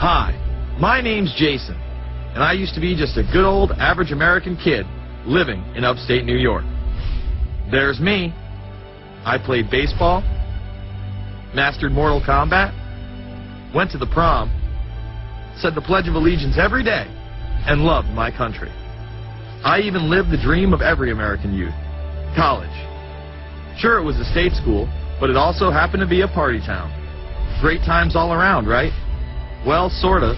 Hi, my name's Jason, and I used to be just a good old average American kid living in upstate New York. There's me. I played baseball, mastered Mortal Kombat, went to the prom, said the Pledge of Allegiance every day, and loved my country. I even lived the dream of every American youth, college. Sure, it was a state school, but it also happened to be a party town. Great times all around, right? Well, sort of.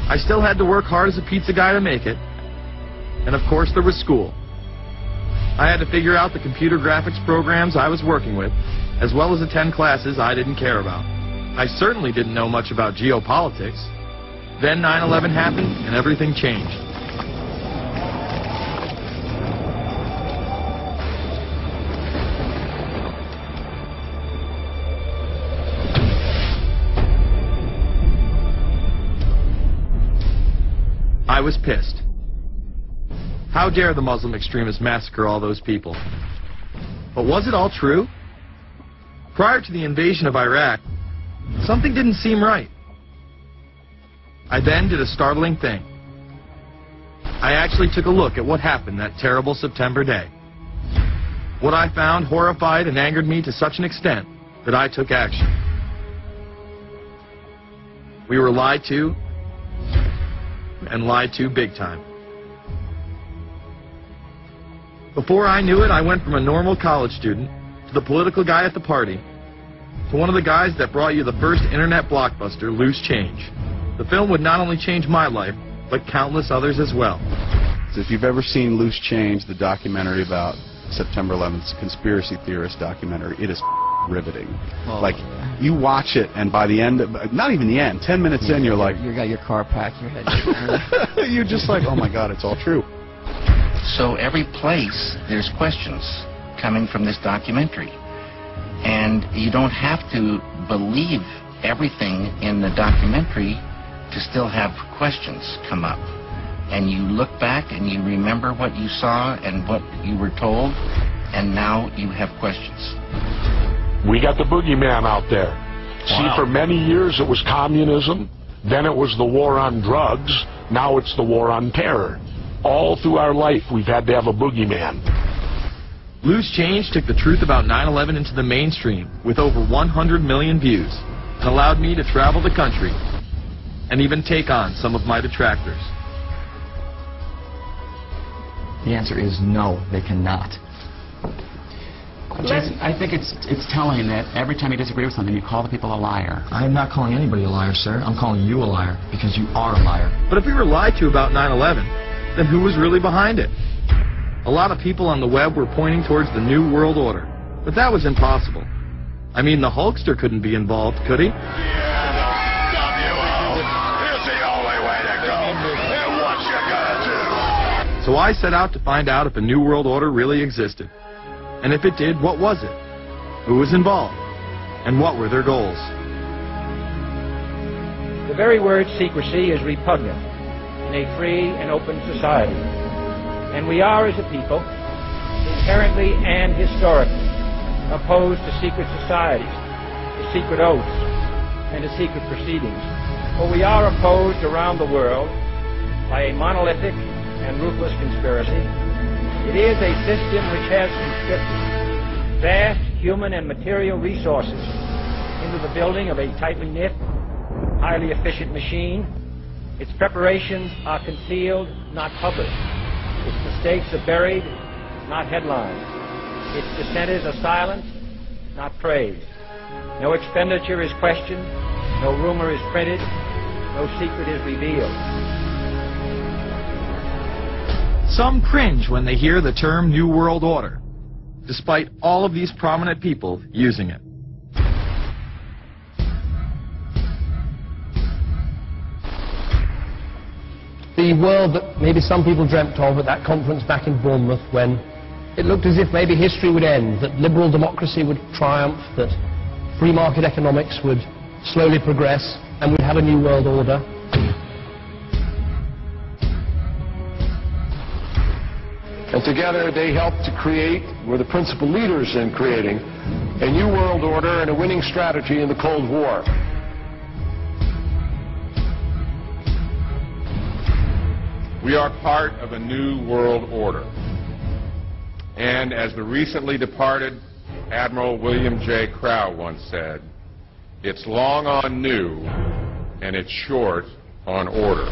I still had to work hard as a pizza guy to make it. And of course there was school. I had to figure out the computer graphics programs I was working with, as well as attend classes I didn't care about. I certainly didn't know much about geopolitics. Then 9/11 happened and everything changed. I was pissed. How dare the Muslim extremists massacre all those people? But was it all true? Prior to the invasion of Iraq, something didn't seem right. I then did a startling thing. I actually took a look at what happened that terrible September day. What I found horrified and angered me to such an extent that I took action. We were lied to, and lied to big time. Before I knew it, I went from a normal college student to the political guy at the party to one of the guys that brought you the first internet blockbuster, Loose Change. The film would not only change my life, but countless others as well. If you've ever seen Loose Change, the documentary about September 11th, conspiracy theorist documentary, it is riveting. Oh, like, you watch it, and by the end, not even the end, 10 minutes in, you're like... You got your car packed, your head... You're just like, oh my God, it's all true. So every place, there's questions coming from this documentary. And you don't have to believe everything in the documentary to still have questions come up. And you look back and you remember what you saw and what you were told, and now you have questions. We got the boogeyman out there. Wow. See, for many years it was communism, then it was the war on drugs, now it's the war on terror. All through our life we've had to have a boogeyman. Loose Change took the truth about 9/11 into the mainstream with over 100 million views and allowed me to travel the country and even take on some of my detractors. The answer is no, they cannot. Jason, I think it's telling that every time you disagree with something, you call the people a liar. I'm not calling anybody a liar, sir. I'm calling you a liar, because you are a liar. But if we were lied to about 9/11, then who was really behind it? A lot of people on the web were pointing towards the New World Order, but that was impossible. I mean, the Hulkster couldn't be involved, could he? So I set out to find out if a New World Order really existed. And if it did, what was it? Who was involved? And what were their goals? The very word secrecy is repugnant in a free and open society. And we are, as a people, inherently and historically opposed to secret societies, to secret oaths, and to secret proceedings. For we are opposed around the world by a monolithic and ruthless conspiracy. It is a system which has conscripted vast human and material resources into the building of a tightly knit, highly efficient machine. Its preparations are concealed, not published. Its mistakes are buried, not headlined. Its dissenters are silenced, not praised. No expenditure is questioned, no rumor is printed, no secret is revealed. Some cringe when they hear the term New World Order, despite all of these prominent people using it. The world that maybe some people dreamt of at that conference back in Bournemouth, when it looked as if maybe history would end, that liberal democracy would triumph, that free market economics would slowly progress, and we'd have a new world order. And together they helped to create, were the principal leaders in creating, a new world order and a winning strategy in the Cold War. We are part of a new world order. And as the recently departed Admiral William J. Crowe once said, it's long on new and it's short on order.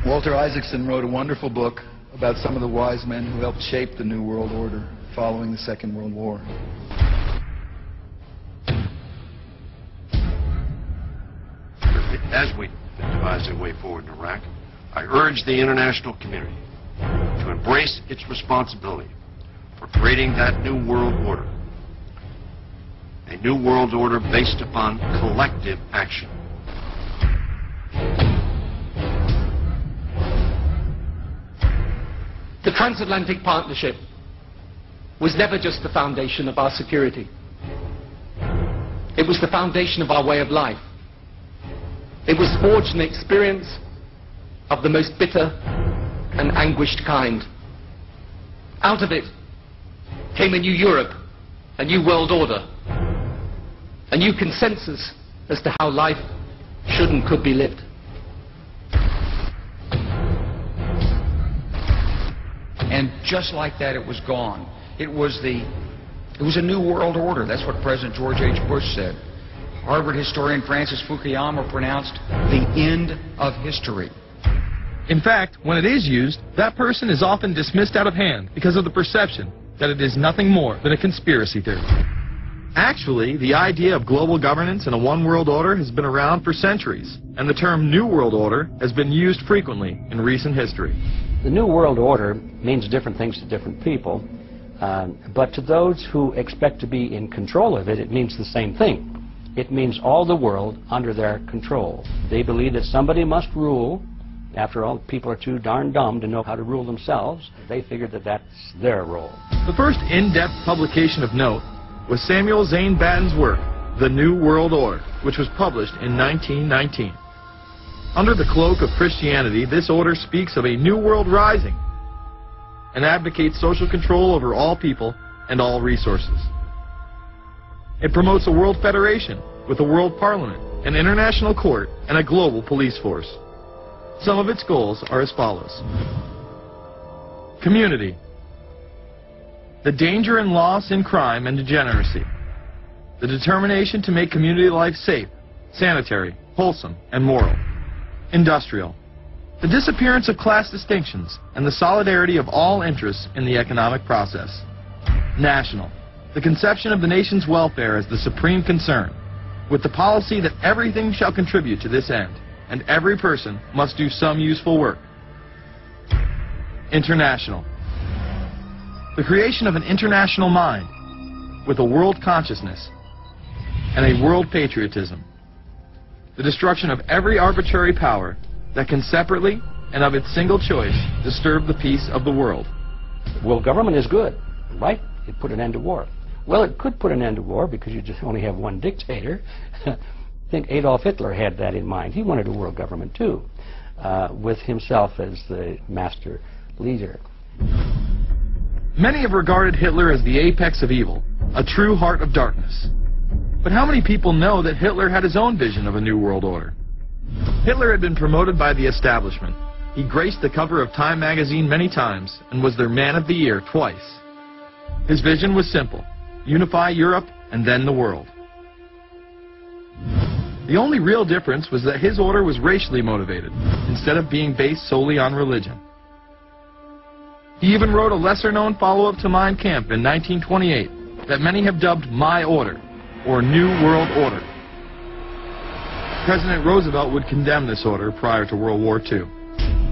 Walter Isaacson wrote a wonderful book about some of the wise men who helped shape the New World Order following the Second World War. As we devise a way forward in Iraq, I urge the international community to embrace its responsibility for creating that new world order. A new world order based upon collective action. The transatlantic partnership was never just the foundation of our security. It was the foundation of our way of life. It was forged in the experience of the most bitter and anguished kind. Out of it came a new Europe, a new world order, a new consensus as to how life should and could be lived. And just like that, it was gone. It was a new world order. That's what President George H. Bush said. Harvard historian Francis Fukuyama pronounced the end of history. In fact, when it is used, that person is often dismissed out of hand because of the perception that it is nothing more than a conspiracy theory. Actually, the idea of global governance and a one world order has been around for centuries, and the term New World Order has been used frequently in recent history. The New World Order means different things to different people, but to those who expect to be in control of it, it means the same thing. It means all the world under their control. They believe that somebody must rule. After all, people are too darn dumb to know how to rule themselves. They figured that that's their role. The first in-depth publication of note was Samuel Zane Batten's work, The New World Order, which was published in 1919. Under the cloak of Christianity, this order speaks of a new world rising and advocates social control over all people and all resources. It promotes a world federation with a world parliament, an international court, and a global police force. Some of its goals are as follows. Community. The danger and loss in crime and degeneracy. The determination to make community life safe, sanitary, wholesome, and moral. Industrial. The disappearance of class distinctions and the solidarity of all interests in the economic process. National. The conception of the nation's welfare as the supreme concern, with the policy that everything shall contribute to this end, and every person must do some useful work. International. The creation of an international mind, with a world consciousness and a world patriotism. The destruction of every arbitrary power that can separately and of its single choice disturb the peace of the world. Well, government is good, right? It put an end to war. Well, it could put an end to war because you just only have one dictator. I think Adolf Hitler had that in mind. He wanted a world government too, with himself as the master leader. Many have regarded Hitler as the apex of evil, a true heart of darkness. But how many people know that Hitler had his own vision of a new world order? Hitler had been promoted by the establishment. He graced the cover of Time magazine many times and was their Man of the Year twice. His vision was simple: unify Europe and then the world. The only real difference was that his order was racially motivated, instead of being based solely on religion. He even wrote a lesser-known follow-up to Mein Kampf in 1928 that many have dubbed My Order, or New World Order. President Roosevelt would condemn this order prior to World War II.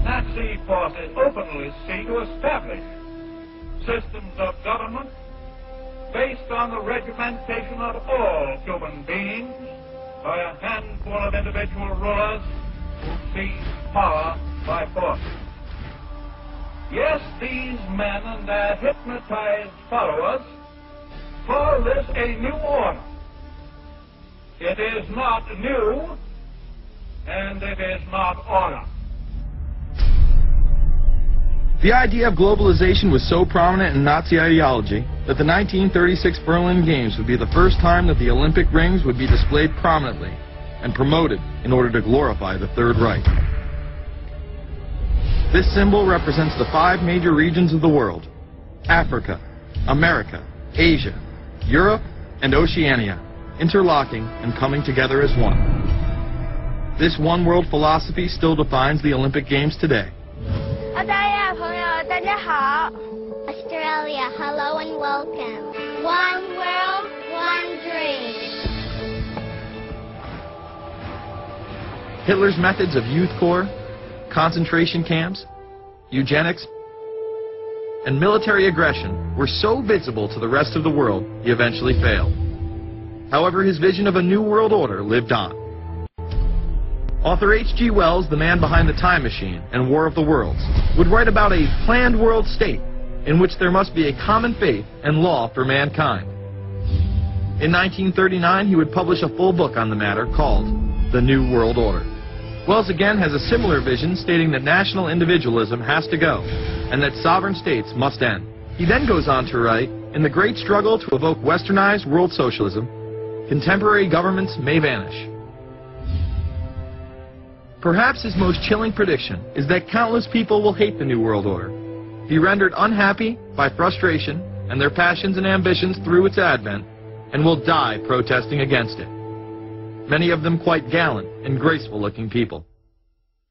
Nazi forces openly seek to establish systems of government based on the regimentation of all human beings by a handful of individual rulers who seize power by force. Yes, these men and their hypnotized followers call this a new order. It is not new, and it is not order. The idea of globalization was so prominent in Nazi ideology that the 1936 Berlin Games would be the first time that the Olympic rings would be displayed prominently and promoted in order to glorify the Third Reich. This symbol represents the 5 major regions of the world: Africa, America, Asia, Europe, and Oceania, interlocking and coming together as one. This one world philosophy still defines the Olympic Games today. Australia, hello and welcome. One world, one dream. Hitler's methods of youth corps, concentration camps, eugenics, and military aggression were so visible to the rest of the world, he eventually failed. However, his vision of a new world order lived on. Author H.G. Wells, the man behind The Time Machine and War of the Worlds, would write about a planned world state in which there must be a common faith and law for mankind. In 1939, he would publish a full book on the matter called The New World Order. Wells again has a similar vision, stating that national individualism has to go and that sovereign states must end. He then goes on to write, in the great struggle to evoke westernized world socialism, contemporary governments may vanish. Perhaps his most chilling prediction is that countless people will hate the New World Order, be rendered unhappy by frustration and their passions and ambitions through its advent, and will die protesting against it. Many of them quite gallant and graceful-looking people.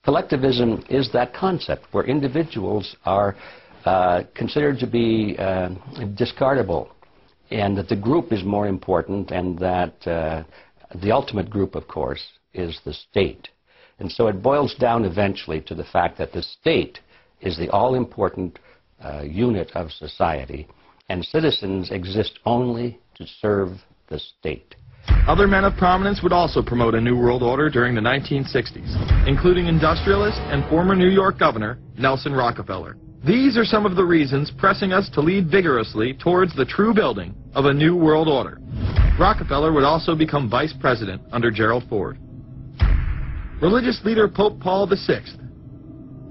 Collectivism is that concept where individuals are considered to be discardable, and that the group is more important, and that the ultimate group, of course, is the state. And so it boils down eventually to the fact that the state is the all-important unit of society, and citizens exist only to serve the state. Other men of prominence would also promote a New World Order during the 1960s, including industrialist and former New York Governor Nelson Rockefeller. These are some of the reasons pressing us to lead vigorously towards the true building of a New World Order. Rockefeller would also become vice president under Gerald Ford. Religious leader Pope Paul VI,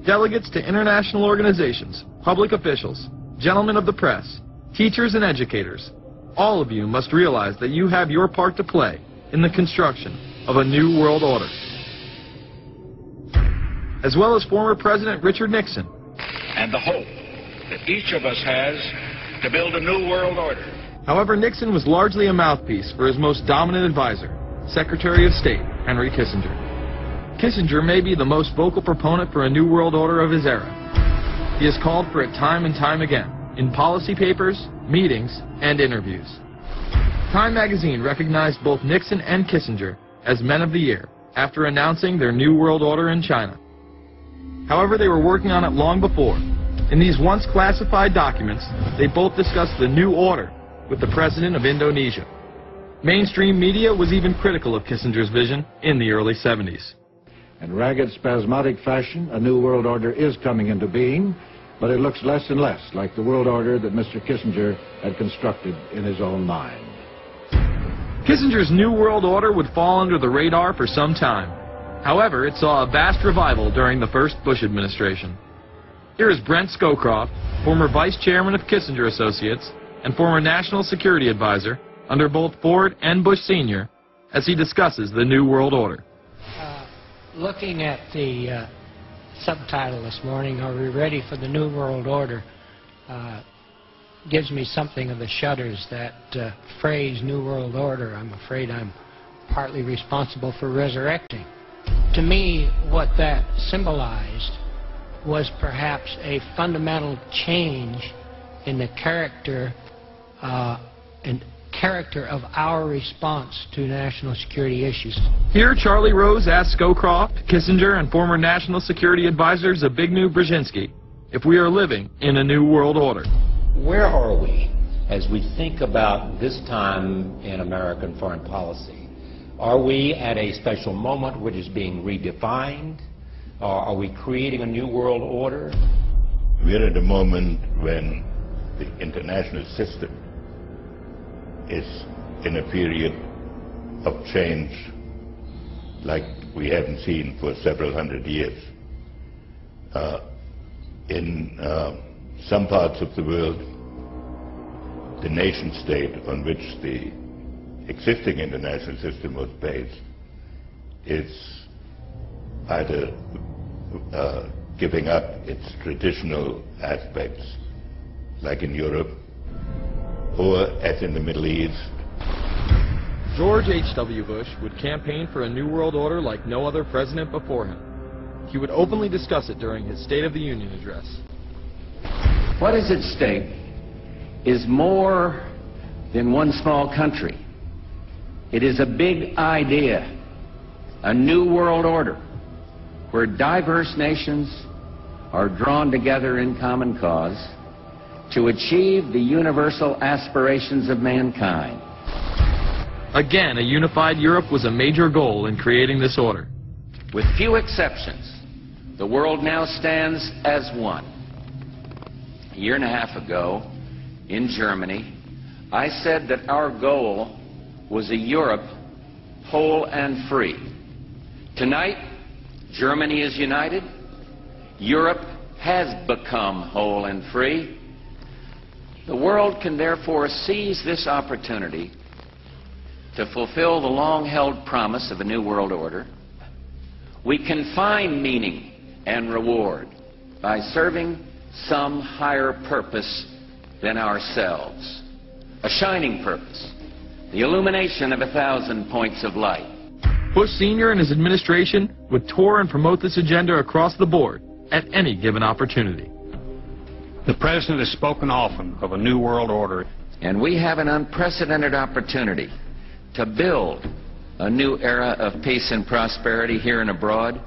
delegates to international organizations, public officials, gentlemen of the press, teachers and educators, all of you must realize that you have your part to play in the construction of a new world order. As well as former President Richard Nixon. And the hope that each of us has to build a new world order. However, Nixon was largely a mouthpiece for his most dominant advisor, Secretary of State Henry Kissinger. Kissinger may be the most vocal proponent for a new world order of his era. He has called for it time and time again, in policy papers, meetings, and interviews. Time magazine recognized both Nixon and Kissinger as Men of the Year after announcing their New World Order in China. However, they were working on it long before. In these once classified documents, they both discussed the new order with the president of Indonesia. Mainstream media was even critical of Kissinger's vision in the early 70s. In ragged, spasmodic fashion, a new world order is coming into being, but it looks less and less like the world order that Mr. Kissinger had constructed in his own mind. Kissinger's New World Order would fall under the radar for some time. However, it saw a vast revival during the first Bush administration. Here is Brent Scowcroft, former vice chairman of Kissinger Associates and former national security advisor under both Ford and Bush Sr., as he discusses the New World Order. Looking at the subtitle this morning, Are We Ready for the New World Order, gives me something of the shudders. That phrase, New World Order, I'm afraid I'm partly responsible for resurrecting. To me, what that symbolized was perhaps a fundamental change in the character of our response to national security issues. Here, Charlie Rose asked Scowcroft, Kissinger, and former national security advisor Zbigniew Brzezinski if we are living in a new world order. Where are we as we think about this time in American foreign policy? Are we at a special moment which is being redefined? Or are we creating a new world order? We're at a moment when the international system is in a period of change like we haven't seen for several hundred years. In some parts of the world, the nation state on which the existing international system was based is either giving up its traditional aspects, like in Europe, or as in the Middle East. George H.W. Bush would campaign for a new world order like no other president before him. He would openly discuss it during his State of the Union address. What is at stake is more than one small country. It is a big idea, a new world order, where diverse nations are drawn together in common cause to achieve the universal aspirations of mankind. Again, a unified Europe was a major goal in creating this order. With few exceptions, the world now stands as one. A year and a half ago, in Germany, I said that our goal was a Europe whole and free. Tonight, Germany is united. Europe has become whole and free. The world can therefore seize this opportunity to fulfill the long-held promise of a new world order. We can find meaning and reward by serving some higher purpose than ourselves. A shining purpose, the illumination of 1,000 points of light. Bush Sr. and his administration would tour and promote this agenda across the board at any given opportunity. The President has spoken often of a new world order. And we have an unprecedented opportunity to build a new era of peace and prosperity here and abroad,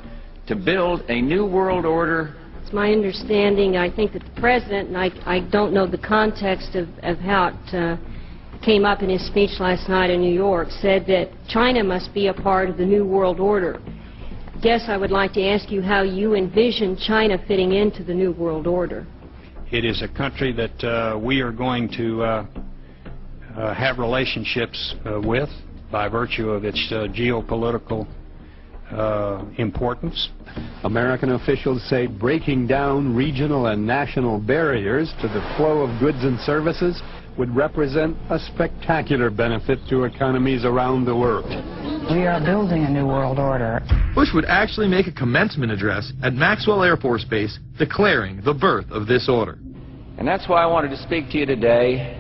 to build a new world order. It's my understanding, I think that the President, and I don't know the context of how it came up in his speech last night in New York, said that China must be a part of the new world order. I guess I would like to ask you how you envision China fitting into the new world order. It is a country that we are going to have relationships with by virtue of its geopolitical importance. American officials say breaking down regional and national barriers to the flow of goods and services would represent a spectacular benefit to economies around the world. We are building a new world order. Bush would actually make a commencement address at Maxwell Air Force Base declaring the birth of this order. And that's why I wanted to speak to you today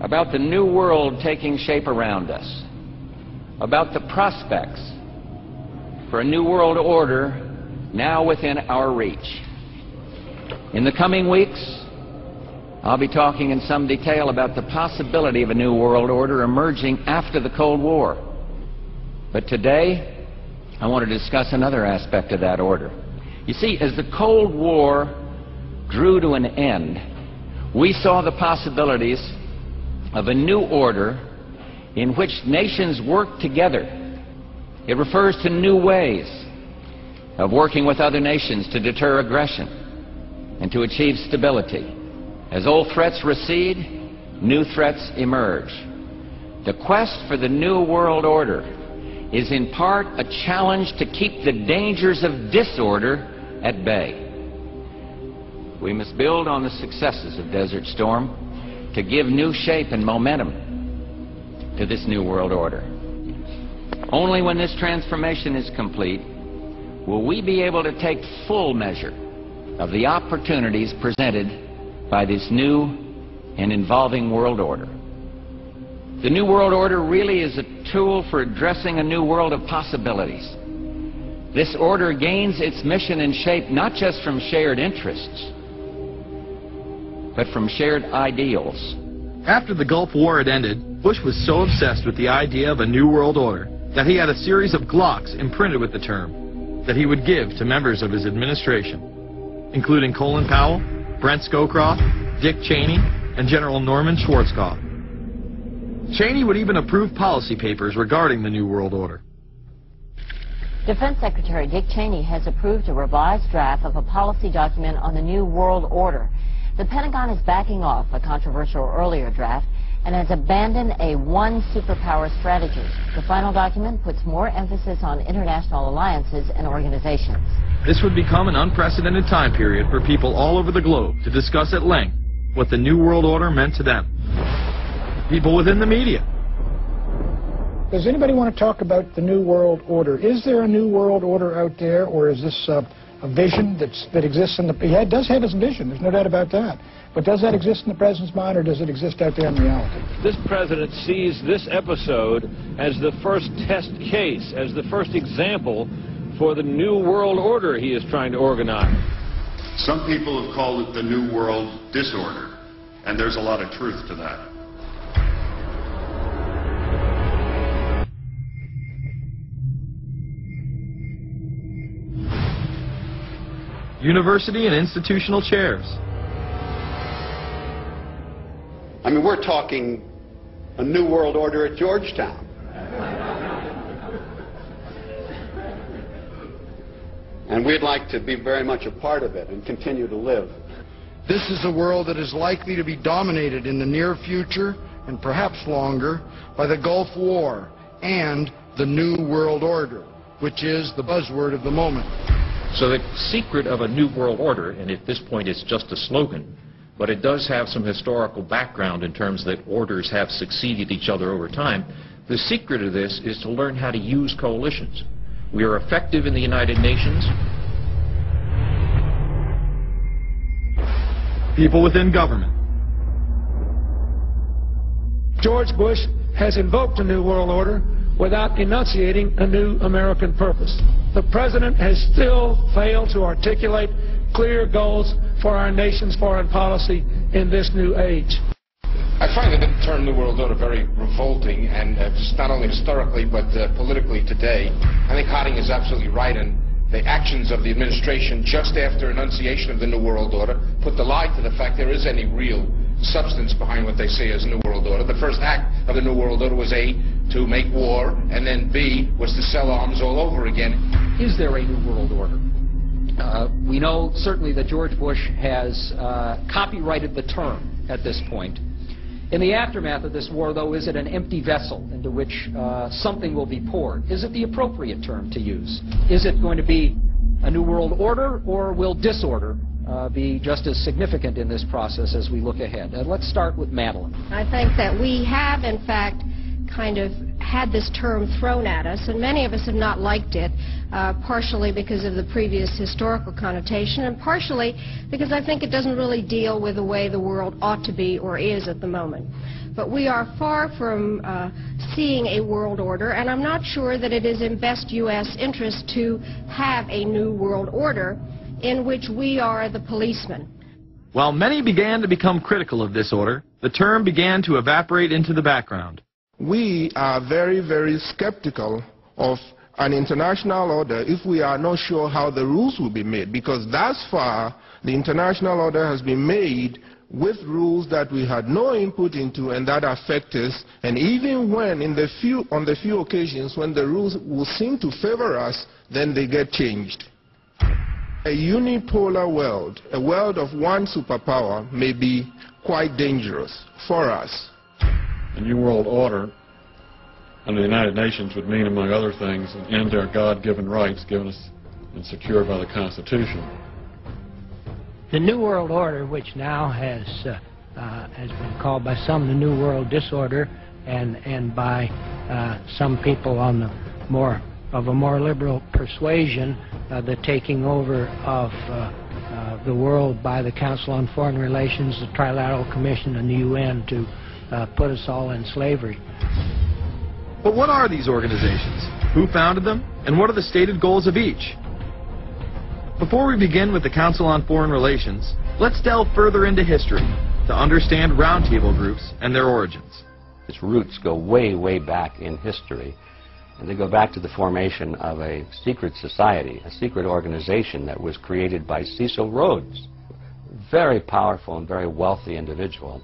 about the new world taking shape around us, about the prospects for a new world order now within our reach. In the coming weeks, I'll be talking in some detail about the possibility of a new world order emerging after the Cold War. But today, I want to discuss another aspect of that order. You see, as the Cold War drew to an end, we saw the possibilities of a new order in which nations work together. It refers to new ways of working with other nations to deter aggression and to achieve stability. As old threats recede, new threats emerge. The quest for the new world order is in part a challenge to keep the dangers of disorder at bay. We must build on the successes of Desert Storm to give new shape and momentum to this new world order. Only when this transformation is complete will we be able to take full measure of the opportunities presented by this new and evolving world order. The new world order really is a tool for addressing a new world of possibilities. This order gains its mission and shape not just from shared interests, but from shared ideals. After the Gulf War had ended, Bush was so obsessed with the idea of a new world order that he had a series of Glocks imprinted with the term that he would give to members of his administration, including Colin Powell, Brent Scowcroft, Dick Cheney, and General Norman Schwarzkopf. Cheney would even approve policy papers regarding the New World Order. Defense Secretary Dick Cheney has approved a revised draft of a policy document on the New World Order. The Pentagon is backing off a controversial earlier draft and has abandoned a one superpower strategy. The final document puts more emphasis on international alliances and organizations. This would become an unprecedented time period for people all over the globe to discuss at length what the New World Order meant to them. People within the media, Does anybody want to talk about the New World Order? Is there a New World Order out there, or is this a vision that exists in the... He does have his vision, there's no doubt about that. But does that exist in the President's mind, or does it exist out there in reality? This President sees this episode as the first test case, as the first example for the New World Order he is trying to organize. Some people have called it the New World Disorder, and there's a lot of truth to that. University and institutional chairs. I mean, we're talking a New World Order at Georgetown. And we'd like to be very much a part of it and continue to live. This is a world that is likely to be dominated in the near future, and perhaps longer, by the Gulf War and the New World Order, which is the buzzword of the moment. So the secret of a New World Order, and at this point it's just a slogan, but it does have some historical background in terms that orders have succeeded each other over time. The secret of this is to learn how to use coalitions. We are effective in the United Nations. People within government. George Bush has invoked a New World Order without enunciating a new American purpose. The President has still failed to articulate clear goals for our nation's foreign policy in this new age. I find the term New World Order very revolting, and just not only historically but politically today. I think Harding is absolutely right, and the actions of the administration just after enunciation of the New World Order put the lie to the fact there is any real substance behind what they say as New World Order. The first act of the New World Order was A, to make war, and then B, was to sell arms all over again. Is there a New World Order? We know certainly that George Bush has copyrighted the term at this point. In the aftermath of this war, though, is it an empty vessel into which something will be poured? Is it the appropriate term to use? Is it going to be a New World Order, or will disorder be just as significant in this process as we look ahead? Let's start with Madeline. I think that we have, in fact, kind of had this term thrown at us, and many of us have not liked it, partially because of the previous historical connotation, and partially because I think it doesn't really deal with the way the world ought to be or is at the moment. But we are far from seeing a world order, and I'm not sure that it is in best U.S. interest to have a new world order in which we are the policeman. While many began to become critical of this order, the term began to evaporate into the background. We are very, very skeptical of an international order if we are not sure how the rules will be made, because thus far the international order has been made with rules that we had no input into and that affect us, and even when on the few occasions when the rules will seem to favor us, then they get changed. A unipolar world, a world of one superpower, may be quite dangerous for us. A New World Order under the United Nations would mean, among other things, an end to our God-given rights given us and secured by the Constitution. The New World Order, which now has been called by some the New World Disorder, and by some people on the of a more liberal persuasion, the taking over of the world by the Council on Foreign Relations, the Trilateral Commission, and the UN to put us all in slavery. But what are these organizations? Who founded them? And what are the stated goals of each? Before we begin with the Council on Foreign Relations, let's delve further into history to understand roundtable groups and their origins. Its roots go way, way back in history, and they go back to the formation of a secret society, a secret organization that was created by Cecil Rhodes, a very powerful and very wealthy individual.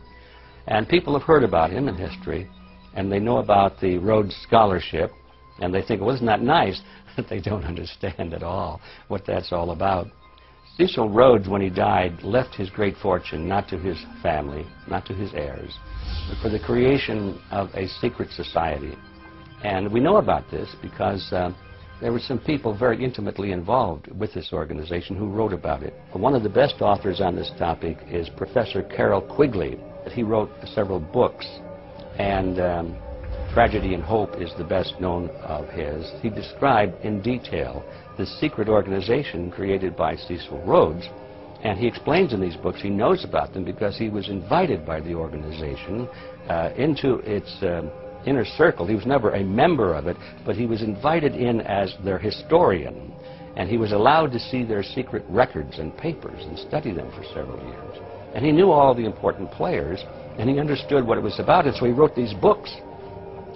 And people have heard about him in history, and they know about the Rhodes Scholarship, and they think, well, isn't that nice? But they don't understand at all what that's all about. Cecil Rhodes, when he died, left his great fortune not to his family, not to his heirs, but for the creation of a secret society. And we know about this because there were some people very intimately involved with this organization who wrote about it. One of the best authors on this topic is Professor Carroll Quigley. He wrote several books, and Tragedy and Hope is the best known of his. He described in detail the secret organization created by Cecil Rhodes, and he explains in these books he knows about them because he was invited by the organization into its inner circle. He was never a member of it, but he was invited in as their historian, and he was allowed to see their secret records and papers and study them for several years. And he knew all the important players, and he understood what it was about, and so he wrote these books.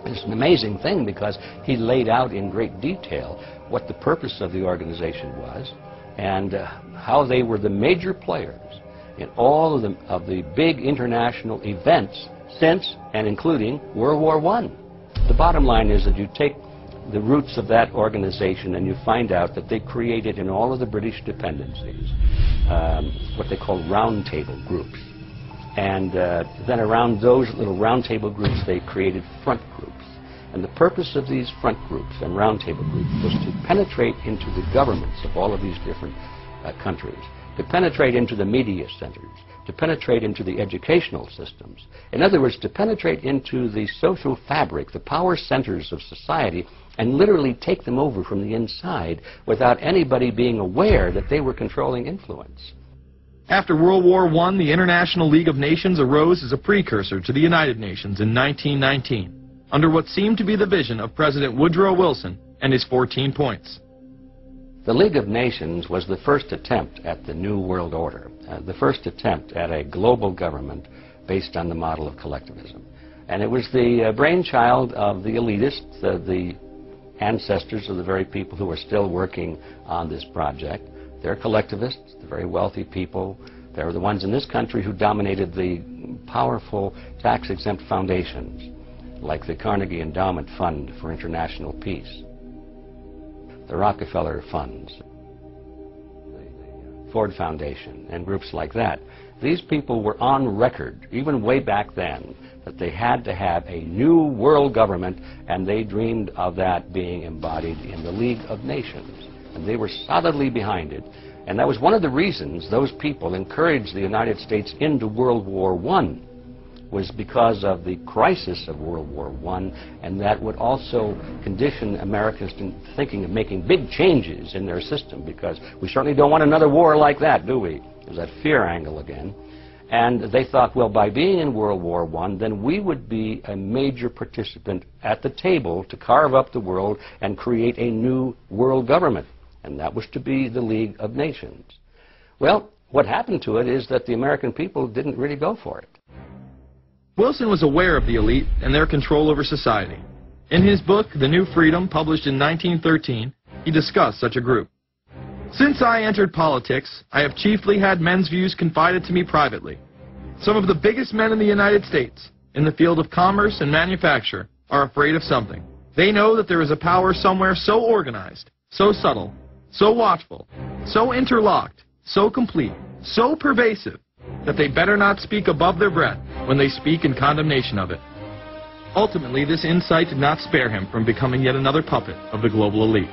It's an amazing thing because he laid out in great detail what the purpose of the organization was and how they were the major players in all of the big international events since and including World War I. The bottom line is that you take the roots of that organization and you find out that they created in all of the British dependencies what they call roundtable groups. And then around those little roundtable groups they created front groups. And the purpose of these front groups and roundtable groups was to penetrate into the governments of all of these different countries, to penetrate into the media centers, to penetrate into the educational systems. In other words, to penetrate into the social fabric, the power centers of society, and literally take them over from the inside without anybody being aware that they were controlling influence. After World War I, the International League of Nations arose as a precursor to the United Nations in 1919, under what seemed to be the vision of President Woodrow Wilson and his 14 points. The League of Nations was the first attempt at the New World Order, the first attempt at a global government based on the model of collectivism. And it was the brainchild of the elitists, the ancestors of the very people who are still working on this project. They're collectivists, they're very wealthy people. They're the ones in this country who dominated the powerful tax-exempt foundations, like the Carnegie Endowment Fund for International Peace, the Rockefeller Funds, the Ford Foundation, and groups like that. These people were on record, even way back then, that they had to have a new world government, and they dreamed of that being embodied in the League of Nations. And they were solidly behind it. And that was one of the reasons those people encouraged the United States into World War I, was because of the crisis of World War I, and that would also condition Americans to thinking of making big changes in their system, because we certainly don't want another war like that, do we? There's that fear angle again. And they thought, well, by being in World War I, then we would be a major participant at the table to carve up the world and create a new world government. And that was to be the League of Nations. Well, what happened to it is that the American people didn't really go for it. Wilson was aware of the elite and their control over society. In his book, The New Freedom, published in 1913, he discussed such a group. Since I entered politics, I have chiefly had men's views confided to me privately. Some of the biggest men in the United States, in the field of commerce and manufacture, are afraid of something. They know that there is a power somewhere so organized, so subtle, so watchful, so interlocked, so complete, so pervasive, that they better not speak above their breath when they speak in condemnation of it. Ultimately, this insight did not spare him from becoming yet another puppet of the global elite.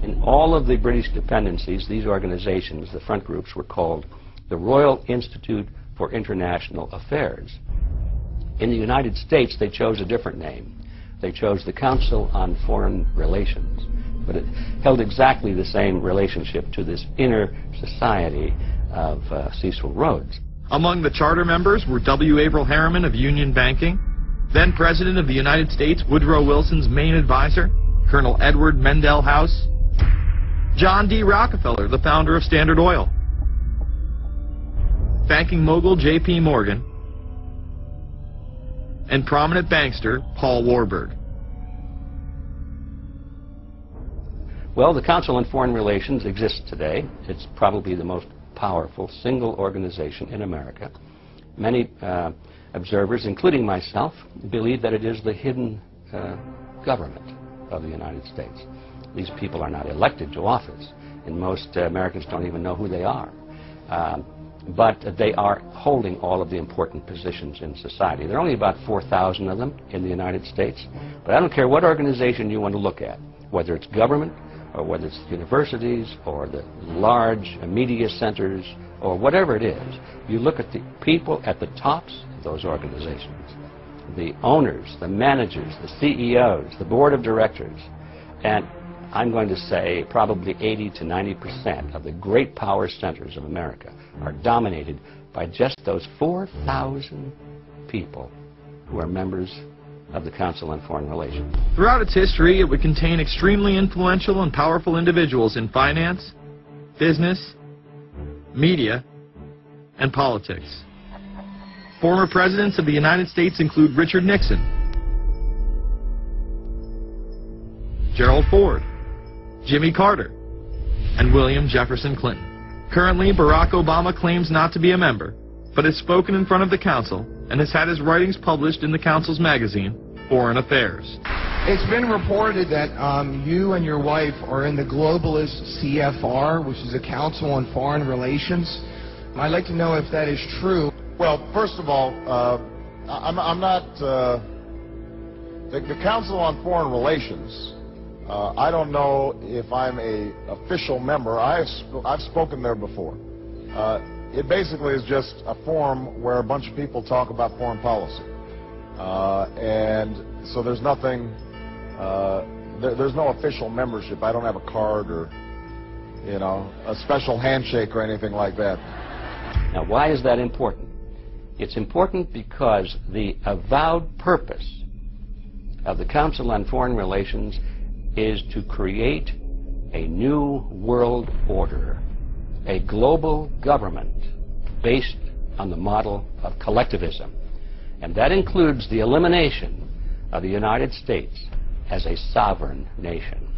In all of the British dependencies, these organizations, the front groups, were called the Royal Institute for International Affairs. In the United States, they chose a different name. They chose the Council on Foreign Relations, but it held exactly the same relationship to this inner society of Cecil Rhodes. Among the charter members were W. Averill Harriman of Union Banking, then President of the United States Woodrow Wilson's main advisor, Colonel Edward Mendell House, John D. Rockefeller, the founder of Standard Oil, banking mogul J.P. Morgan, and prominent bankster Paul Warburg. Well, the Council on Foreign Relations exists today. It's probably the most powerful single organization in America. Many observers, including myself, believe that it is the hidden government of the United States. These people are not elected to office, and most Americans don't even know who they are. But they are holding all of the important positions in society. There are only about 4,000 of them in the United States, but I don't care what organization you want to look at, whether it's government, or whether it's universities, or the large media centers, or whatever it is. You look at the people at the tops of those organizations, the owners, the managers, the CEOs, the board of directors, and I'm going to say probably 80 to 90% of the great power centers of America are dominated by just those 4,000 people who are members of the Council on Foreign Relations. Throughout its history, it would contain extremely influential and powerful individuals in finance, business, media, and politics. Former presidents of the United States include Richard Nixon, Gerald Ford, Jimmy Carter, and William Jefferson Clinton. Currently, Barack Obama claims not to be a member, but has spoken in front of the Council and has had his writings published in the Council's magazine, Foreign Affairs. It's been reported that you and your wife are in the globalist CFR, which is the Council on Foreign Relations. I'd like to know if that is true. Well, first of all, I'm not... the Council on Foreign Relations, I don't know if I'm a official member. I've spoken there before. It basically is just a forum where a bunch of people talk about foreign policy. And so there's nothing, there's no official membership. I don't have a card or, you know, a special handshake or anything like that. Now, why is that important? It's important because the avowed purpose of the Council on Foreign Relations is to create a new world order, a global government based on the model of collectivism. And that includes the elimination of the United States as a sovereign nation.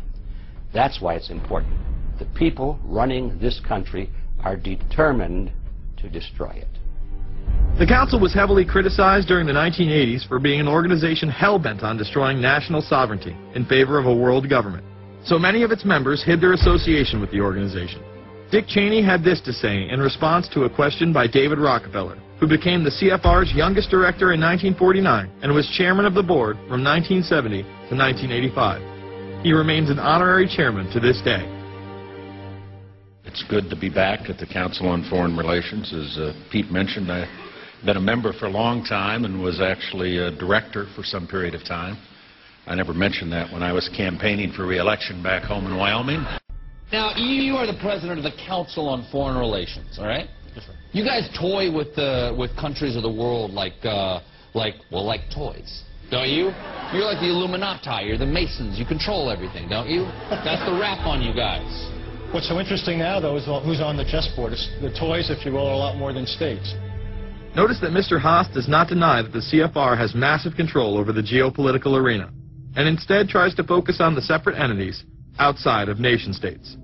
That's why it's important. The people running this country are determined to destroy it. The Council was heavily criticized during the 1980s for being an organization hell-bent on destroying national sovereignty in favor of a world government. So many of its members hid their association with the organization. Dick Cheney had this to say in response to a question by David Rockefeller, who became the CFR's youngest director in 1949 and was chairman of the board from 1970 to 1985. He remains an honorary chairman to this day. It's good to be back at the Council on Foreign Relations. As Pete mentioned, I've been a member for a long time and was actually a director for some period of time. I never mentioned that when I was campaigning for re-election back home in Wyoming. Now, you are the president of the Council on Foreign Relations, all right? You guys toy with countries of the world like toys, don't you? You're like the Illuminati, you're the Masons, you control everything, don't you? That's the rap on you guys. What's so interesting now, though, is who's on the chessboard. It's the toys, if you will, are a lot more than states. Notice that Mr. Haas does not deny that the CFR has massive control over the geopolitical arena, and instead tries to focus on the separate entities outside of nation-states.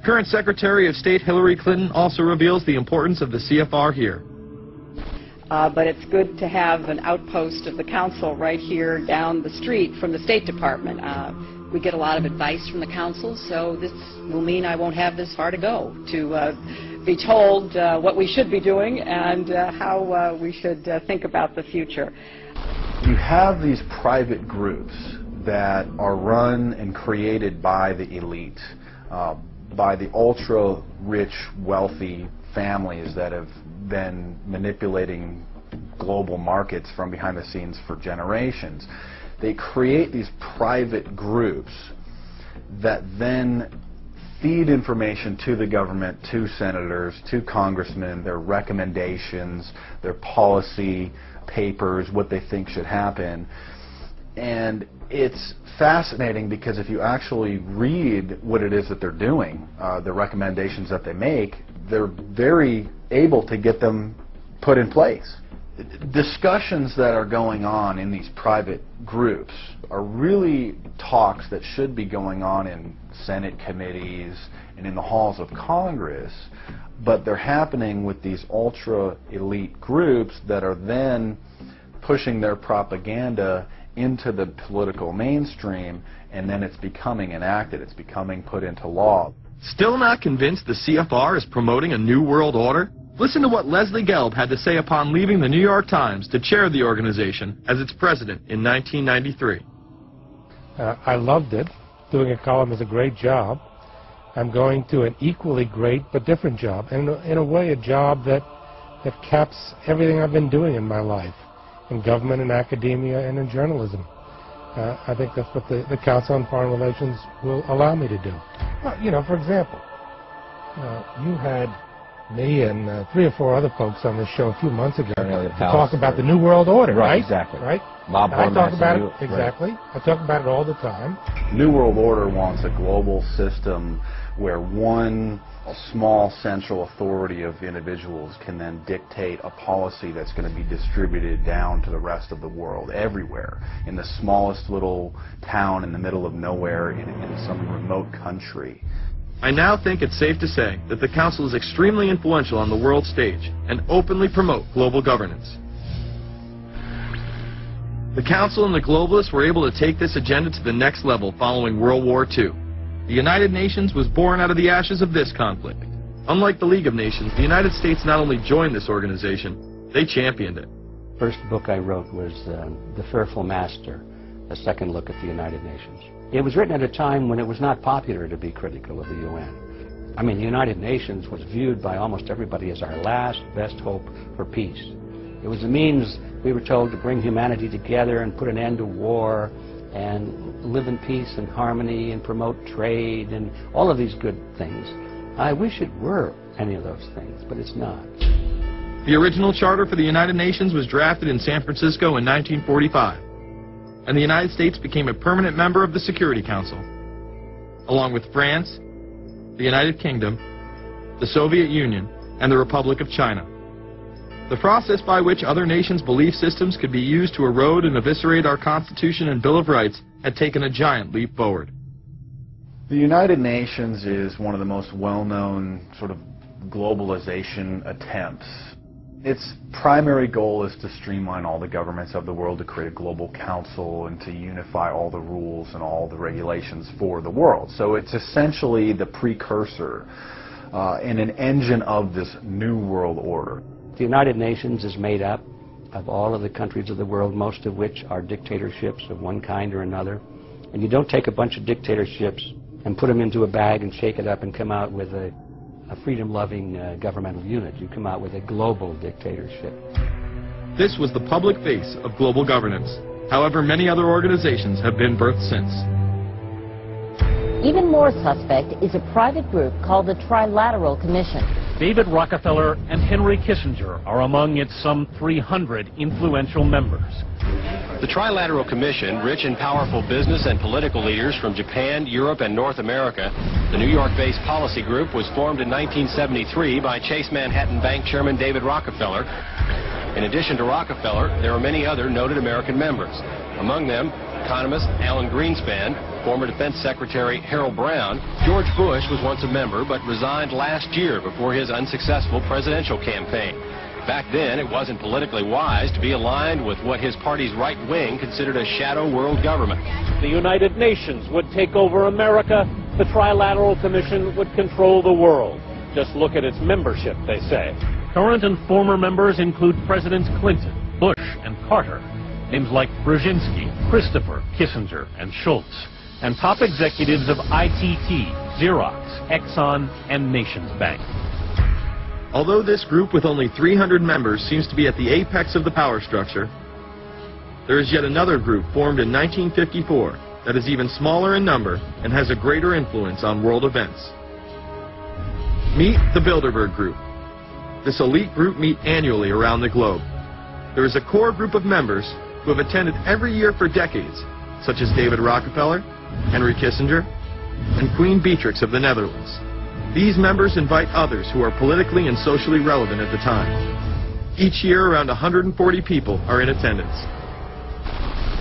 Current Secretary of State Hillary Clinton also reveals the importance of the CFR here. But it's good to have an outpost of the Council right here down the street from the State Department. We get a lot of advice from the Council, so this will mean I won't have this far to go to be told what we should be doing and how we should think about the future. You have these private groups that are run and created by the elite, by the ultra-rich, wealthy families that have been manipulating global markets from behind the scenes for generations. They create these private groups that then feed information to the government, to senators, to congressmen, their recommendations, their policy papers, what they think should happen. And it's fascinating because if you actually read what it is that they're doing, the recommendations that they make, they're very able to get them put in place. Discussions that are going on in these private groups are really talks that should be going on in Senate committees and in the halls of Congress, but they're happening with these ultra-elite groups that are then pushing their propaganda into the political mainstream, and then it's becoming enacted, it's becoming put into law. Still not convinced the CFR is promoting a new world order? Listen to what Leslie Gelb had to say upon leaving the New York Times to chair the organization as its president in 1993. I loved it. Doing a column is a great job. I'm going to an equally great but different job, and in a way a job that that caps everything I've been doing in my life, in government, in academia, and in journalism. I think that's what the Council on Foreign Relations will allow me to do. Well, you know, for example, you had me and 3 or 4 other folks on this show a few months ago to talk about the New World Order, right? Exactly. Right? Bob I talk about it, Hormats, exactly. Right. I talk about it all the time. New World Order wants a global system where one small central authority of individuals can then dictate a policy that's going to be distributed down to the rest of the world, everywhere, in the smallest little town in the middle of nowhere in some remote country. I now think it's safe to say that the Council is extremely influential on the world stage and openly promote global governance. The Council and the globalists were able to take this agenda to the next level following World War II. The United Nations was born out of the ashes of this conflict. Unlike the League of Nations, the United States not only joined this organization, they championed it. First book I wrote was The Fearful Master, a second look at the United Nations. It was written at a time when it was not popular to be critical of the UN. I mean, the United Nations was viewed by almost everybody as our last best hope for peace. It was a means, we were told, to bring humanity together and put an end to war and live in peace and harmony and promote trade and all of these good things. I wish it were any of those things, but it's not. The original charter for the United Nations was drafted in San Francisco in 1945, and the United States became a permanent member of the Security Council, along with France, the United Kingdom, the Soviet Union, and the Republic of China. The process by which other nations' belief systems could be used to erode and eviscerate our Constitution and Bill of Rights had taken a giant leap forward. The United Nations is one of the most well-known sort of globalization attempts. Its primary goal is to streamline all the governments of the world, to create a global council and to unify all the rules and all the regulations for the world. So it's essentially the precursor and an engine of this new world order. The United Nations is made up of all of the countries of the world, most of which are dictatorships of one kind or another. And you don't take a bunch of dictatorships and put them into a bag and shake it up and come out with a freedom-loving governmental unit. You come out with a global dictatorship. This was the public face of global governance. However, many other organizations have been birthed since. Even more suspect is a private group called the Trilateral Commission. David Rockefeller and Henry Kissinger are among its some 300 influential members. The Trilateral Commission, rich and powerful business and political leaders from Japan, Europe, and North America, the New York-based policy group was formed in 1973 by Chase Manhattan Bank Chairman David Rockefeller. In addition to Rockefeller, there are many other noted American members. Among them, economist Alan Greenspan, former Defense Secretary Harold Brown. George Bush was once a member but resigned last year before his unsuccessful presidential campaign. Back then, it wasn't politically wise to be aligned with what his party's right wing considered a shadow world government. The United Nations would take over America. The Trilateral Commission would control the world. Just look at its membership, they say. Current and former members include Presidents Clinton, Bush, and Carter. Names like Brzezinski, Christopher, Kissinger, and Schultz. And top executives of ITT, Xerox, Exxon, and Nations Bank. Although this group with only 300 members seems to be at the apex of the power structure, there is yet another group formed in 1954 that is even smaller in number and has a greater influence on world events. Meet the Bilderberg Group. This elite group meet annually around the globe. There is a core group of members who have attended every year for decades, such as David Rockefeller, Henry Kissinger, and Queen Beatrix of the Netherlands. These members invite others who are politically and socially relevant at the time. Each year, around 140 people are in attendance.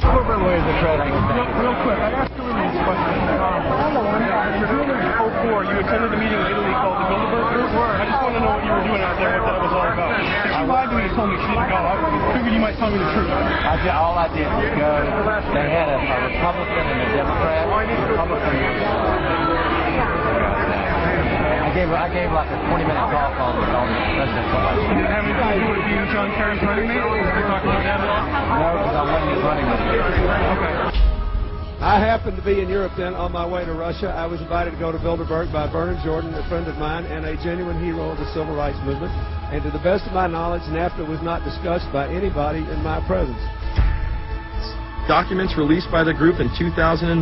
Real quick, I asked you this question. In 2004, you attended a meeting in Italy called the Bilderberg Group. I just want to know what you were doing out there, what that was all about. If you lied to me and told me she didn't go, I figured you might tell me the truth. All I did was go. They had a Republican and a Democrat. I gave like a 20-minute talk on the presidential election. Did it have anything to do with being John Kerry's running mate? Were you talking about that at all? No, because I wasn't his running mate. Okay. I happened to be in Europe then on my way to Russia. I was invited to go to Bilderberg by Bernard Jordan, a friend of mine and a genuine hero of the civil rights movement. and to the best of my knowledge, NAFTA was not discussed by anybody in my presence. Documents released by the group in 2001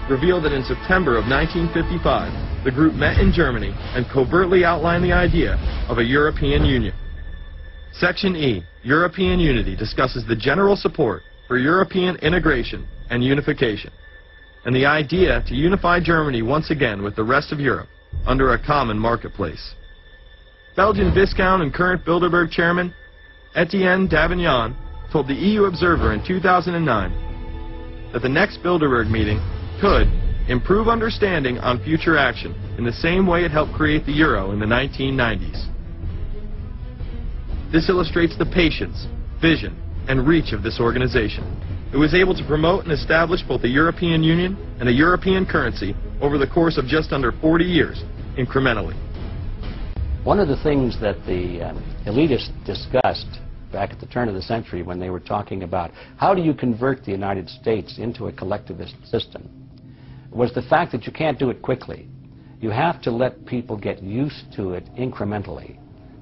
reveal that in September of 1955, the group met in Germany and covertly outlined the idea of a European Union. Section E, European Unity, discusses the general support for European integration and unification, and the idea to unify Germany once again with the rest of Europe under a common marketplace. Belgian Viscount and current Bilderberg chairman Etienne Davignon told the EU Observer in 2009 that the next Bilderberg meeting could improve understanding on future action in the same way it helped create the euro in the 1990s. This illustrates the patience, vision, and reach of this organization. It was able to promote and establish both a European Union and a European currency over the course of just under 40 years, incrementally. One of the things that the elitists discussed back at the turn of the century when they were talking about how do you convert the United States into a collectivist system was the fact that you can't do it quickly. You have to let people get used to it incrementally,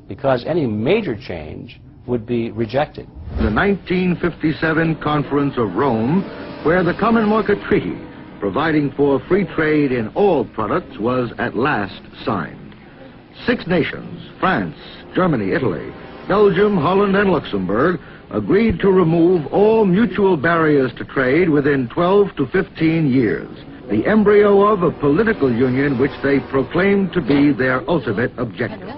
because any major change would be rejected. The 1957 Conference of Rome, where the Common Market Treaty, providing for free trade in all products, was at last signed. 6 nations, France, Germany, Italy, Belgium, Holland, and Luxembourg, agreed to remove all mutual barriers to trade within 12 to 15 years, the embryo of a political union which they proclaimed to be their ultimate objective.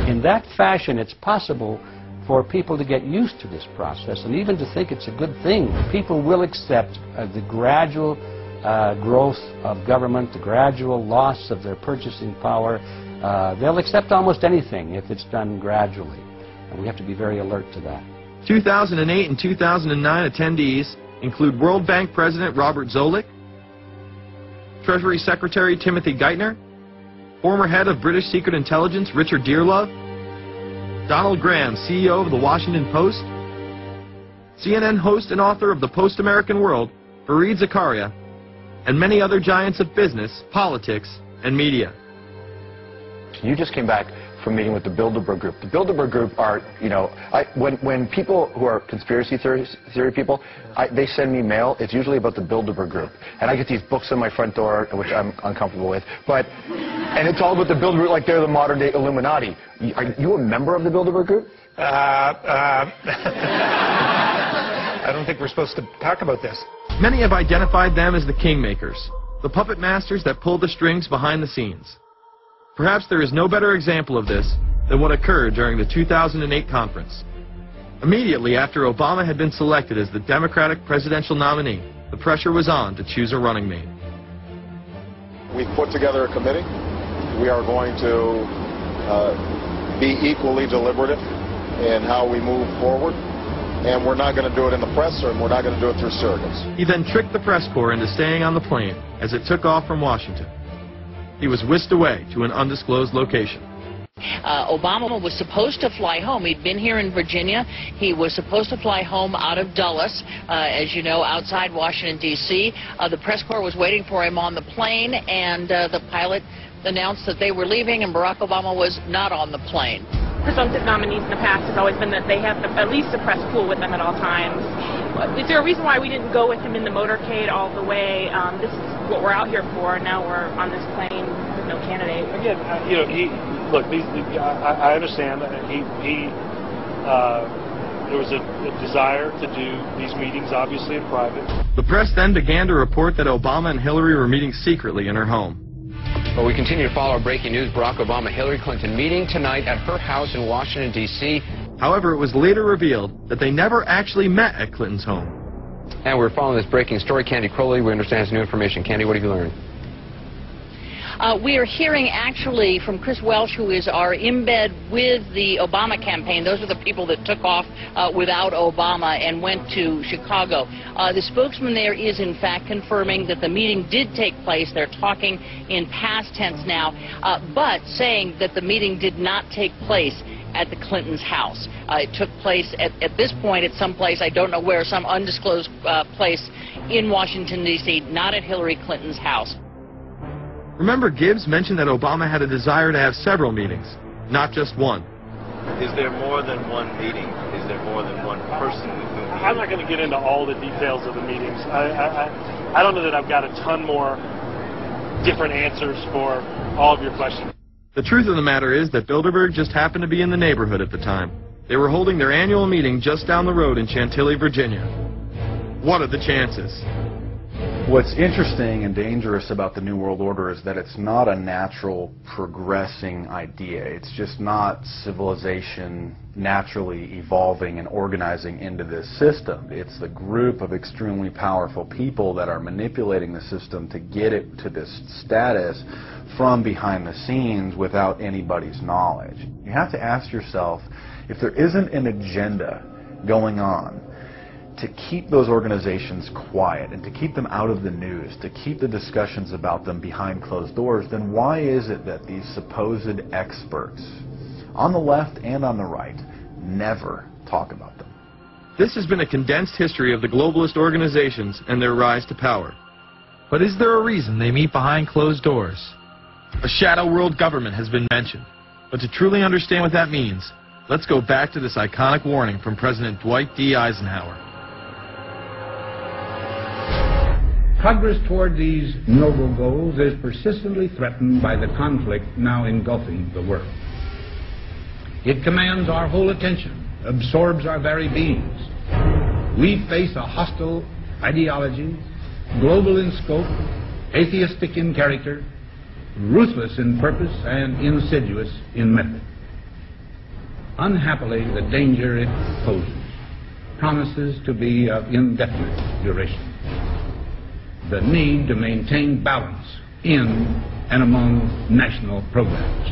In that fashion, it's possible for people to get used to this process and even to think it's a good thing. People will accept the gradual growth of government, the gradual loss of their purchasing power. They'll accept almost anything if it's done gradually, and we have to be very alert to that. 2008 and 2009 attendees include World Bank President Robert Zoellick, Treasury Secretary Timothy Geithner, former head of British Secret Intelligence Richard Dearlove, Donald Graham, CEO of the Washington Post, CNN host and author of the Post-American World, Fareed Zakaria, and many other giants of business, politics, and media. You just came back from meeting with the Bilderberg Group. The Bilderberg Group are, you know, when people who are conspiracy theory people, they send me mail, it's usually about the Bilderberg Group. And I get these books on my front door, which I'm uncomfortable with. And it's all about the Bilderberg, like they're the modern day Illuminati. Are you a member of the Bilderberg Group? I don't think we're supposed to talk about this. Many have identified them as the kingmakers, the puppet masters that pull the strings behind the scenes. Perhaps there is no better example of this than what occurred during the 2008 conference. Immediately after Obama had been selected as the Democratic presidential nominee, the pressure was on to choose a running mate. We've put together a committee. We are going to be equally deliberative in how we move forward. And we're not going to do it in the press, or we're not going to do it through surrogates. He then tricked the press corps into staying on the plane as it took off from Washington. He was whisked away to an undisclosed location. Obama was supposed to fly home. He'd been here in Virginia. He was supposed to fly home out of Dulles, as you know, outside Washington, D.C. The press corps was waiting for him on the plane, and the pilot announced that they were leaving, and Barack Obama was not on the plane. Presumptive nominees in the past has always been that they have at least a press pool with them at all times. Is there a reason why we didn't go with him in the motorcade all the way? This is what we're out here for, and now we're on this plane with no candidate. Again, you know, look, I understand that there was a desire to do these meetings, obviously, in private. The press then began to report that Obama and Hillary were meeting secretly in her home. Well, we continue to follow our breaking news. Barack Obama, Hillary Clinton meeting tonight at her house in Washington, D.C. However, it was later revealed that they never actually met at Clinton's home. And we're following this breaking story. Candy Crowley, we understand, has new information. Candy, what have you learned? We are hearing actually from Chris Welch, who is our embed with the Obama campaign. Those are the people that took off without Obama and went to Chicago. The spokesman there is in fact confirming that the meeting did take place. They're talking in past tense now, but saying that the meeting did not take place at the Clintons' house. It took place at this point at some place, I don't know where, some undisclosed place in Washington, D.C., not at Hillary Clinton's house. Remember, Gibbs mentioned that Obama had a desire to have several meetings. not just one. Is there more than one meeting? Is there more than one person with whom you... I'm not going to get into all the details of the meetings. I don't know that I've got a ton more different answers for all of your questions. The truth of the matter is that Bilderberg just happened to be in the neighborhood at the time. They were holding their annual meeting just down the road in Chantilly, Virginia. What are the chances? What's interesting and dangerous about the New World Order is that it's not a natural progressing idea. It's just not civilization naturally evolving and organizing into this system. It's the group of extremely powerful people that are manipulating the system to get it to this status from behind the scenes without anybody's knowledge. You have to ask yourself, if there isn't an agenda going on to keep those organizations quiet and to keep them out of the news, to keep the discussions about them behind closed doors, then why is it that these supposed experts on the left and on the right never talk about them? This has been a condensed history of the globalist organizations and their rise to power. But is there a reason they meet behind closed doors? A shadow world government has been mentioned. But to truly understand what that means, let's go back to this iconic warning from President Dwight D. Eisenhower. Progress toward these noble goals is persistently threatened by the conflict now engulfing the world. It commands our whole attention, absorbs our very beings. We face a hostile ideology, global in scope, atheistic in character, ruthless in purpose, and insidious in method. Unhappily, the danger it poses promises to be of indefinite duration. The need to maintain balance in and among national programs.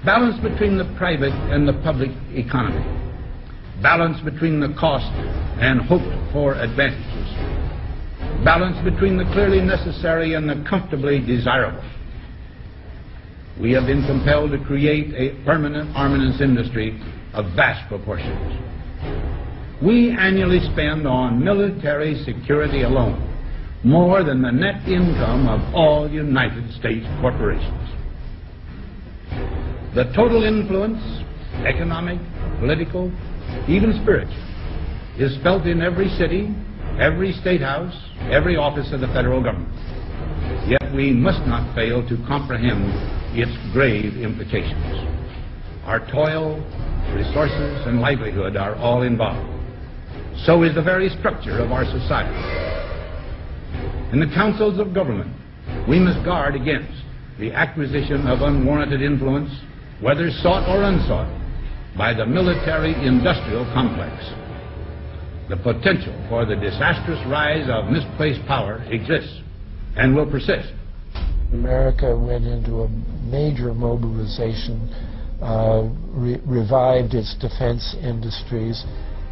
Balance between the private and the public economy. Balance between the cost and hoped for advantages. Balance between the clearly necessary and the comfortably desirable. We have been compelled to create a permanent armaments industry of vast proportions. We annually spend on military security alone more than the net income of all United States corporations. The total influence, economic, political, even spiritual, is felt in every city, every state house, every office of the federal government. Yet we must not fail to comprehend its grave implications. Our toil, resources, and livelihood are all involved. So is the very structure of our society. In the councils of government, we must guard against the acquisition of unwarranted influence, whether sought or unsought, by the military-industrial complex. The potential for the disastrous rise of misplaced power exists and will persist. America went into a major mobilization, revived its defense industries,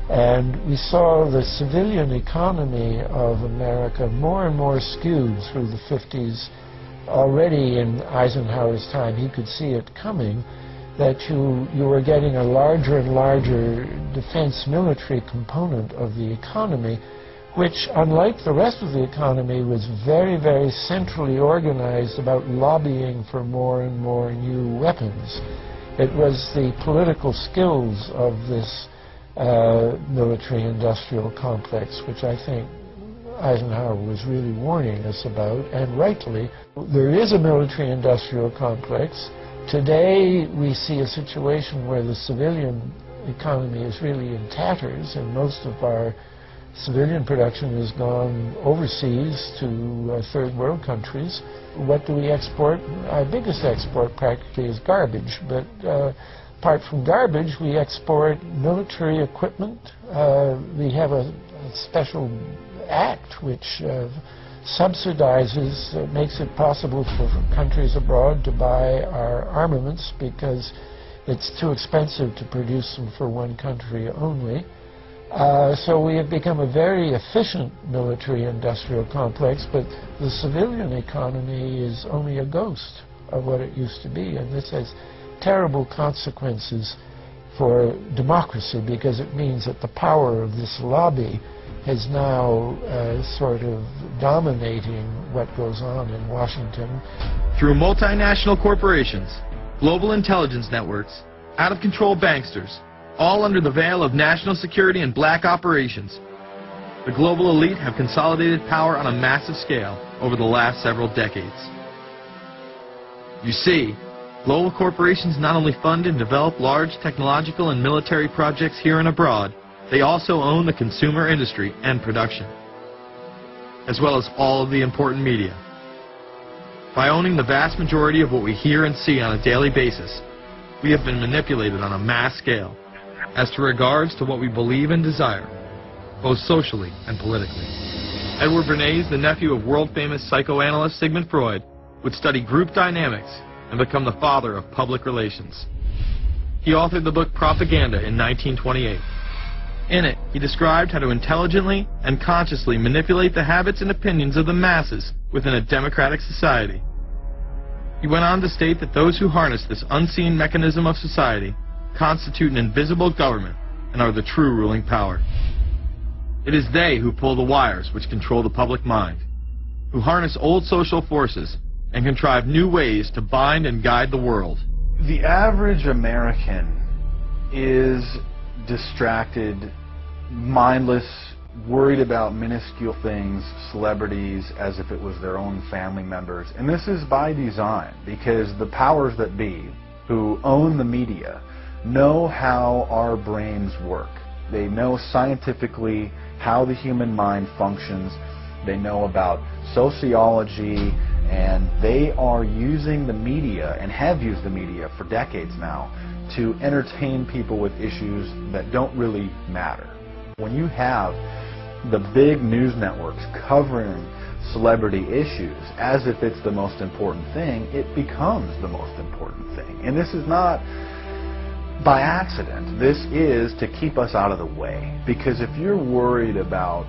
and we saw the civilian economy of America more and more skewed through the 50s. Already in Eisenhower's time, he could see it coming, that you were getting a larger and larger defense military component of the economy, which, unlike the rest of the economy, was very, very centrally organized about lobbying for more and more new weapons. It was the political skills of this military-industrial complex, which I think Eisenhower was really warning us about, and rightly. There is a military-industrial complex. Today we see a situation where the civilian economy is really in tatters, and most of our civilian production has gone overseas to third world countries. What do we export? Our biggest export practically is garbage, but apart from garbage, we export military equipment. We have a special act which subsidizes, makes it possible for countries abroad to buy our armaments because it's too expensive to produce them for one country only. So we have become a very efficient military-industrial complex, but the civilian economy is only a ghost of what it used to be, and this has terrible consequences for democracy, because it means that the power of this lobby is now sort of dominating what goes on in Washington. Through multinational corporations, global intelligence networks, out-of-control banksters, all under the veil of national security and black operations. The global elite have consolidated power on a massive scale over the last several decades. You see, global corporations not only fund and develop large technological and military projects here and abroad, they also own the consumer industry and production, as well as all of the important media. By owning the vast majority of what we hear and see on a daily basis, we have been manipulated on a mass scale as to regards to what we believe and desire, both socially and politically. Edward Bernays, the nephew of world-famous psychoanalyst Sigmund Freud, would study group dynamics and become the father of public relations. He authored the book Propaganda in 1928. In it, he described how to intelligently and consciously manipulate the habits and opinions of the masses within a democratic society. He went on to state that those who harness this unseen mechanism of society constitute an invisible government and are the true ruling power. It is they who pull the wires which control the public mind, who harness old social forces and contrive new ways to bind and guide the world. The average American is distracted, mindless, worried about minuscule things, celebrities, as if it was their own family members. And this is by design, because the powers that be, who own the media, know how our brains work. They know scientifically how the human mind functions. They know about sociology, and they are using the media, and have used the media for decades now, to entertain people with issues that don't really matter. When you have the big news networks covering celebrity issues as if it's the most important thing, it becomes the most important thing. And this is not by accident. This is to keep us out of the way. Because if you're worried about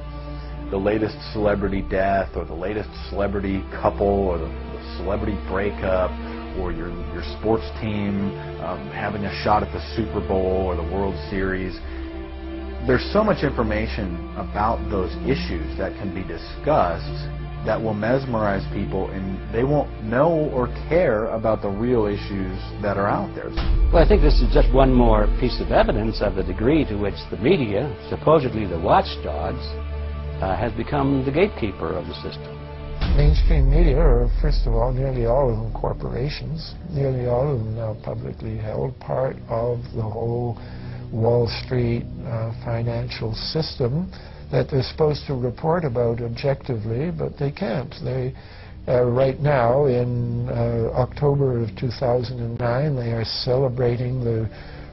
the latest celebrity death, or the latest celebrity couple, or the celebrity breakup, or your sports team having a shot at the Super Bowl or the World Series, there's so much information about those issues that can be discussed that will mesmerize people, and they won't know or care about the real issues that are out there. Well, I think this is just one more piece of evidence of the degree to which the media, supposedly the watchdogs, has become the gatekeeper of the system. Mainstream media are, first of all, nearly all of them corporations, nearly all of them now publicly held, part of the whole Wall Street financial system that they're supposed to report about objectively, but they can't. They, right now, in October of 2009, they are celebrating the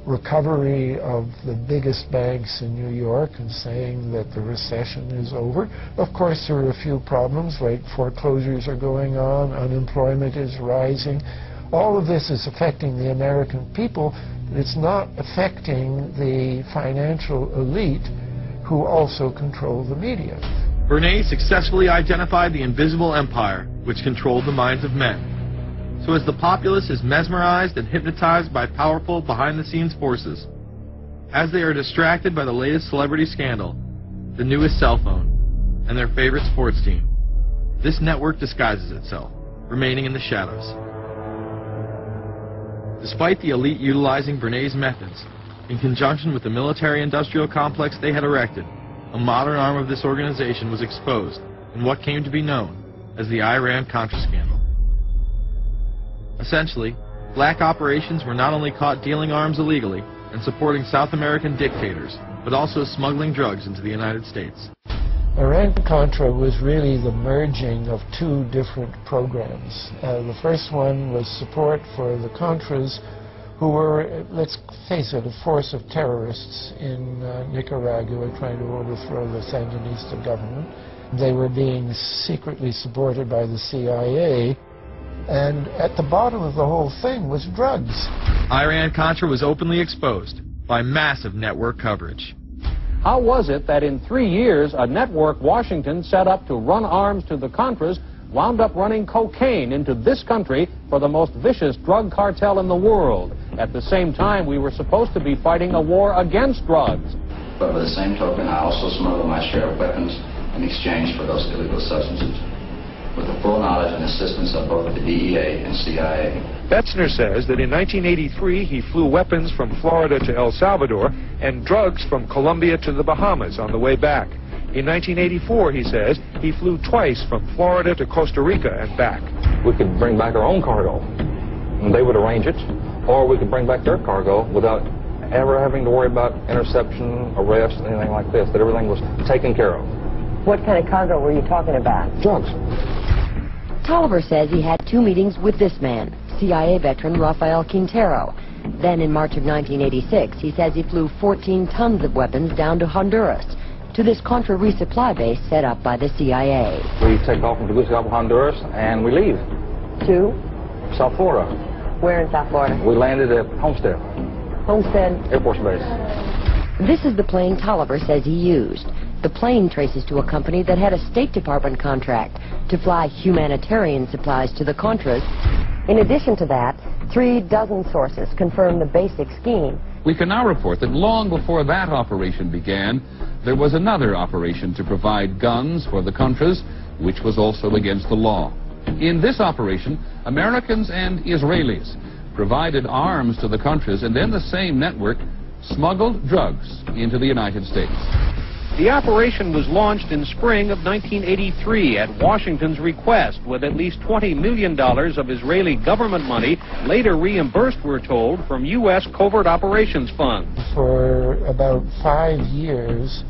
recovery of the biggest banks in New York and saying that the recession is over. Of course, there are a few problems, like foreclosures are going on, unemployment is rising. All of this is affecting the American people. It's not affecting the financial elite, who also control the media. Bernays successfully identified the invisible empire which controlled the minds of men. So as the populace is mesmerized and hypnotized by powerful behind-the-scenes forces, as they are distracted by the latest celebrity scandal, the newest cell phone, and their favorite sports team, this network disguises itself, remaining in the shadows. Despite the elite utilizing Bernays' methods, in conjunction with the military-industrial complex they had erected, a modern arm of this organization was exposed in what came to be known as the Iran-Contra scandal. Essentially, black operations were not only caught dealing arms illegally and supporting South American dictators, but also smuggling drugs into the United States. Iran-Contra was really the merging of two different programs. The first one was support for the Contras, who were, let's face it, a force of terrorists in Nicaragua trying to overthrow the Sandinista government. They were being secretly supported by the CIA, and at the bottom of the whole thing was drugs. Iran-Contra was openly exposed by massive network coverage. How was it that in 3 years a network Washington set up to run arms to the Contras wound up running cocaine into this country for the most vicious drug cartel in the world? At the same time, we were supposed to be fighting a war against drugs. But by the same token, I also smuggle my share of weapons in exchange for those illegal substances, with the full knowledge and assistance of both the DEA and CIA. Betzner says that in 1983 he flew weapons from Florida to El Salvador and drugs from Colombia to the Bahamas on the way back. In 1984, he says, he flew twice from Florida to Costa Rica and back. We could bring back our own cargo, and they would arrange it, or we could bring back their cargo without ever having to worry about interception, arrest, anything like this, that everything was taken care of. What kind of cargo were you talking about? Drugs. Tolliver says he had 2 meetings with this man, CIA veteran Rafael Quintero. Then in March of 1986, he says he flew 14 tons of weapons down to Honduras, to this Contra resupply base set up by the CIA. We take off from Tegucigalpa, Honduras, and we leave. To? South Florida. Where in South Florida? We landed at Homestead. Homestead? Air Force Base. This is the plane Tolliver says he used. The plane traces to a company that had a State Department contract to fly humanitarian supplies to the Contras. In addition to that, 3 dozen sources confirm the basic scheme. We can now report that long before that operation began, there was another operation to provide guns for the Contras, which was also against the law. In this operation, Americans and Israelis provided arms to the Contras, and then the same network smuggled drugs into the United States. The operation was launched in spring of 1983 at Washington's request, with at least $20 million of Israeli government money later reimbursed, we're told, from U.S. covert operations funds. For about 5 years,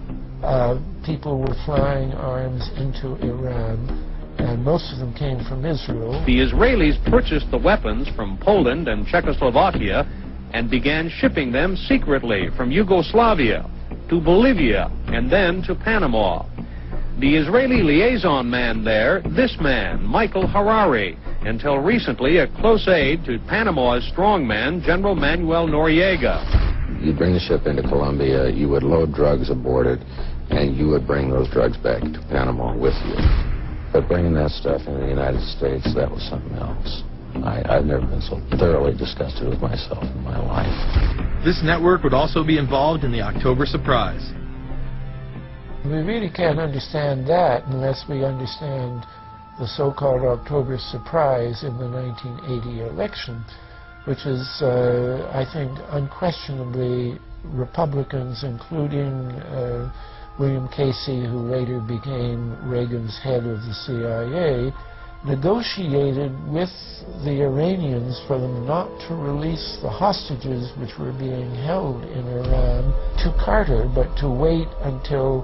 people were flying arms into Iran, and most of them came from Israel. The Israelis purchased the weapons from Poland and Czechoslovakia and began shipping them secretly from Yugoslavia to Bolivia and then to Panama. The Israeli liaison man there, this man, Michael Harari, until recently a close aide to Panama's strongman, General Manuel Noriega. You'd bring the ship into Colombia, you would load drugs aboard it, and you would bring those drugs back to Panama with you. But bringing that stuff into the United States, that was something else. I've never been so thoroughly disgusted with myself in my life. This network would also be involved in the October surprise. We really can't understand that unless we understand the so-called October surprise in the 1980 election, which is, I think, unquestionably Republicans, including William Casey, who later became Reagan's head of the CIA, negotiated with the Iranians for them not to release the hostages which were being held in Iran to Carter, but to wait until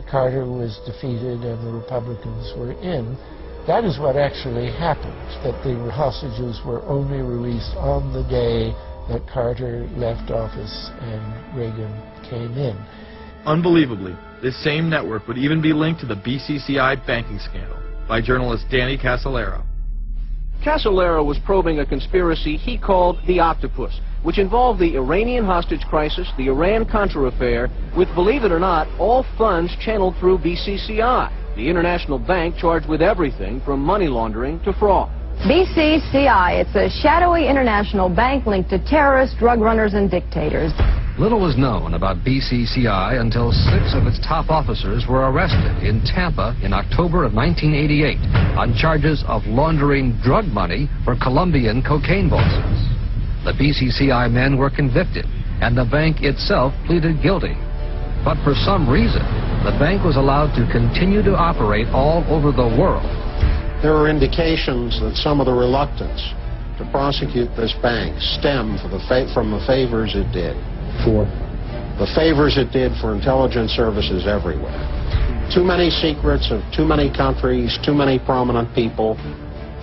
Carter was defeated and the Republicans were in. That is what actually happened, that the hostages were only released on the day that Carter left office and Reagan came in. Unbelievably, this same network would even be linked to the BCCI banking scandal by journalist Danny Casolaro. Casolaro was probing a conspiracy he called the Octopus, which involved the Iranian hostage crisis, the Iran-Contra affair, with, believe it or not, all funds channeled through BCCI, the international bank charged with everything from money laundering to fraud. BCCI, it's a shadowy international bank linked to terrorists, drug runners, and dictators. Little was known about BCCI until 6 of its top officers were arrested in Tampa in October of 1988 on charges of laundering drug money for Colombian cocaine bosses. The BCCI men were convicted, and the bank itself pleaded guilty. But for some reason, the bank was allowed to continue to operate all over the world. There are indications that some of the reluctance to prosecute this bank stemmed from the favors it did. For? The favors it did for intelligence services everywhere. Too many secrets of too many countries, too many prominent people,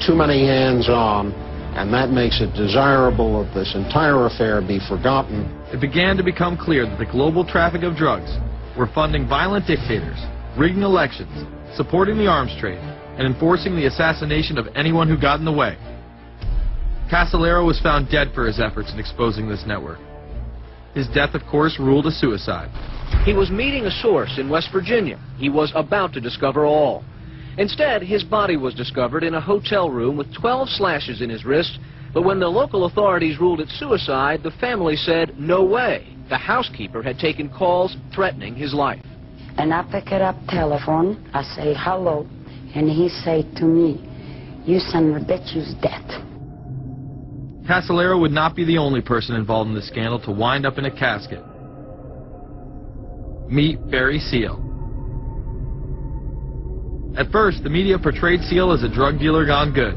too many hands-on, and that makes it desirable that this entire affair be forgotten. It began to become clear that the global traffic of drugs were funding violent dictators, rigging elections, supporting the arms trade, and enforcing the assassination of anyone who got in the way. Casolaro was found dead for his efforts in exposing this network. His death, of course, ruled a suicide. He was meeting a source in West Virginia. He was about to discover all. Instead, his body was discovered in a hotel room with 12 slashes in his wrist, but when the local authorities ruled it suicide, the family said, no way. The housekeeper had taken calls threatening his life. And I pick it up telephone, I say hello, And he said to me, "You son of a bitch, you's dead." Casolaro would not be the only person involved in the scandal to wind up in a casket. Meet Barry Seal. At first, the media portrayed Seal as a drug dealer gone good,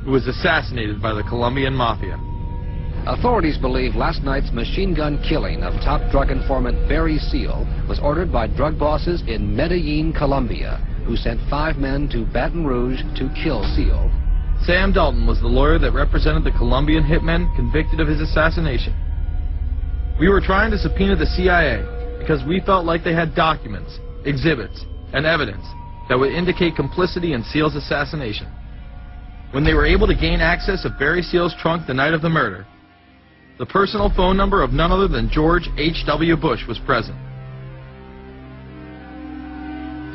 who was assassinated by the Colombian mafia. Authorities believe last night's machine gun killing of top drug informant Barry Seal was ordered by drug bosses in Medellin, Colombia, who sent 5 men to Baton Rouge to kill Seal. Sam Dalton was the lawyer that represented the Colombian hitmen convicted of his assassination. We were trying to subpoena the CIA because we felt like they had documents, exhibits, and evidence that would indicate complicity in Seal's assassination. When they were able to gain access of Barry Seal's trunk the night of the murder, the personal phone number of none other than George H.W. Bush was present.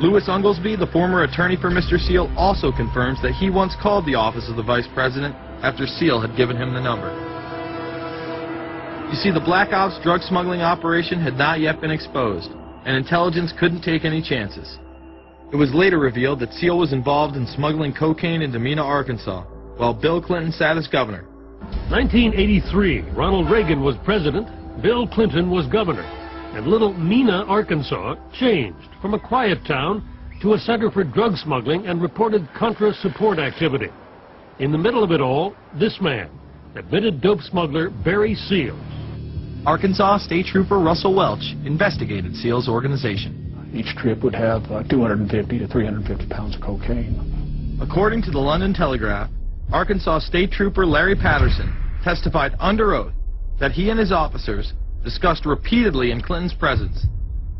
Louis Unglesby, the former attorney for Mr. Seal, also confirms that he once called the office of the vice president after Seal had given him the number. You see, the Black Ops drug smuggling operation had not yet been exposed, and intelligence couldn't take any chances. It was later revealed that Seal was involved in smuggling cocaine into Mena, Arkansas, while Bill Clinton sat as governor. 1983, Ronald Reagan was president, Bill Clinton was governor, and little Mena, Arkansas changed from a quiet town to a center for drug smuggling and reported Contra support activity. In the middle of it all, this man, admitted dope smuggler Barry Seal. Arkansas State Trooper Russell Welch investigated Seal's organization. Each trip would have 250 to 350 pounds of cocaine. According to the London Telegraph, Arkansas State Trooper Larry Patterson testified under oath that he and his officers discussed repeatedly in Clinton's presence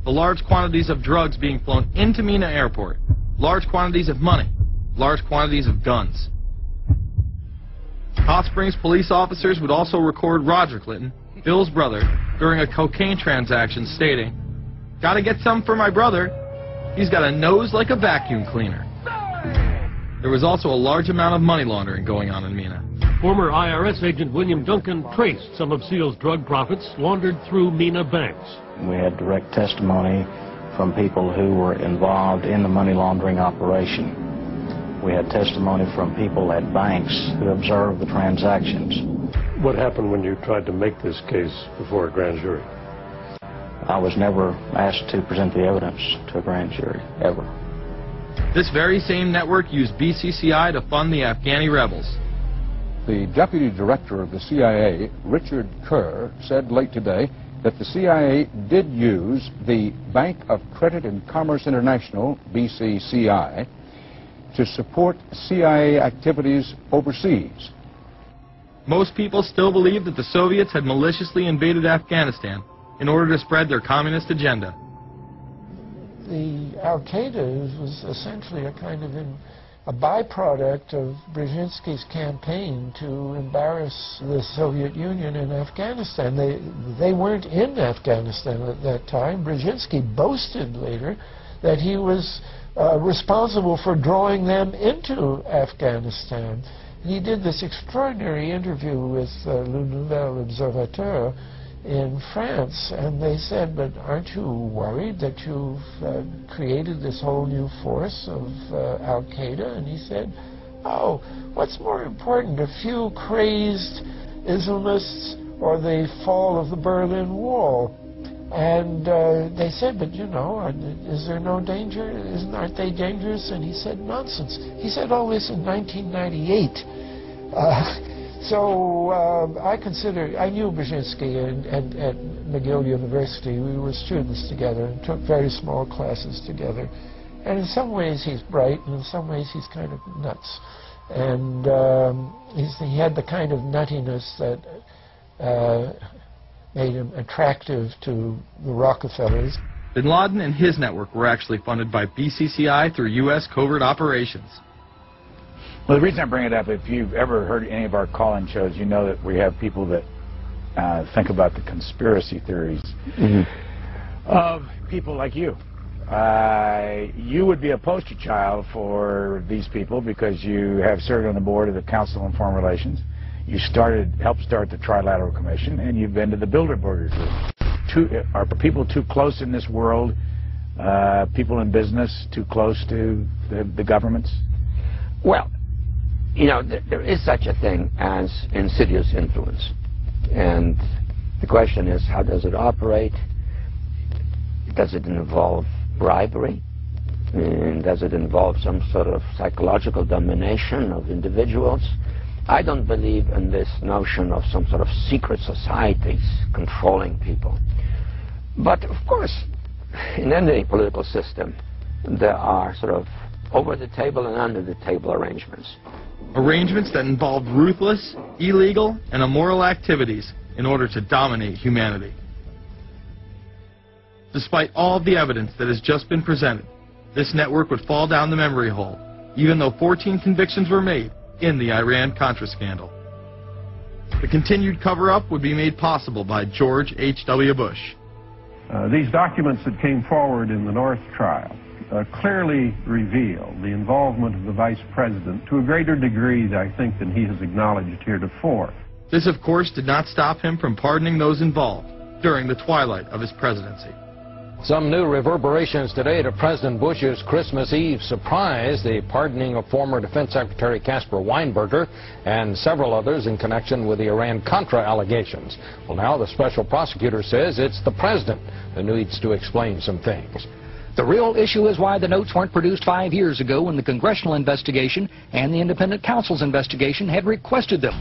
the large quantities of drugs being flown into Mena Airport, large quantities of money, large quantities of guns. Hot Springs police officers would also record Roger Clinton, Bill's brother, during a cocaine transaction stating, "Gotta get some for my brother. He's got a nose like a vacuum cleaner." There was also a large amount of money laundering going on in Mena. Former IRS agent William Duncan traced some of Seal's drug profits laundered through Mena banks. We had direct testimony from people who were involved in the money laundering operation. We had testimony from people at banks who observed the transactions. What happened when you tried to make this case before a grand jury? I was never asked to present the evidence to a grand jury, ever. This very same network used BCCI to fund the Afghani rebels. The deputy director of the CIA, Richard Kerr, said late today that the CIA did use the Bank of Credit and Commerce International, BCCI, to support CIA activities overseas. Most people still believe that the Soviets had maliciously invaded Afghanistan in order to spread their communist agenda. The Al-Qaeda was essentially a kind of a byproduct of Brzezinski's campaign to embarrass the Soviet Union in Afghanistan. They weren't in Afghanistan at that time. Brzezinski boasted later that he was responsible for drawing them into Afghanistan. He did this extraordinary interview with Le Nouvel Observateur in France, and they said, "But aren't you worried that you've created this whole new force of Al-Qaeda?" And he said, "Oh, what's more important, a few crazed Islamists or the fall of the Berlin Wall?" And they said, "But you know, is there no danger? Aren't they dangerous?" And he said, "Nonsense." He said all this in 1998. I knew Brzezinski at McGill University. We were students together and took very small classes together. And in some ways he's bright, and in some ways he's kind of nuts. And he had the kind of nuttiness that made him attractive to the Rockefellers. Bin Laden and his network were actually funded by BCCI through U.S. covert operations. Well, the reason I bring it up, if you've ever heard any of our call-in shows, you know that we have people that think about the conspiracy theories of people like you. You would be a poster child for these people because you have served on the board of the Council on Foreign Relations. You helped start the Trilateral Commission, and you've been to the Bilderberger Group. Are people too close in this world people in business too close to the governments? Well, you know, there is such a thing as insidious influence. And the question is, how does it operate? Does it involve bribery? And does it involve some sort of psychological domination of individuals? I don't believe in this notion of some sort of secret societies controlling people. But, of course, in any political system, there are sort of over-the-table and under-the-table arrangements. Arrangements that involved ruthless, illegal, and immoral activities in order to dominate humanity. Despite all of the evidence that has just been presented, this network would fall down the memory hole, even though 14 convictions were made in the Iran-Contra scandal. The continued cover-up would be made possible by George H.W. Bush. These documents that came forward in the North trial clearly reveal the involvement of the Vice President to a greater degree, I think, than he has acknowledged heretofore. This, of course, did not stop him from pardoning those involved during the twilight of his presidency. Some new reverberations today to President Bush's Christmas Eve surprise, the pardoning of former Defense Secretary Caspar Weinberger and several others in connection with the Iran-Contra allegations. Well, now the special prosecutor says it's the president who needs to explain some things. The real issue is why the notes weren't produced 5 years ago when the congressional investigation and the independent counsel's investigation had requested them.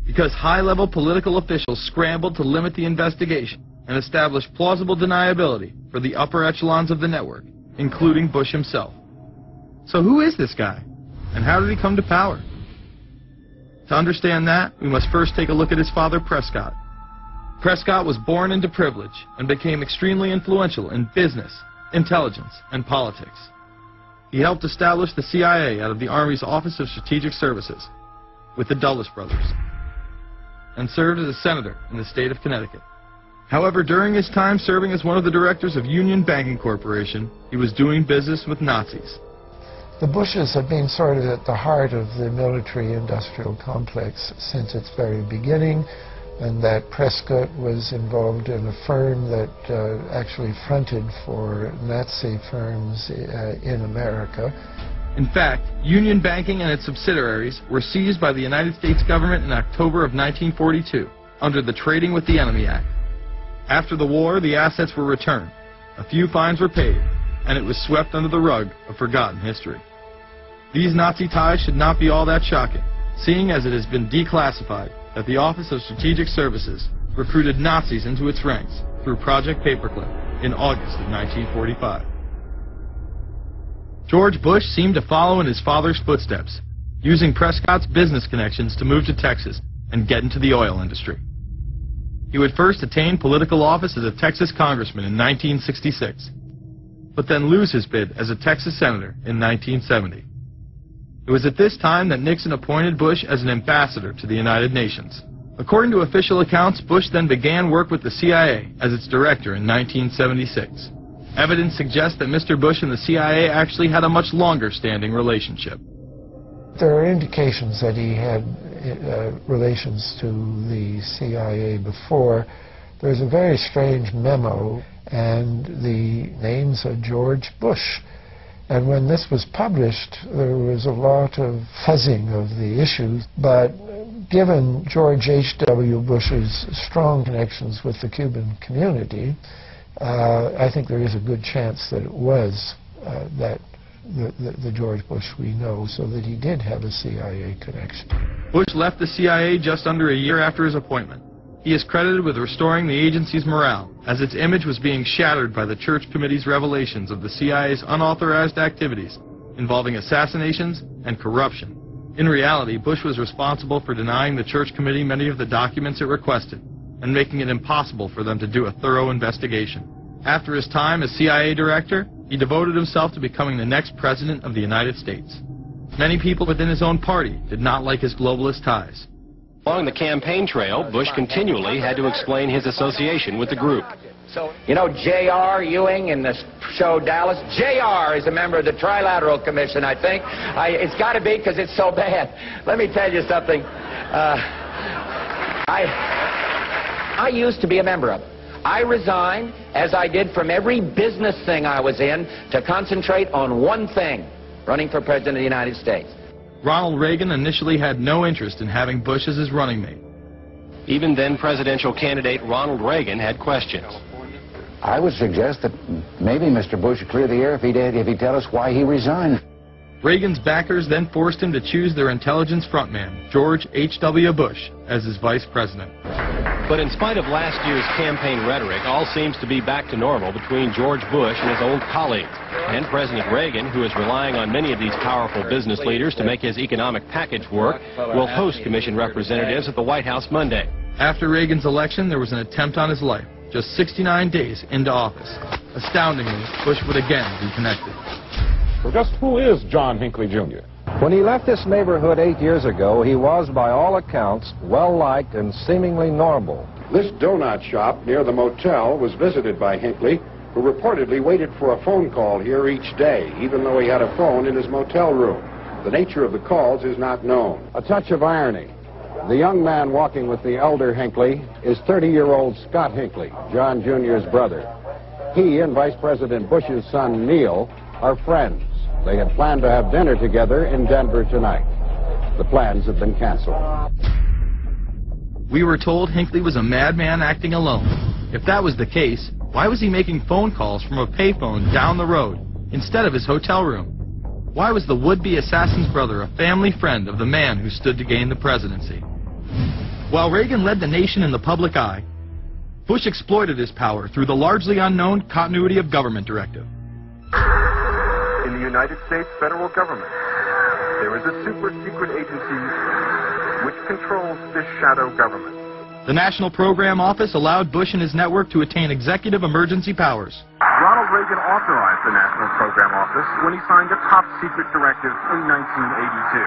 Because high-level political officials scrambled to limit the investigation and establish plausible deniability for the upper echelons of the network, including Bush himself. So who is this guy, and how did he come to power? To understand that, we must first take a look at his father, Prescott. Prescott was born into privilege and became extremely influential in business, intelligence, and politics. He helped establish the CIA out of the Army's Office of Strategic Services with the Dulles brothers, and served as a senator in the state of Connecticut. However, during his time serving as one of the directors of Union Banking Corporation, he was doing business with Nazis. The Bushes have been sort of at the heart of the military-industrial complex since its very beginning, and that Prescott was involved in a firm that actually fronted for Nazi firms in America. In fact, Union Banking and its subsidiaries were seized by the United States government in October of 1942 under the Trading with the Enemy Act. After the war, the assets were returned, a few fines were paid, and it was swept under the rug of forgotten history. These Nazi ties should not be all that shocking, seeing as it has been declassified that the Office of Strategic Services recruited Nazis into its ranks through Project Paperclip in August of 1945. George Bush seemed to follow in his father's footsteps, using Prescott's business connections to move to Texas and get into the oil industry. He would first attain political office as a Texas congressman in 1966, but then lose his bid as a Texas senator in 1970. It was at this time that Nixon appointed Bush as an ambassador to the United Nations. According to official accounts, Bush then began work with the CIA as its director in 1976. Evidence suggests that Mr. Bush and the CIA actually had a much longer-standing relationship. There are indications that he had relations to the CIA before. There's a very strange memo, and the names are George Bush. And when this was published, there was a lot of fuzzing of the issues, but given George H.W. Bush's strong connections with the Cuban community, I think there is a good chance that it was the George Bush we know, so that he did have a CIA connection. Bush left the CIA just under a year after his appointment. He is credited with restoring the agency's morale, as its image was being shattered by the Church Committee's revelations of the CIA's unauthorized activities involving assassinations and corruption. In reality, Bush was responsible for denying the Church Committee many of the documents it requested, and making it impossible for them to do a thorough investigation. After his time as CIA director, he devoted himself to becoming the next president of the United States. Many people within his own party did not like his globalist ties. Along the campaign trail, Bush continually had to explain his association with the group. You know J.R. Ewing in the show Dallas? J.R. is a member of the Trilateral Commission, I think. It's got to be because it's so bad. Let me tell you something. I used to be a member of it. I resigned, as I did from every business thing I was in, to concentrate on one thing, running for President of the United States. Ronald Reagan initially had no interest in having Bush as his running mate. Even then presidential candidate Ronald Reagan had questions. I would suggest that maybe Mr. Bush would clear the air if he'd tell us why he resigned. Reagan's backers then forced him to choose their intelligence frontman, George H.W. Bush, as his vice president. But in spite of last year's campaign rhetoric, all seems to be back to normal between George Bush and his old colleagues. And President Reagan, who is relying on many of these powerful business leaders to make his economic package work, will host commission representatives at the White House Monday. After Reagan's election, there was an attempt on his life, just 69 days into office. Astoundingly, Bush would again be connected. So just who is John Hinckley, Jr.? When he left this neighborhood 8 years ago, he was, by all accounts, well-liked and seemingly normal. This donut shop near the motel was visited by Hinckley, who reportedly waited for a phone call here each day, even though he had a phone in his motel room. The nature of the calls is not known. A touch of irony. The young man walking with the elder Hinckley is 30-year-old Scott Hinckley, John Jr.'s brother. He and Vice President Bush's son, Neil, are friends. They had planned to have dinner together in Denver tonight. The plans have been canceled. We were told Hinckley was a madman acting alone. If that was the case, why was he making phone calls from a payphone down the road instead of his hotel room? Why was the would-be assassin's brother a family friend of the man who stood to gain the presidency? While Reagan led the nation in the public eye, Bush exploited his power through the largely unknown Continuity of Government Directive. In the United States federal government, there is a super-secret agency which controls this shadow government. The National Program Office allowed Bush and his network to attain executive emergency powers. Ronald Reagan authorized the National Program Office when he signed a top-secret directive in 1982.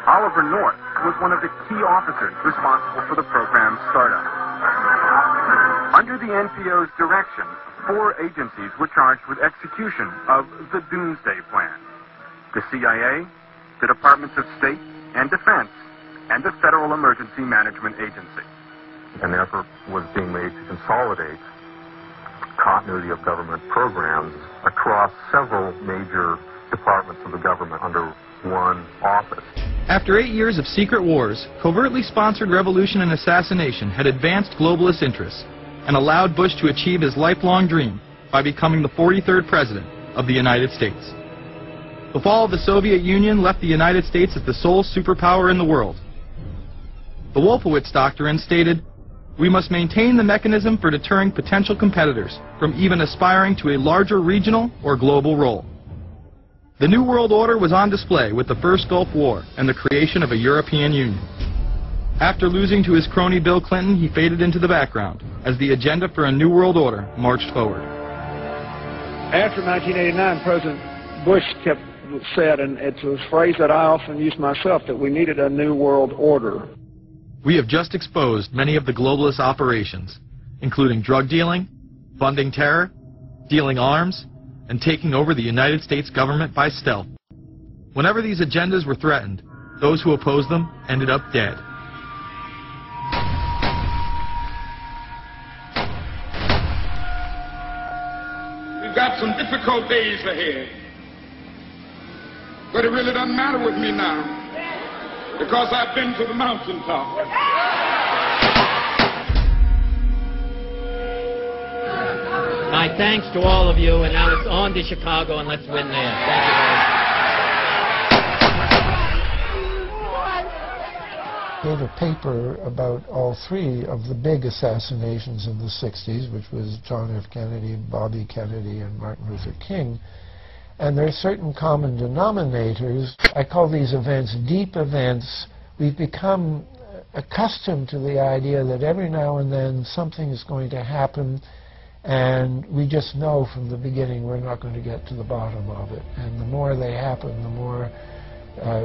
Oliver North was one of the key officers responsible for the program's startup. Under the NPO's direction, 4 agencies were charged with execution of the Doomsday Plan: the CIA, the Departments of State and Defense, and the Federal Emergency Management Agency. An effort was being made to consolidate continuity of government programs across several major departments of the government under one office. After 8 years of secret wars, covertly sponsored revolution and assassination had advanced globalist interests and allowed Bush to achieve his lifelong dream by becoming the 43rd President of the United States. The fall of the Soviet Union left the United States as the sole superpower in the world. The Wolfowitz Doctrine stated, "We must maintain the mechanism for deterring potential competitors from even aspiring to a larger regional or global role." The New World Order was on display with the First Gulf War and the creation of a European Union. After losing to his crony Bill Clinton, he faded into the background as the agenda for a New World Order marched forward. After 1989, President Bush said, and it's a phrase that I often use myself, that we needed a New World Order. We have just exposed many of the globalist operations, including drug dealing, funding terror, dealing arms, and taking over the United States government by stealth. Whenever these agendas were threatened, those who opposed them ended up dead. We've got some difficult days ahead, but it really doesn't matter with me now, because I've been to the mountaintop. My thanks to all of you, and now it's on to Chicago, and let's win there. Thank you very much. Gave a paper about all 3 of the big assassinations in the 60s, which was John F. Kennedy, Bobby Kennedy, and Martin Luther King. And there are certain common denominators. I call these events deep events. We've become accustomed to the idea that every now and then something is going to happen, and we just know from the beginning we're not going to get to the bottom of it. And the more they happen, the more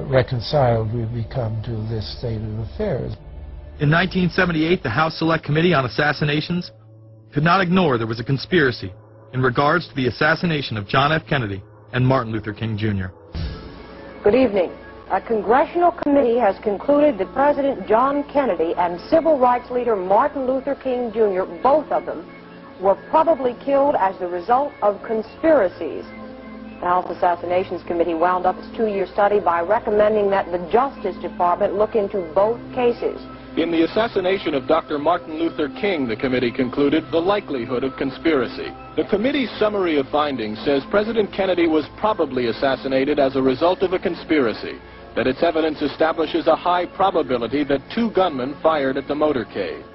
reconciled we've become to this state of affairs. In 1978, the House Select Committee on Assassinations could not ignore there was a conspiracy in regards to the assassination of John F. Kennedy and Martin Luther King, Jr. Good evening. A congressional committee has concluded that President John Kennedy and civil rights leader Martin Luther King Jr., both of them, were probably killed as the result of conspiracies. The House Assassinations Committee wound up its 2-year study by recommending that the Justice Department look into both cases. In the assassination of Dr. Martin Luther King, the committee concluded the likelihood of conspiracy. The committee's summary of findings says President Kennedy was probably assassinated as a result of a conspiracy, that its evidence establishes a high probability that 2 gunmen fired at the motorcade.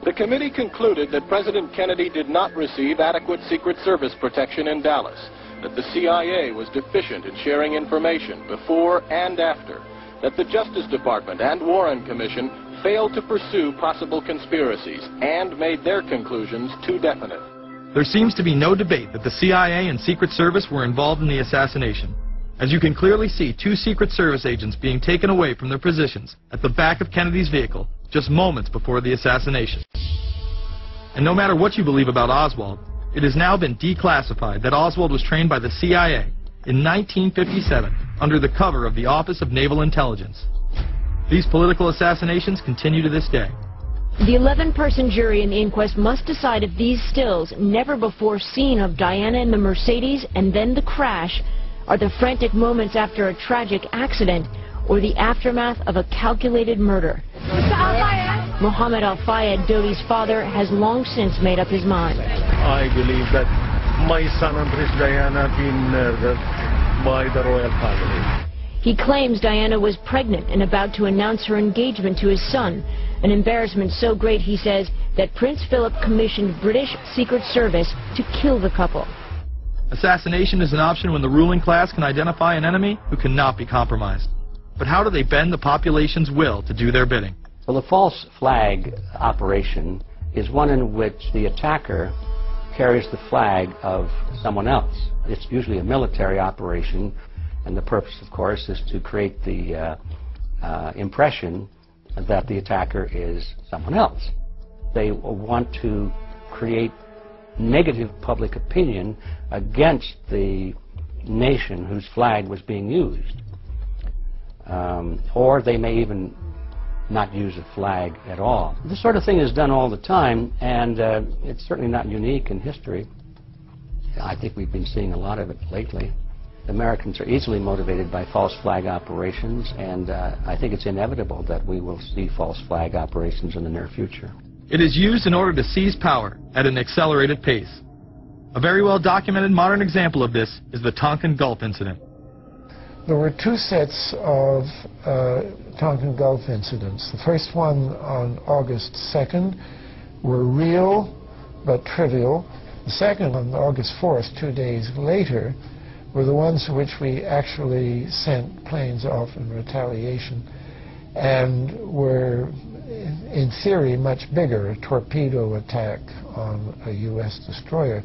The committee concluded that President Kennedy did not receive adequate Secret Service protection in Dallas, that the CIA was deficient in sharing information before and after, that the Justice Department and Warren Commission failed to pursue possible conspiracies and made their conclusions too definite. There seems to be no debate that the CIA and Secret Service were involved in the assassination. As you can clearly see, 2 Secret Service agents being taken away from their positions at the back of Kennedy's vehicle just moments before the assassination. And no matter what you believe about Oswald, it has now been declassified that Oswald was trained by the CIA in 1957 under the cover of the Office of Naval Intelligence. These political assassinations continue to this day. The 11-person jury in the inquest must decide if these stills, never before seen of Diana in the Mercedes and then the crash, are the frantic moments after a tragic accident or the aftermath of a calculated murder. Mohammed Al-Fayed, Dodi's father, has long since made up his mind. I believe that my son and Princess Diana have been murdered by the royal family. He claims Diana was pregnant and about to announce her engagement to his son, an embarrassment so great, he says, that Prince Philip commissioned British Secret Service to kill the couple. Assassination is an option when the ruling class can identify an enemy who cannot be compromised. But how do they bend the population's will to do their bidding? Well, the false flag operation is one in which the attacker carries the flag of someone else. It's usually a military operation, and the purpose, of course, is to create the impression that the attacker is someone else. They want to create negative public opinion against the nation whose flag was being used. Or they may even not use a flag at all. This sort of thing is done all the time, and it's certainly not unique in history. I think we've been seeing a lot of it lately. Americans are easily motivated by false flag operations, and I think it's inevitable that we will see false flag operations in the near future. It is used in order to seize power at an accelerated pace. A very well documented modern example of this is the Tonkin Gulf incident. There were 2 sets of Tonkin Gulf incidents. The first one on August 2nd were real but trivial. The second on August 4th, 2 days later, were the ones for which we actually sent planes off in retaliation and were, in theory, much bigger, a torpedo attack on a U.S. destroyer,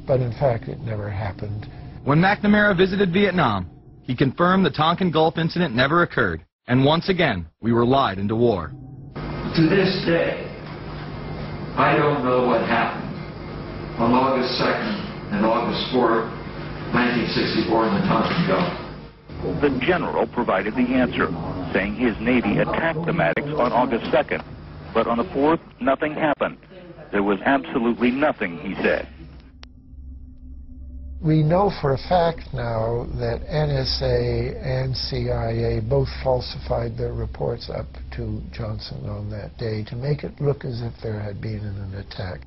but in fact it never happened. When McNamara visited Vietnam, he confirmed the Tonkin Gulf incident never occurred, and once again, we were lied into war. To this day, I don't know what happened on August 2nd and August 4th, 1964 in the Tonkin Gulf. The general provided the answer, saying his Navy attacked the Maddox on August 2nd, but on the 4th, nothing happened. There was absolutely nothing, he said. We know for a fact now that NSA and CIA both falsified their reports up to Johnson on that day to make it look as if there had been an attack.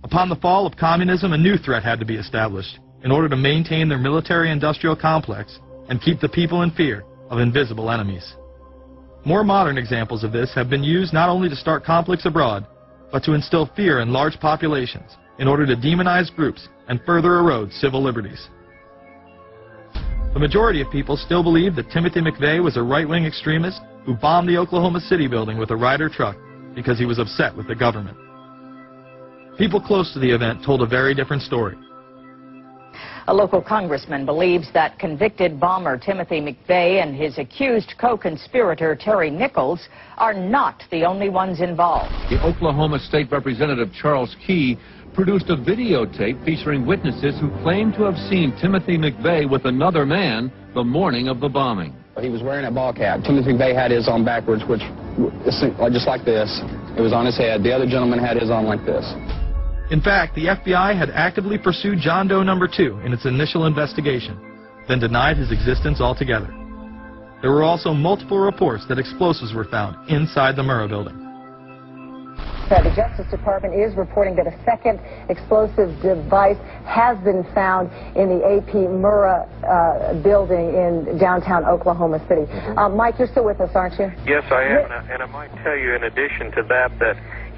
Upon the fall of communism, a new threat had to be established in order to maintain their military-industrial complex and keep the people in fear of invisible enemies. More modern examples of this have been used not only to start conflicts abroad, but to instill fear in large populations in order to demonize groups and further erode civil liberties. The majority of people still believe that Timothy McVeigh was a right-wing extremist who bombed the Oklahoma City building with a Ryder truck because he was upset with the government. People close to the event told a very different story. A local congressman believes that convicted bomber Timothy McVeigh and his accused co-conspirator Terry Nichols are not the only ones involved. The Oklahoma State Representative Charles Key produced a videotape featuring witnesses who claim to have seen Timothy McVeigh with another man the morning of the bombing. He was wearing a ball cap. Timothy McVeigh had his on backwards, which just like this. It was on his head. The other gentleman had his on like this. In fact, the FBI had actively pursued John Doe No. 2 in its initial investigation, then denied his existence altogether. There were also multiple reports that explosives were found inside the Murrah building. The Justice Department is reporting that a second explosive device has been found in the AP Murrah building in downtown Oklahoma City. Mike, you're still with us, aren't you? Yes, I am, and I might tell you in addition to that,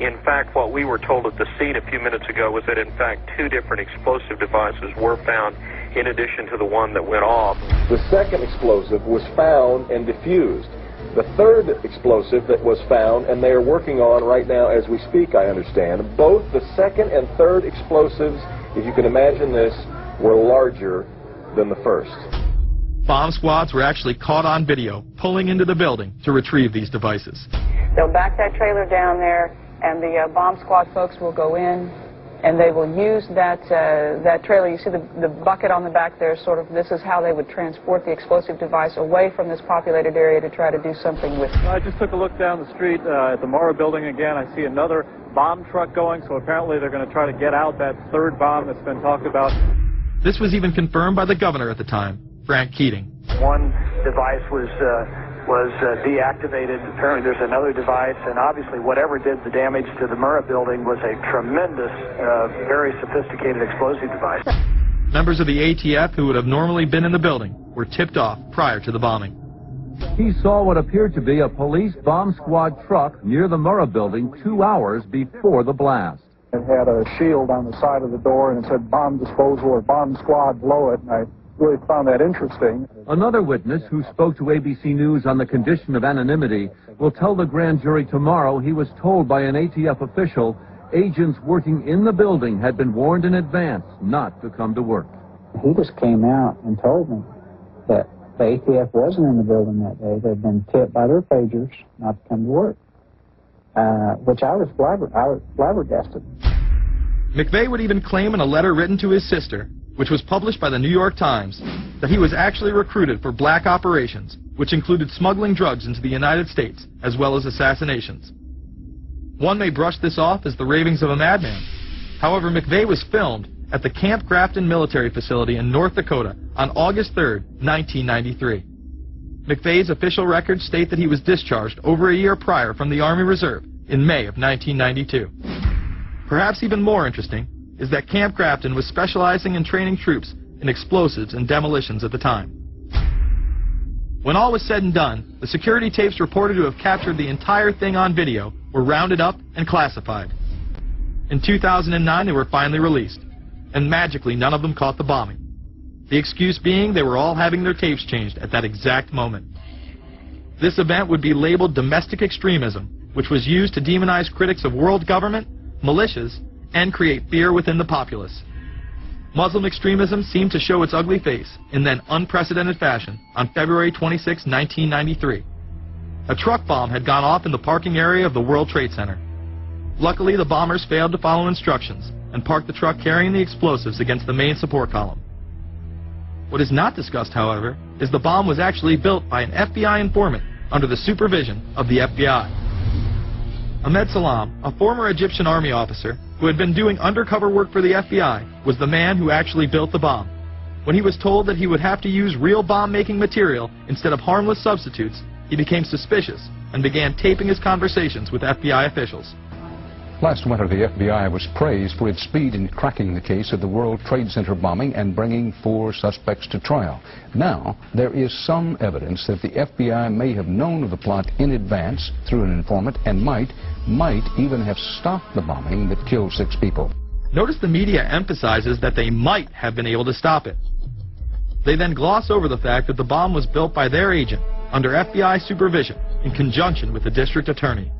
in fact, what we were told at the scene a few minutes ago was that, in fact, 2 different explosive devices were found in addition to the one that went off. The second explosive was found and diffused. The third explosive that was found, and they are working on right now as we speak, I understand, both the second and third explosives, if you can imagine this, were larger than the first. Bomb squads were actually caught on video pulling into the building to retrieve these devices. They'll back that trailer down there, and the bomb squad folks will go in, and they will use that trailer. You see the bucket on the back there, sort of, this is how they would transport the explosive device away from this populated area to try to do something with it. I just took a look down the street at the Murrah building again. I see another bomb truck going, so apparently they're going to try to get out that third bomb that's been talked about. This was even confirmed by the governor at the time, Frank Keating. One device was deactivated. Apparently there's another device, and obviously whatever did the damage to the Murrah building was a tremendous, very sophisticated explosive device. Members of the ATF who would have normally been in the building were tipped off prior to the bombing. He saw what appeared to be a police bomb squad truck near the Murrah building 2 hours before the blast. It had a shield on the side of the door, and it said bomb disposal or bomb squad below it, and I really found that interesting. Another witness who spoke to ABC News on the condition of anonymity will tell the grand jury tomorrow he was told by an ATF official agents working in the building had been warned in advance not to come to work. He just came out and told me that the ATF wasn't in the building that day. They'd been tipped by their pagers not to come to work, which I was flabbergasted. McVeigh would even claim in a letter written to his sister, which was published by the New York Times, that he was actually recruited for black operations, which included smuggling drugs into the United States, as well as assassinations. One may brush this off as the ravings of a madman. However, McVeigh was filmed at the Camp Grafton military facility in North Dakota on August 3, 1993. McVeigh's official records state that he was discharged over a year prior from the Army Reserve in May of 1992. Perhaps even more interesting is that Camp Grafton was specializing in training troops in explosives and demolitions at the time. When all was said and done, the security tapes reported to have captured the entire thing on video were rounded up and classified. In 2009, they were finally released, and magically none of them caught the bombing. The excuse being they were all having their tapes changed at that exact moment. This event would be labeled domestic extremism, which was used to demonize critics of world government, militias, and create fear within the populace. Muslim extremism seemed to show its ugly face in then unprecedented fashion on February 26, 1993. A truck bomb had gone off in the parking area of the World Trade Center. Luckily, the bombers failed to follow instructions and parked the truck carrying the explosives against the main support column. What is not discussed, however, is the bomb was actually built by an FBI informant under the supervision of the FBI. Ahmed Salam, a former Egyptian army officer who had been doing undercover work for the FBI, was the man who actually built the bomb. When he was told that he would have to use real bomb-making material instead of harmless substitutes, he became suspicious and began taping his conversations with FBI officials. Last winter, the FBI was praised for its speed in cracking the case of the World Trade Center bombing and bringing 4 suspects to trial. Now, there is some evidence that the FBI may have known of the plot in advance through an informant and might even have stopped the bombing that killed 6 people. Notice the media emphasizes that they might have been able to stop it. They then gloss over the fact that the bomb was built by their agent under FBI supervision in conjunction with the district attorney.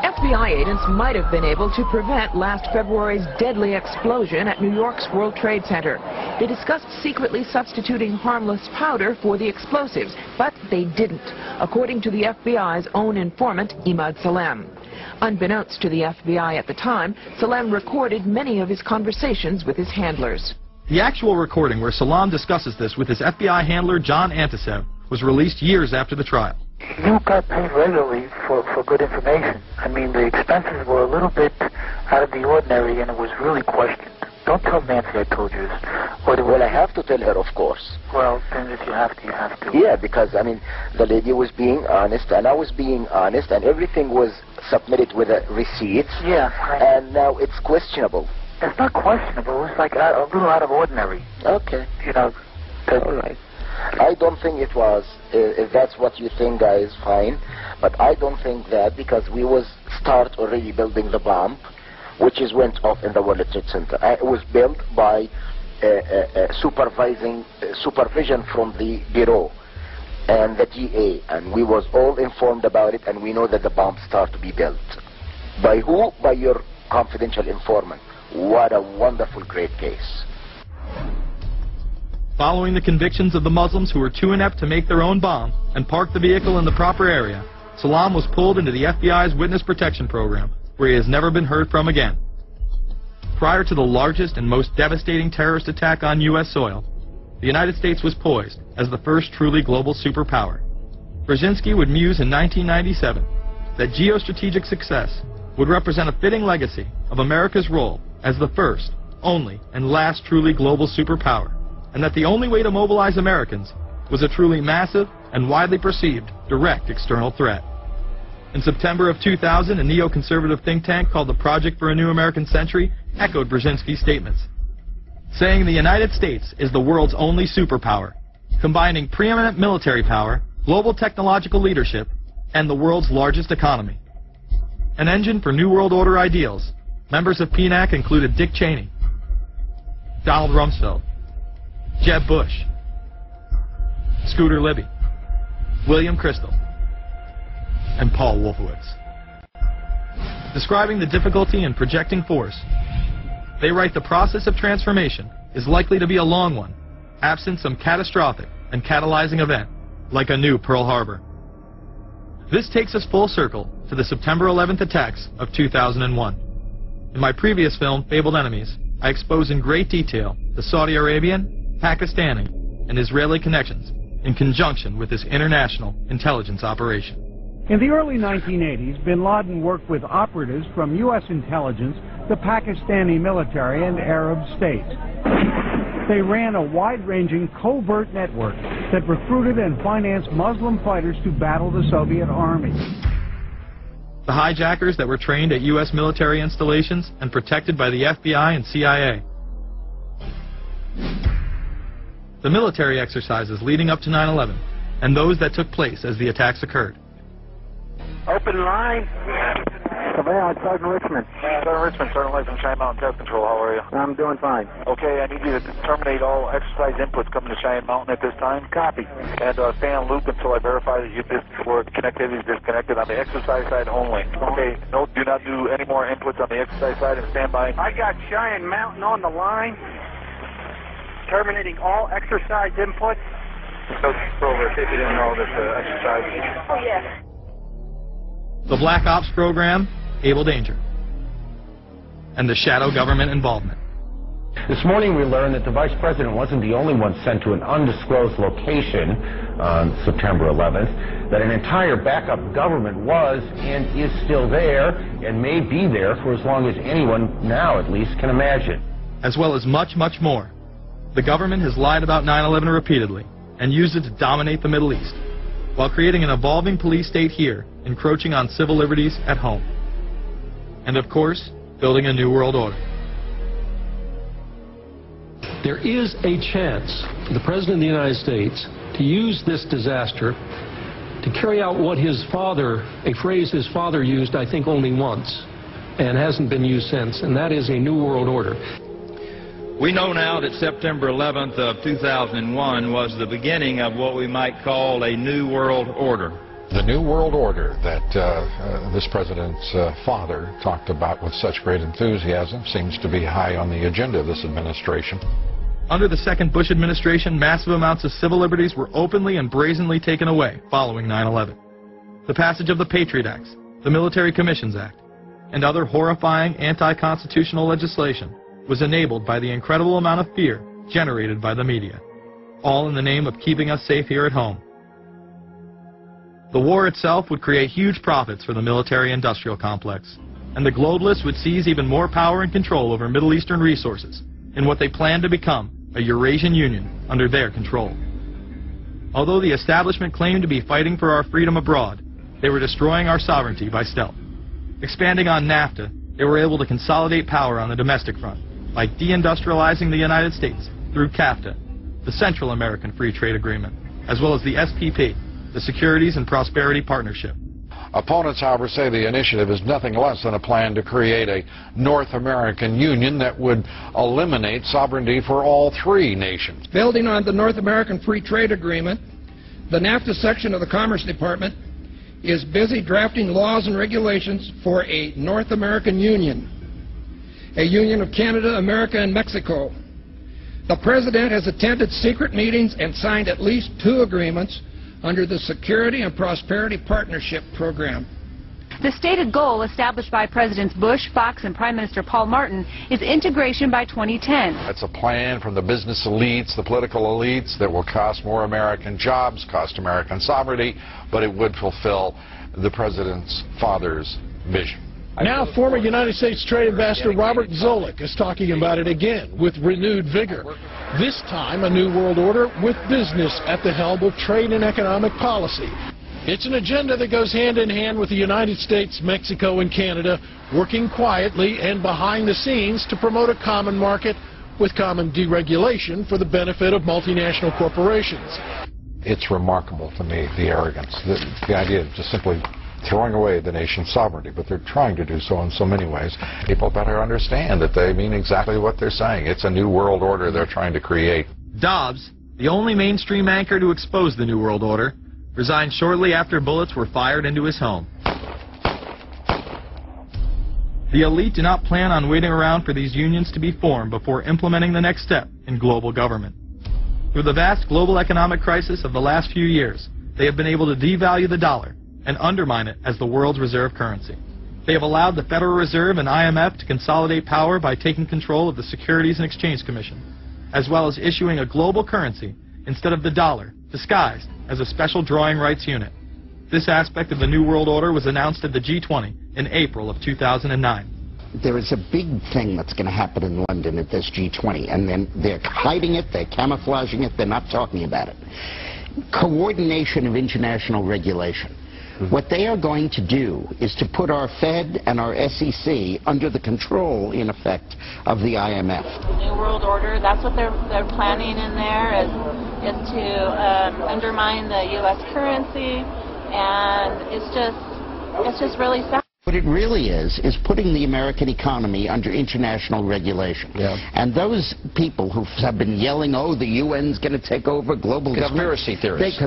FBI agents might have been able to prevent last February's deadly explosion at New York's World Trade Center. They discussed secretly substituting harmless powder for the explosives, but they didn't, according to the FBI's own informant, Imad Salem. Unbeknownst to the FBI at the time, Salem recorded many of his conversations with his handlers. The actual recording where Salam discusses this with his FBI handler John Antisev was released years after the trial. You got paid regularly for good information. I mean, the expenses were a little bit out of the ordinary, and it was really questioned. Don't tell Nancy I told you this. Well, I have to tell her, of course. Well, then if you have to, you have to. Yeah, because, I mean, the lady was being honest, and I was being honest, and everything was submitted with a receipt. Yeah. And now it's questionable. It's not questionable. It's like a little out of ordinary. Okay. You know. All right. I don't think it was. If that's what you think, guys, fine. But I don't think that, because we was start already building the bomb, which is went off in the World Trade Center. It was built by supervision from the Bureau and the DA, and we was all informed about it, and we know that the bomb start to be built. By who? By your confidential informant. What a wonderful, great case. Following the convictions of the Muslims who were too inept to make their own bomb and park the vehicle in the proper area, Salam was pulled into the FBI's Witness Protection Program, where he has never been heard from again. Prior to the largest and most devastating terrorist attack on U.S. soil, the United States was poised as the first truly global superpower. Brzezinski would muse in 1997 that geostrategic success would represent a fitting legacy of America's role as the first, only, and last truly global superpower, and that the only way to mobilize Americans was a truly massive and widely perceived direct external threat. In September of 2000, a neoconservative think tank called the Project for a New American Century echoed Brzezinski's statements, saying the United States is the world's only superpower, combining preeminent military power, global technological leadership, and the world's largest economy. An engine for New World Order ideals, members of PNAC included Dick Cheney, Donald Rumsfeld, Jeb Bush, Scooter Libby, William Kristol, and Paul Wolfowitz. Describing the difficulty in projecting force, they write the process of transformation is likely to be a long one, absent some catastrophic and catalyzing event, like a new Pearl Harbor. This takes us full circle to the September 11th attacks of 2001. In my previous film, Fabled Enemies, I expose in great detail the Saudi Arabian, Pakistani, and Israeli connections in conjunction with this international intelligence operation. In the early 1980s, bin Laden worked with operatives from U.S. intelligence, the Pakistani military, and Arab states. They ran a wide-ranging covert network that recruited and financed Muslim fighters to battle the Soviet army. The hijackers that were trained at U.S. military installations and protected by the FBI and CIA. The military exercises leading up to 9/11, and those that took place as the attacks occurred. Open line. Surveillance, Sergeant Richmond. Sergeant Richmond, Sergeant Life from Cheyenne Mountain Test Control. How are you? I'm doing fine. Okay, I need you to terminate all exercise inputs coming to Cheyenne Mountain at this time. Copy. And stay on loop until I verify that connectivity is disconnected on the exercise side only. Okay, no, do not do any more inputs on the exercise side and stand by. I got Cheyenne Mountain on the line. Terminating all exercise inputs. So, over, see if you didn't know this exercise. Oh, yeah. The Black Ops program, Able Danger, and the shadow government involvement. This morning we learned that the Vice President wasn't the only one sent to an undisclosed location on September 11th, that an entire backup government was and is still there and may be there for as long as anyone now at least can imagine. As well as much, much more. The government has lied about 9/11 repeatedly and used it to dominate the Middle East, while creating an evolving police state here, encroaching on civil liberties at home. And of course, building a new world order. There is a chance for the President of the United States to use this disaster to carry out what his father, a phrase his father used, I think, only once, and hasn't been used since, and that is a new world order. We know now that September 11th of 2001 was the beginning of what we might call a new world order. The new world order that this president's father talked about with such great enthusiasm seems to be high on the agenda of this administration. Under the second Bush administration, massive amounts of civil liberties were openly and brazenly taken away following 9/11. The passage of the Patriot Acts, the Military Commissions Act, and other horrifying anti-constitutional legislation was enabled by the incredible amount of fear generated by the media, all in the name of keeping us safe here at home. The war itself would create huge profits for the military-industrial complex, and the globalists would seize even more power and control over Middle Eastern resources in what they planned to become a Eurasian Union under their control. Although the establishment claimed to be fighting for our freedom abroad, they were destroying our sovereignty by stealth. Expanding on NAFTA, they were able to consolidate power on the domestic front by deindustrializing the United States through CAFTA, the Central American Free Trade Agreement, as well as the SPP, the Securities and Prosperity Partnership. Opponents, however, say the initiative is nothing less than a plan to create a North American Union that would eliminate sovereignty for all three nations. Building on the North American Free Trade Agreement, the NAFTA section of the Commerce Department is busy drafting laws and regulations for a North American Union, a union of Canada, America, and Mexico. The President has attended secret meetings and signed at least 2 agreements under the Security and Prosperity Partnership Program. The stated goal established by Presidents Bush, Fox, and Prime Minister Paul Martin is integration by 2010. It's a plan from the business elites, the political elites, that will cost more American jobs, cost American sovereignty, but it would fulfill the President's father's vision. Now former United States Trade Ambassador Robert Zoellick is talking about it again with renewed vigor. This time a new world order with business at the helm of trade and economic policy. It's an agenda that goes hand in hand with the United States, Mexico, and Canada, working quietly and behind the scenes to promote a common market with common deregulation for the benefit of multinational corporations. It's remarkable to me, the arrogance, the idea of just simply throwing away the nation's sovereignty, but they're trying to do so in so many ways. People better understand that they mean exactly what they're saying. It's a new world order they're trying to create. Dobbs, the only mainstream anchor to expose the new world order, resigned shortly after bullets were fired into his home. The elite do not plan on waiting around for these unions to be formed before implementing the next step in global government. Through the vast global economic crisis of the last few years, they have been able to devalue the dollar and undermine it as the world's reserve currency. They have allowed the Federal Reserve and IMF to consolidate power by taking control of the Securities and Exchange Commission, as well as issuing a global currency instead of the dollar, disguised as a special drawing rights unit. This aspect of the New World Order was announced at the G20 in April of 2009. There is a big thing that's going to happen in London at this G20, and then they're hiding it, they're camouflaging it, they're not talking about it. Coordination of international regulation. What they are going to do is to put our Fed and our SEC under the control, in effect, of the IMF. The New World Order, that's what they're planning in there, is to undermine the U.S. currency, and it's just really sad. What it really is putting the American economy under international regulation. Yeah. And those people who have been yelling, oh, the UN's going to take over global conspiracy theorists.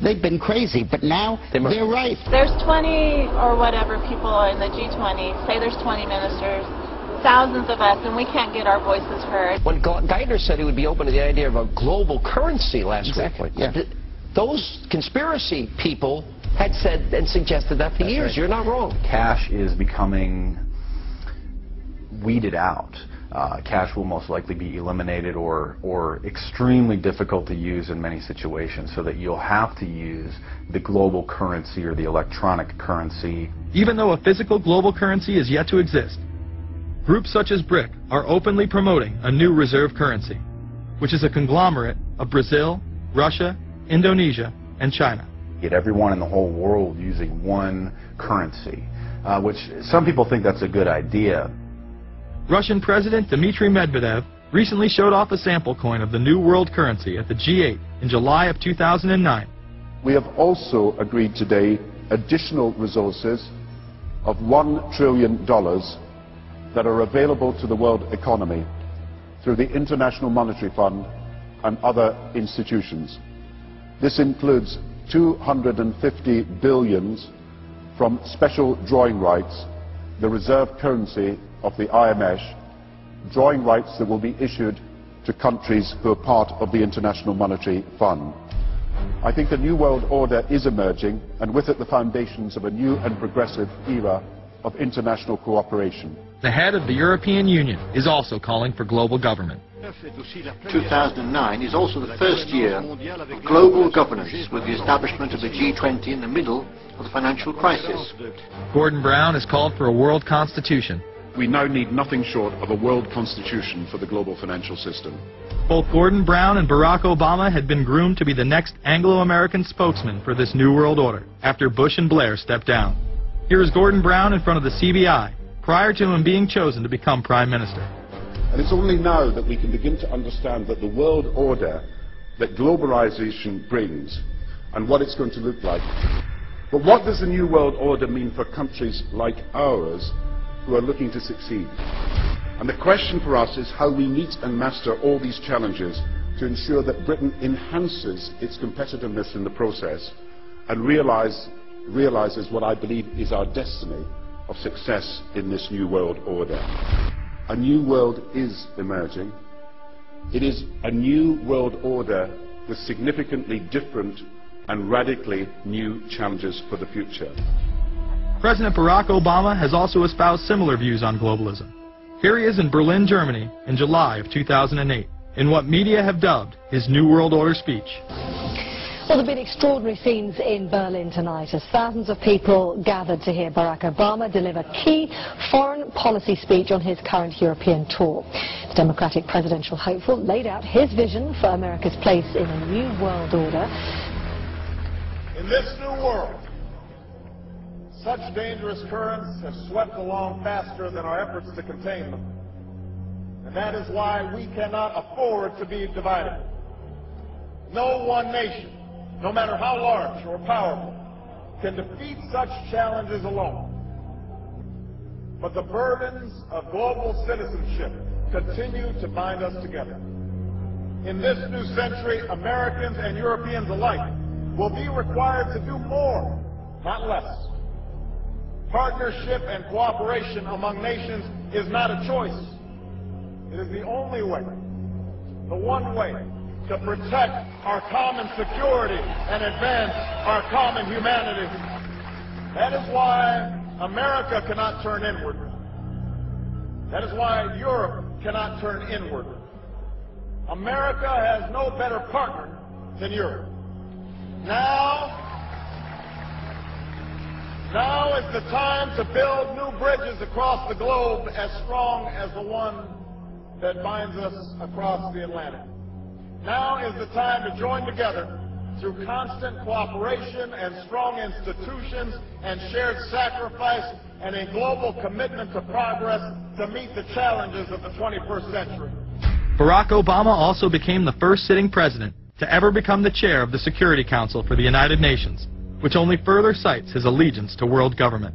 They've been crazy, but now they're right. There's 20 or whatever people in the G20, say there's 20 ministers, thousands of us, and we can't get our voices heard. When Geithner said he would be open to the idea of a global currency last week, yeah. Those conspiracy people had said and suggested that for years. Right. You're not wrong. Cash is becoming weeded out. Cash will most likely be eliminated or extremely difficult to use in many situations, so that you'll have to use the global currency or the electronic currency. Even though a physical global currency is yet to exist, groups such as BRIC are openly promoting a new reserve currency, which is a conglomerate of Brazil, Russia, Indonesia, and China. Get everyone in the whole world using one currency, which some people think that's a good idea. Russian President Dmitry Medvedev recently showed off a sample coin of the new world currency at the G8 in July of 2009. We have also agreed today additional resources of $1 trillion that are available to the world economy through the International Monetary Fund and other institutions. This includes 250 billion from special drawing rights, the reserve currency of the IMF, drawing rights that will be issued to countries who are part of the International Monetary Fund. I think a new world order is emerging, and with it the foundations of a new and progressive era of international cooperation. The head of the European Union is also calling for global government. 2009 is also the first year of global governance, with the establishment of the G20 in the middle of the financial crisis. Gordon Brown has called for a world constitution. We now need nothing short of a world constitution for the global financial system. Both Gordon Brown and Barack Obama had been groomed to be the next Anglo-American spokesman for this new world order after Bush and Blair stepped down. Here is Gordon Brown in front of the CBI prior to him being chosen to become Prime Minister. And it's only now that we can begin to understand that the world order that globalization brings and what it's going to look like. But what does the new world order mean for countries like ours who are looking to succeed? And the question for us is how we meet and master all these challenges to ensure that Britain enhances its competitiveness in the process and realizes what I believe is our destiny of success in this new world order. A new world is emerging. It is a new world order with significantly different and radically new challenges for the future. President Barack Obama has also espoused similar views on globalism. Here he is in Berlin, Germany, in July of 2008, in what media have dubbed his New World Order speech. Well, there have been extraordinary scenes in Berlin tonight as thousands of people gathered to hear Barack Obama deliver key foreign policy speech on his current European tour. The Democratic presidential hopeful laid out his vision for America's place in a new world order. In this new world, such dangerous currents have swept along faster than our efforts to contain them. And that is why we cannot afford to be divided. No one nation, no matter how large or powerful, can defeat such challenges alone. But the burdens of global citizenship continue to bind us together. In this new century, Americans and Europeans alike will be required to do more, not less. Partnership and cooperation among nations is not a choice. It is the only way, the one way, to protect our common security and advance our common humanity. That is why America cannot turn inward. That is why Europe cannot turn inward. America has no better partner than Europe. Now is the time to build new bridges across the globe as strong as the one that binds us across the Atlantic. Now is the time to join together through constant cooperation and strong institutions and shared sacrifice and a global commitment to progress to meet the challenges of the 21st century. Barack Obama also became the first sitting president to ever become the chair of the Security Council for the United Nations, which only further cites his allegiance to world government.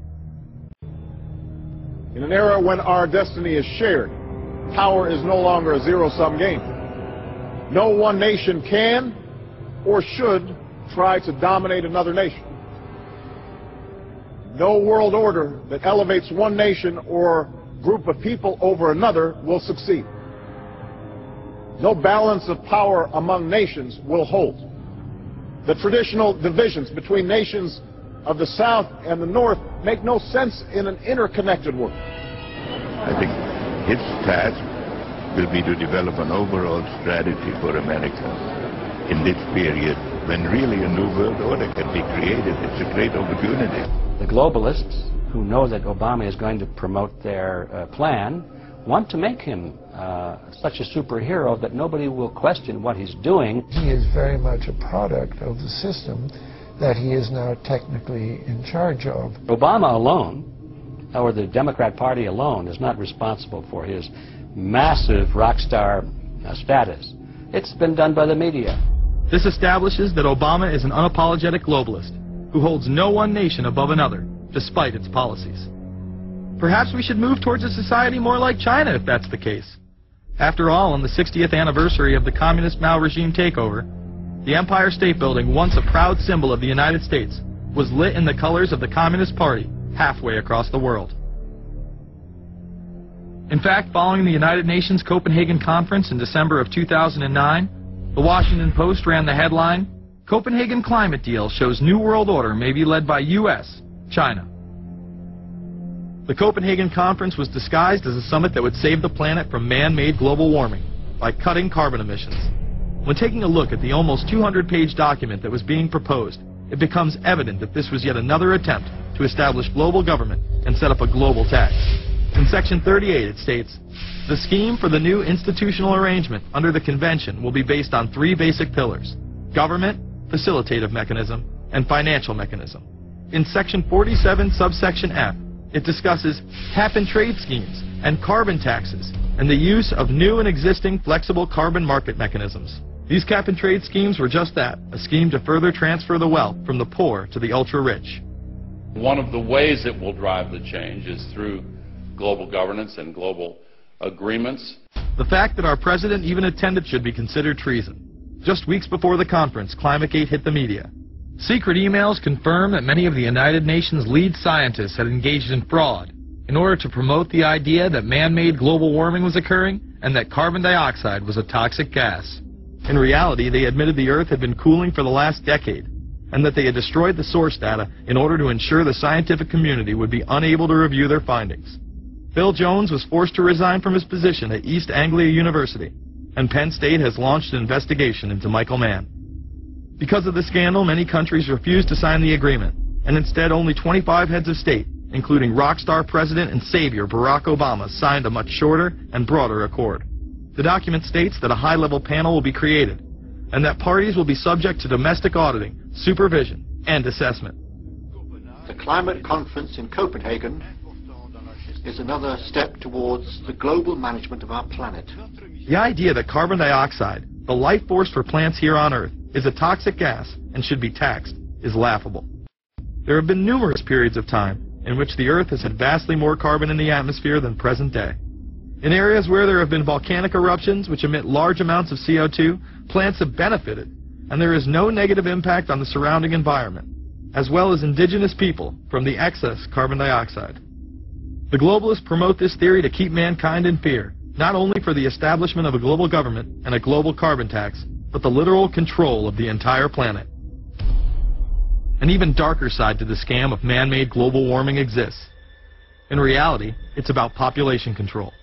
In an era when our destiny is shared, power is no longer a zero-sum game. No one nation can or should try to dominate another nation. No world order that elevates one nation or group of people over another will succeed. No balance of power among nations will hold. The traditional divisions between nations of the South and the North make no sense in an interconnected world. I think his task will be to develop an overall strategy for America in this period when really a new world order can be created. It's a great opportunity. The globalists, who know that Obama is going to promote their plan, want to make him such a superhero that nobody will question what he's doing. He is very much a product of the system that he is now technically in charge of. Obama alone, or the Democrat Party alone, is not responsible for his massive rock star status. It's been done by the media. This establishes that Obama is an unapologetic globalist who holds no one nation above another, despite its policies. Perhaps we should move towards a society more like China if that's the case. After all, on the 60th anniversary of the Communist Mao regime takeover, the Empire State Building, once a proud symbol of the United States, was lit in the colors of the Communist Party halfway across the world. In fact, following the United Nations Copenhagen Conference in December of 2009, the Washington Post ran the headline, "Copenhagen Climate Deal Shows New World Order May Be Led by U.S., China." The Copenhagen Conference was disguised as a summit that would save the planet from man-made global warming by cutting carbon emissions. When taking a look at the almost 200-page document that was being proposed, it becomes evident that this was yet another attempt to establish global government and set up a global tax. In Section 38 it states, "The scheme for the new institutional arrangement under the Convention will be based on three basic pillars: government, facilitative mechanism, and financial mechanism." In Section 47, subsection F, it discusses cap-and-trade schemes and carbon taxes and the use of new and existing flexible carbon market mechanisms. These cap-and-trade schemes were just that, a scheme to further transfer the wealth from the poor to the ultra-rich. One of the ways it will drive the change is through global governance and global agreements. The fact that our president even attended should be considered treason. Just weeks before the conference, ClimateGate hit the media. Secret emails confirm that many of the United Nations lead scientists had engaged in fraud in order to promote the idea that man-made global warming was occurring and that carbon dioxide was a toxic gas. In reality, they admitted the Earth had been cooling for the last decade and that they had destroyed the source data in order to ensure the scientific community would be unable to review their findings. Bill Jones was forced to resign from his position at East Anglia University, and Penn State has launched an investigation into Michael Mann. Because of the scandal, many countries refused to sign the agreement, and instead only 25 heads of state, including rock star President and Savior Barack Obama, signed a much shorter and broader accord. The document states that a high-level panel will be created, and that parties will be subject to domestic auditing, supervision, and assessment. The climate conference in Copenhagen is another step towards the global management of our planet. The idea that carbon dioxide, the life force for plants here on Earth, is a toxic gas and should be taxed is laughable. There have been numerous periods of time in which the Earth has had vastly more carbon in the atmosphere than present day. In areas where there have been volcanic eruptions which emit large amounts of CO2, plants have benefited, and there is no negative impact on the surrounding environment, as well as indigenous people from the excess carbon dioxide. The globalists promote this theory to keep mankind in fear, not only for the establishment of a global government and a global carbon tax, but the literal control of the entire planet. An even darker side to the scam of man-made global warming exists. In reality, it's about population control.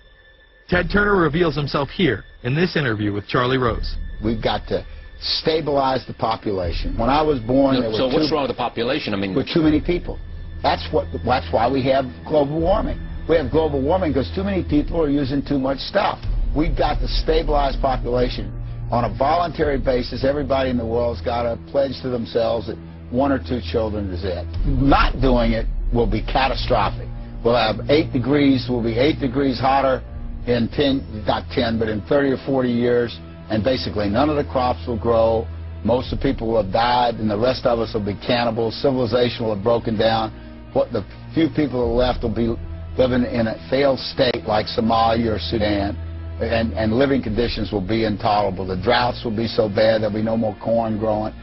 Ted Turner reveals himself here in this interview with Charlie Rose. We've got to stabilize the population. When I was born, there were so what's wrong with the population? I mean, with too many people. That's why we have global warming. We have global warming because too many people are using too much stuff. We've got to stabilize population. On a voluntary basis, everybody in the world's got to pledge to themselves that 1 or 2 children is it. Not doing it will be catastrophic. We'll have 8 degrees, we'll be 8 degrees hotter in 30 or 40 years, and basically none of the crops will grow. Most of the people will have died, and the rest of us will be cannibals. Civilization will have broken down. What the few people that are left will be living in a failed state like Somalia or Sudan, and living conditions will be intolerable. The droughts will be so bad there'll be no more corn growing.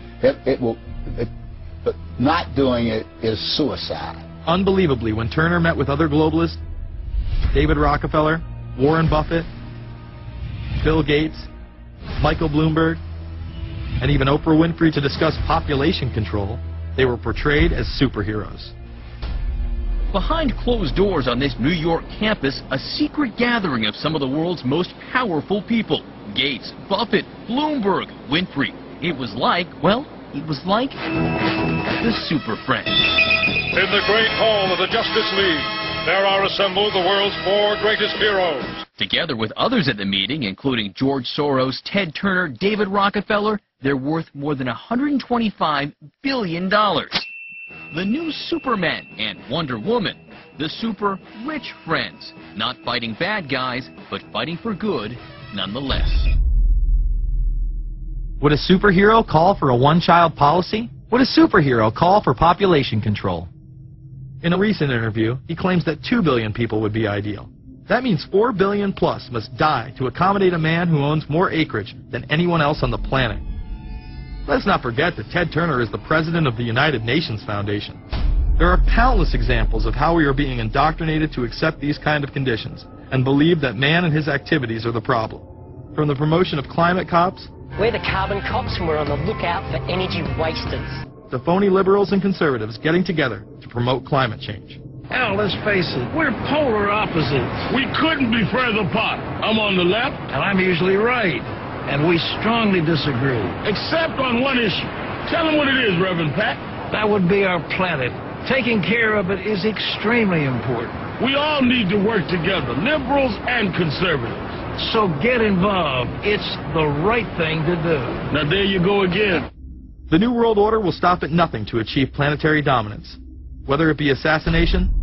But not doing it is suicide. Unbelievably, when Turner met with other globalists, David Rockefeller, Warren Buffett, Bill Gates, Michael Bloomberg, and even Oprah Winfrey to discuss population control, they were portrayed as superheroes. Behind closed doors on this New York campus, a secret gathering of some of the world's most powerful people. Gates, Buffett, Bloomberg, Winfrey. It was like the Super Friends. In the great hall of the Justice League, there are assembled the world's 4 greatest heroes. Together with others at the meeting, including George Soros, Ted Turner, David Rockefeller, they're worth more than $125 billion. The new Superman and Wonder Woman, the super rich friends, not fighting bad guys, but fighting for good nonetheless. Would a superhero call for a one-child policy? Would a superhero call for population control? In a recent interview, he claims that 2 billion people would be ideal. That means 4 billion plus must die to accommodate a man who owns more acreage than anyone else on the planet. Let's not forget that Ted Turner is the president of the United Nations Foundation. There are countless examples of how we are being indoctrinated to accept these kind of conditions and believe that man and his activities are the problem. From the promotion of climate cops, we're the carbon cops and we're on the lookout for energy wasters, the phony liberals and conservatives getting together to promote climate change. Hell, let's face it, we're polar opposites. We couldn't be further apart. I'm on the left. And I'm usually right. And we strongly disagree. Except on one issue. Tell them what it is, Reverend Pat. That would be our planet. Taking care of it is extremely important. We all need to work together, liberals and conservatives. So get involved. It's the right thing to do. Now there you go again. The New World Order will stop at nothing to achieve planetary dominance, whether it be assassination,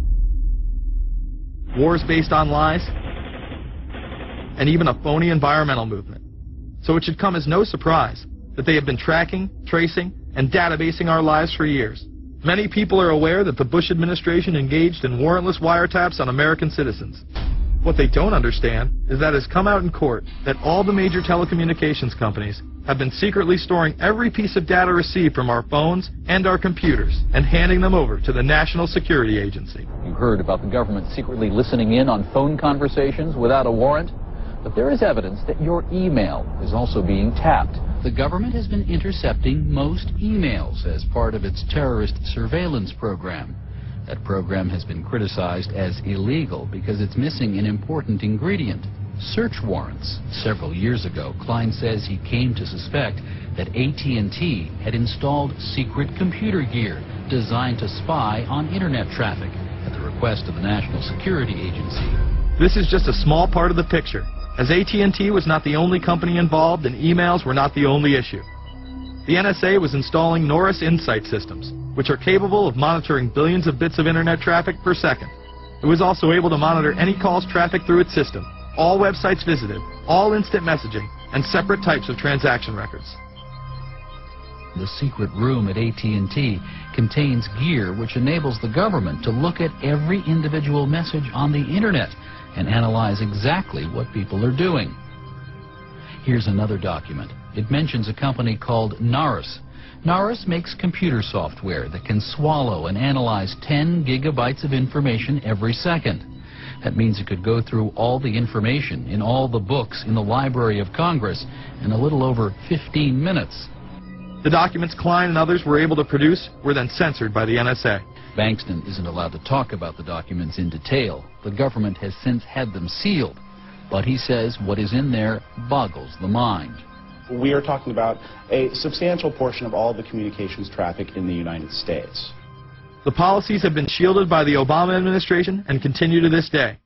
wars based on lies, and even a phony environmental movement. So it should come as no surprise that they have been tracking, tracing, and databasing our lives for years. Many people are aware that the Bush administration engaged in warrantless wiretaps on American citizens. What they don't understand is that it has come out in court that all the major telecommunications companies have been secretly storing every piece of data received from our phones and our computers and handing them over to the National Security Agency. You heard about the government secretly listening in on phone conversations without a warrant, but there is evidence that your email is also being tapped. The government has been intercepting most emails as part of its terrorist surveillance program. That program has been criticized as illegal because it's missing an important ingredient: search warrants. Several years ago, Klein says he came to suspect that AT&T had installed secret computer gear designed to spy on internet traffic at the request of the National Security Agency. This is just a small part of the picture, as AT&T was not the only company involved and emails were not the only issue. The NSA was installing Norris Insight systems, which are capable of monitoring billions of bits of internet traffic per second. It was also able to monitor any calls trafficked through its system, all websites visited, all instant messaging, and separate types of transaction records. The secret room at AT&T contains gear which enables the government to look at every individual message on the internet and analyze exactly what people are doing. Here's another document. It mentions a company called Norris. Norris makes computer software that can swallow and analyze 10 gigabytes of information every second. That means it could go through all the information in all the books in the Library of Congress in a little over 15 minutes. The documents Klein and others were able to produce were then censored by the NSA. Bankston isn't allowed to talk about the documents in detail. The government has since had them sealed. But he says what is in there boggles the mind. We are talking about a substantial portion of all the communications traffic in the United States. The policies have been shielded by the Obama administration and continue to this day.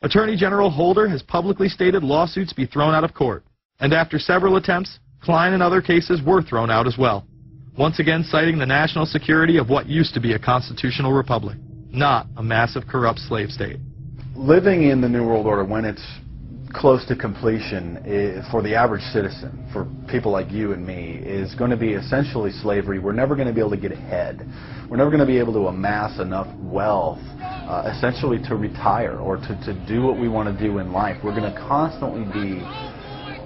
Attorney General Holder has publicly stated lawsuits be thrown out of court. And after several attempts, Klein and other cases were thrown out as well. Once again citing the national security of what used to be a constitutional republic, not a massive corrupt slave state. Living in the New World Order, when it's close to completion, for the average citizen, for people like you and me, is going to be essentially slavery. We're never going to be able to get ahead. We're never going to be able to amass enough wealth, essentially to retire or to do what we want to do in life. We're going to constantly be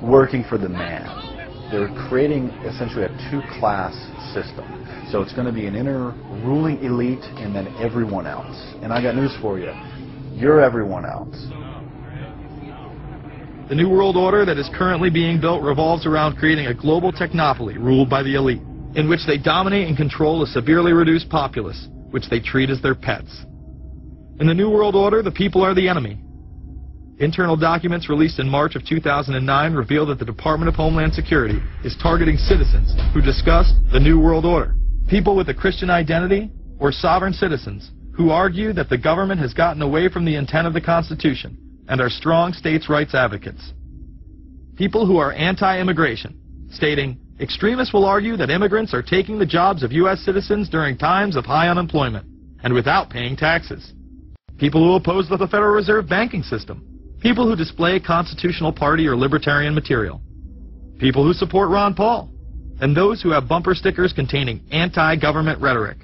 working for the man. They're creating essentially a two-class system. So it's going to be an inner ruling elite and then everyone else. And I got news for you. You're everyone else. The New World Order that is currently being built revolves around creating a global technopoly ruled by the elite, in which they dominate and control a severely reduced populace, which they treat as their pets. In the New World Order, the people are the enemy. Internal documents released in March of 2009 reveal that the Department of Homeland Security is targeting citizens who discuss the New World Order, people with a Christian identity or sovereign citizens who argue that the government has gotten away from the intent of the Constitution and are strong states' rights advocates. People who are anti-immigration, stating, extremists will argue that immigrants are taking the jobs of U.S. citizens during times of high unemployment and without paying taxes. People who oppose the Federal Reserve banking system. People who display constitutional party or libertarian material. People who support Ron Paul. And those who have bumper stickers containing anti-government rhetoric.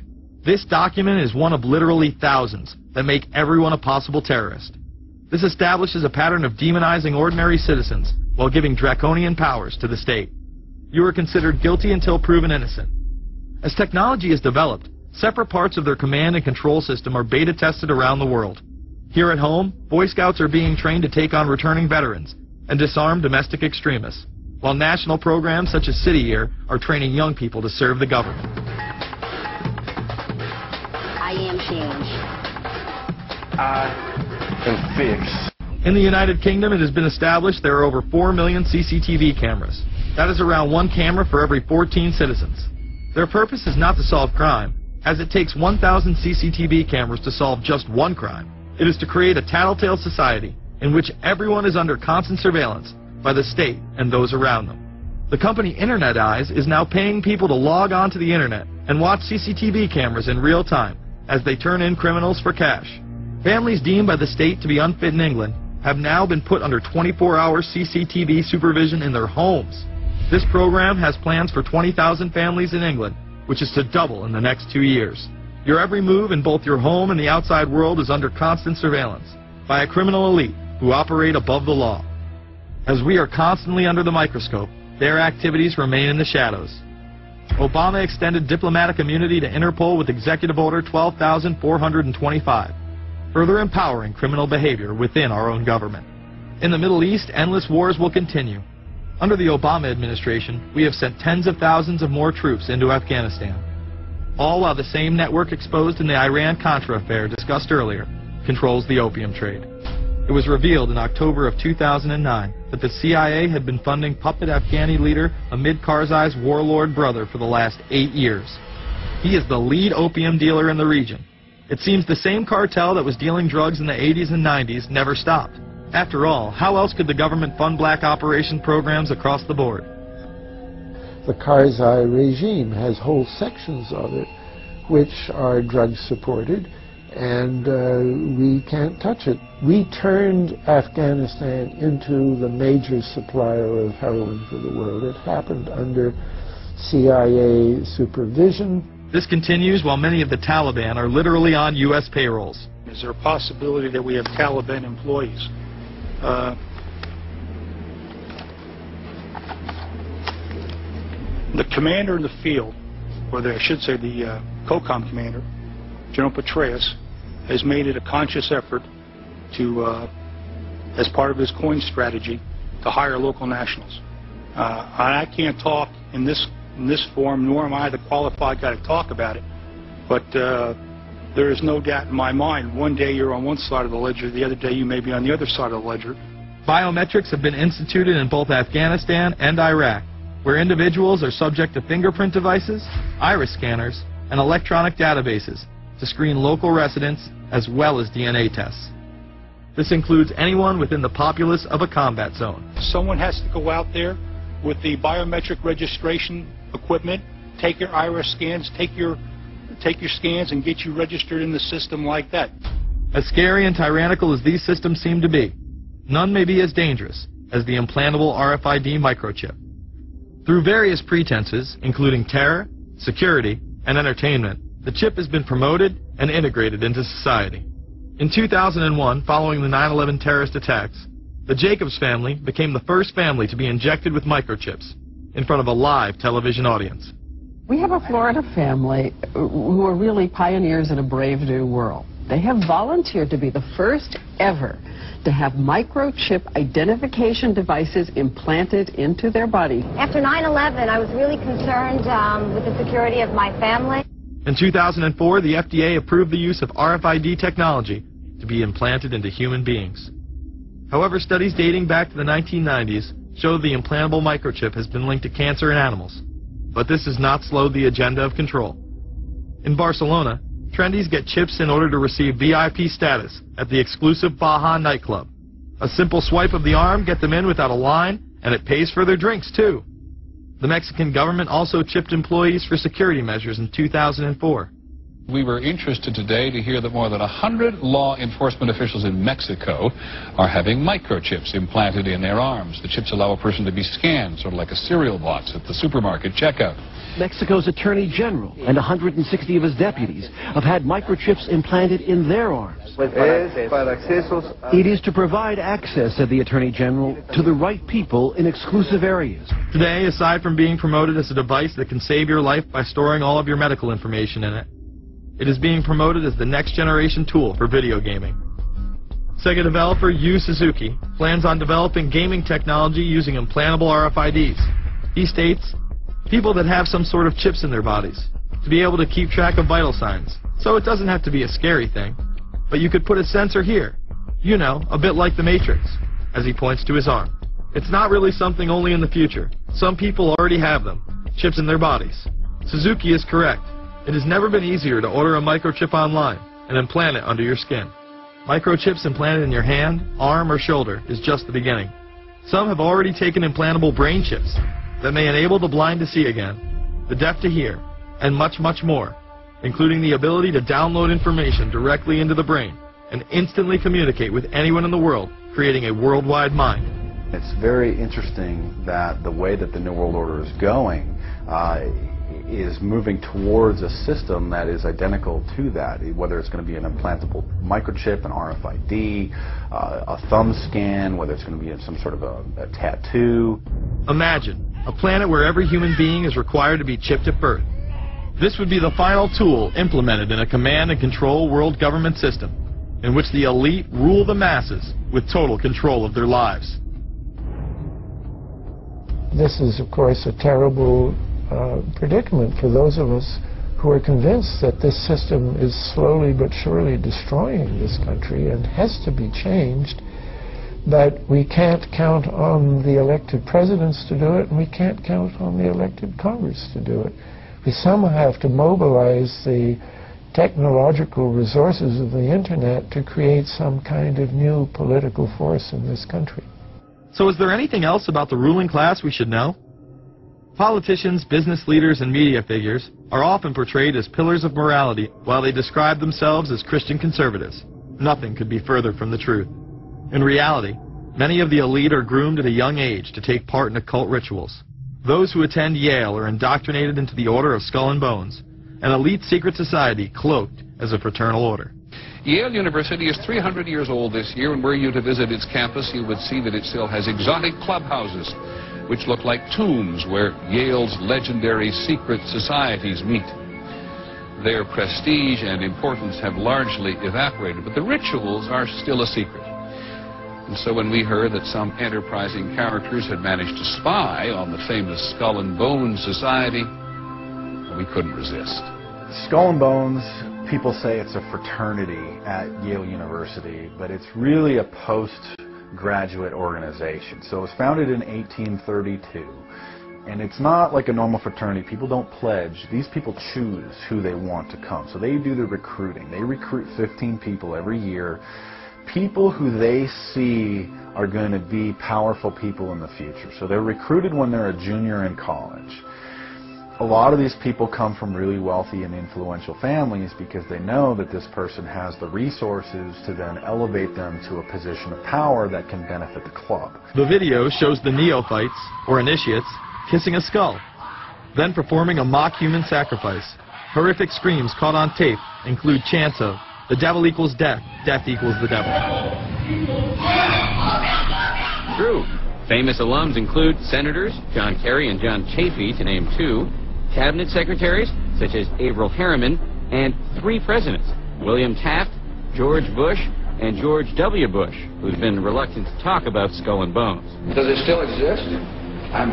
This document is one of literally thousands that make everyone a possible terrorist. This establishes a pattern of demonizing ordinary citizens while giving draconian powers to the state. You are considered guilty until proven innocent. As technology is developed, separate parts of their command and control system are beta tested around the world. Here at home, Boy Scouts are being trained to take on returning veterans and disarm domestic extremists, while national programs such as City Year are training young people to serve the government. I am change. eye and fix. In the United Kingdom, it has been established there are over 4 million CCTV cameras. That is around 1 camera for every 14 citizens. Their purpose is not to solve crime, as it takes 1,000 CCTV cameras to solve just one crime. It is to create a tattletale society in which everyone is under constant surveillance by the state and those around them. The company Internet Eyes is now paying people to log on to the internet and watch CCTV cameras in real time as they turn in criminals for cash. Families deemed by the state to be unfit in England have now been put under 24-hour CCTV supervision in their homes. This program has plans for 20,000 families in England, which is to double in the next 2 years. Your every move in both your home and the outside world is under constant surveillance by a criminal elite who operate above the law. As we are constantly under the microscope, their activities remain in the shadows. Obama extended diplomatic immunity to Interpol with Executive Order 12,425, further empowering criminal behavior within our own government. In the Middle East, endless wars will continue. Under the Obama administration, we have sent tens of thousands of more troops into Afghanistan, all while the same network exposed in the Iran-Contra affair discussed earlier controls the opium trade. It was revealed in October of 2009 that the CIA had been funding puppet Afghani leader Hamid Karzai's warlord brother for the last 8 years. He is the lead opium dealer in the region. It seems the same cartel that was dealing drugs in the 80s and 90s never stopped. After all, how else could the government fund black operation programs across the board? The Karzai regime has whole sections of it which are drug-supported, and we can't touch it. We turned Afghanistan into the major supplier of heroin for the world. It happened under CIA supervision. This continues while many of the Taliban are literally on U.S. payrolls. Is there a possibility that we have Taliban employees? The commander in the field, or I should say the COCOM commander, General Petraeus, has made it a conscious effort to, as part of his coin strategy, to hire local nationals. I can't talk in this forum, nor am I the qualified guy to talk about it, but there is no doubt in my mind, one day you're on one side of the ledger, the other day you may be on the other side of the ledger. Biometrics have been instituted in both Afghanistan and Iraq, where individuals are subject to fingerprint devices, iris scanners, and electronic databases to screen local residents as well as DNA tests. This includes anyone within the populace of a combat zone. Someone has to go out there with the biometric registration equipment, take your iris scans, take your scans and get you registered in the system like that. As scary and tyrannical as these systems seem to be, none may be as dangerous as the implantable RFID microchip. Through various pretenses, including terror, security, and entertainment, the chip has been promoted and integrated into society. In 2001, following the 9/11 terrorist attacks, the Jacobs family became the first family to be injected with microchips in front of a live television audience. We have a Florida family who are really pioneers in a brave new world. They have volunteered to be the first ever to have microchip identification devices implanted into their body. After 9/11, I was really concerned with the security of my family. In 2004, the FDA approved the use of RFID technology to be implanted into human beings. However, studies dating back to the 1990s show the implantable microchip has been linked to cancer in animals. But this has not slowed the agenda of control. In Barcelona, trendies get chips in order to receive VIP status at the exclusive Baja nightclub. A simple swipe of the arm gets them in without a line, and it pays for their drinks, too. The Mexican government also chipped employees for security measures in 2004. We were interested today to hear that more than 100 law enforcement officials in Mexico are having microchips implanted in their arms. The chips allow a person to be scanned, sort of like a cereal box at the supermarket checkout. Mexico's Attorney General and 160 of his deputies have had microchips implanted in their arms. It is to provide access, said the Attorney General, to the right people in exclusive areas. Today, aside from being promoted as a device that can save your life by storing all of your medical information in it, it is being promoted as the next generation tool for video gaming. Sega developer Yu Suzuki plans on developing gaming technology using implantable RFIDs. He states, people that have some sort of chips in their bodies, to be able to keep track of vital signs, so it doesn't have to be a scary thing. But you could put a sensor here, you know, a bit like the Matrix, as he points to his arm. It's not really something only in the future. Some people already have them, chips in their bodies. Suzuki is correct. It has never been easier to order a microchip online and implant it under your skin. Microchips implanted in your hand, arm, or shoulder is just the beginning. Some have already taken implantable brain chips that may enable the blind to see again, the deaf to hear, and much, much more, including the ability to download information directly into the brain and instantly communicate with anyone in the world, creating a worldwide mind. It's very interesting that the way that the New World Order is going is moving towards a system that is identical to that, whether it's going to be an implantable microchip, an RFID, a thumb scan, whether it's going to be some sort of a tattoo. Imagine a planet where every human being is required to be chipped at birth. This would be the final tool implemented in a command and control world government system in which the elite rule the masses with total control of their lives. This is, of course, a terrible predicament for those of us who are convinced that this system is slowly but surely destroying this country and has to be changed. But we can't count on the elected presidents to do it, and we can't count on the elected Congress to do it. We somehow have to mobilize the technological resources of the Internet to create some kind of new political force in this country. So is there anything else about the ruling class we should know? Politicians, business leaders, and media figures are often portrayed as pillars of morality while they describe themselves as Christian conservatives. Nothing could be further from the truth. In reality, many of the elite are groomed at a young age to take part in occult rituals. Those who attend Yale are indoctrinated into the Order of Skull and Bones, an elite secret society cloaked as a fraternal order. Yale University is 300 years old this year, and were you to visit its campus, you would see that it still has exotic clubhouses, which look like tombs where Yale's legendary secret societies meet. Their prestige and importance have largely evaporated, but the rituals are still a secret. And so when we heard that some enterprising characters had managed to spy on the famous Skull and Bones Society, we couldn't resist. Skull and Bones, people say it's a fraternity at Yale University, but it's really a postgraduate organization. So it was founded in 1832, and it's not like a normal fraternity. People don't pledge. These people choose who they want to come. So they do the recruiting. They recruit 15 people every year, people who they see are going to be powerful people in the future. So they're recruited when they're a junior in college. A lot of these people come from really wealthy and influential families because they know that this person has the resources to then elevate them to a position of power that can benefit the club. The video shows the neophytes, or initiates, kissing a skull, then performing a mock human sacrifice. Horrific screams caught on tape include chants of, "The devil equals death, death equals the devil." True. Famous alums include Senators John Kerry and John Chafee, to name two, cabinet secretaries such as Averell Harriman, and 3 presidents, William Taft, George Bush, and George W. Bush, who's been reluctant to talk about Skull and Bones. Does it still exist?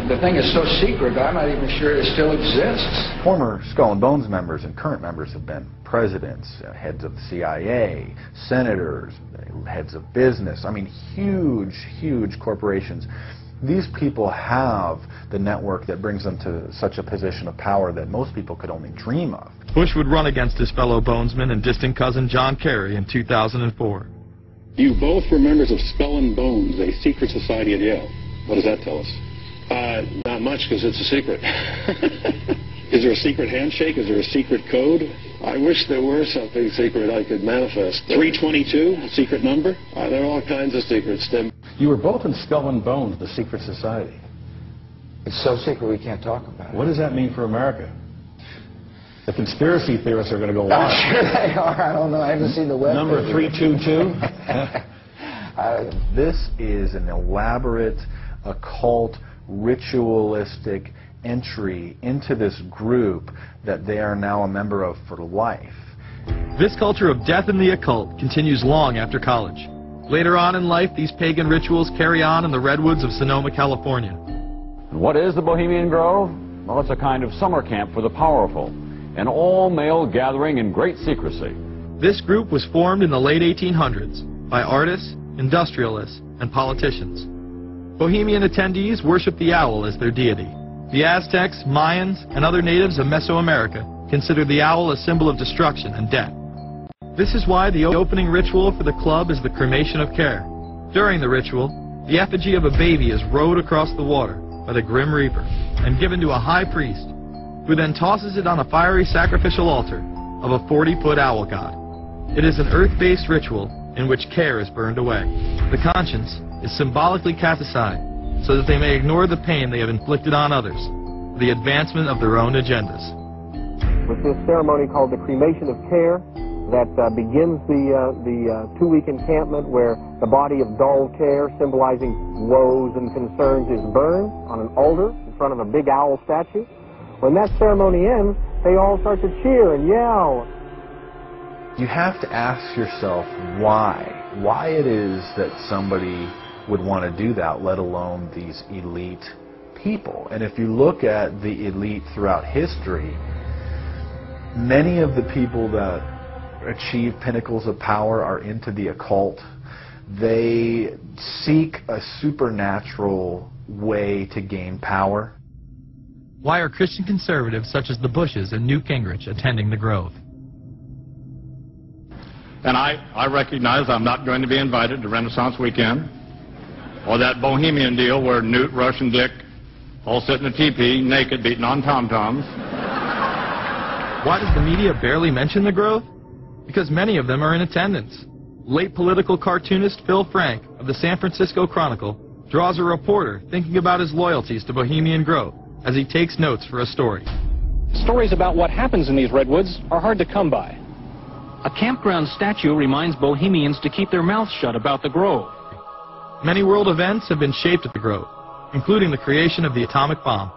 The thing is so secret, I'm not even sure it still exists. Former Skull and Bones members and current members have been presidents, heads of the CIA, senators, heads of business. I mean, huge, huge corporations. These people have the network that brings them to such a position of power that most people could only dream of. Bush would run against his fellow bonesman and distant cousin John Kerry in 2004. You both were members of Skull and Bones, a secret society at Yale. What does that tell us? Not much, because it's a secret. Is there a secret handshake? Is there a secret code? I wish there were something secret I could manifest. 322, a secret number? There are all kinds of secrets, Tim. You were both in Skull and Bones, the secret society. It's so secret we can't talk about it. What does that mean for America? The conspiracy theorists are going to go wild. I'm sure they are. I don't know. I haven't seen the web. Number 322? This is an elaborate, occult, ritualistic entry into this group that they are now a member of for life. This culture of death and the occult continues long after college. Later on in life, these pagan rituals carry on in the redwoods of Sonoma, California. What is the Bohemian Grove? Well, it's a kind of summer camp for the powerful, an all-male gathering in great secrecy. This group was formed in the late 1800s by artists, industrialists, and politicians. Bohemian attendees worshiped the owl as their deity. The Aztecs, Mayans, and other natives of Mesoamerica considered the owl a symbol of destruction and death. This is why the opening ritual for the club is the cremation of care. During the ritual, the effigy of a baby is rowed across the water by the Grim Reaper and given to a high priest, who then tosses it on a fiery sacrificial altar of a 40-foot owl god. It is an earth-based ritual in which care is burned away. The conscience is symbolically cast aside so that they may ignore the pain they have inflicted on others for the advancement of their own agendas. With this ceremony called the cremation of care, that begins the two-week encampment where the body of dull care, symbolizing woes and concerns, is burned on an altar in front of a big owl statue. When that ceremony ends, they all start to cheer and yell. You have to ask yourself why it is that somebody would want to do that, let alone these elite people. And if you look at the elite throughout history, many of the people that achieve pinnacles of power are into the occult. They seek a supernatural way to gain power. Why are Christian conservatives such as the Bushes and Newt Gingrich attending the Grove? And I recognize I'm not going to be invited to Renaissance Weekend or that Bohemian deal where Newt, Rush, and Dick all sit in a teepee naked beating on tom-toms. Why does the media barely mention the Grove? Because many of them are in attendance. Late political cartoonist Phil Frank of the San Francisco Chronicle draws a reporter thinking about his loyalties to Bohemian Grove as he takes notes for a story. Stories about what happens in these redwoods are hard to come by. A campground statue reminds Bohemians to keep their mouths shut about the Grove. Many world events have been shaped at the Grove, including the creation of the atomic bomb.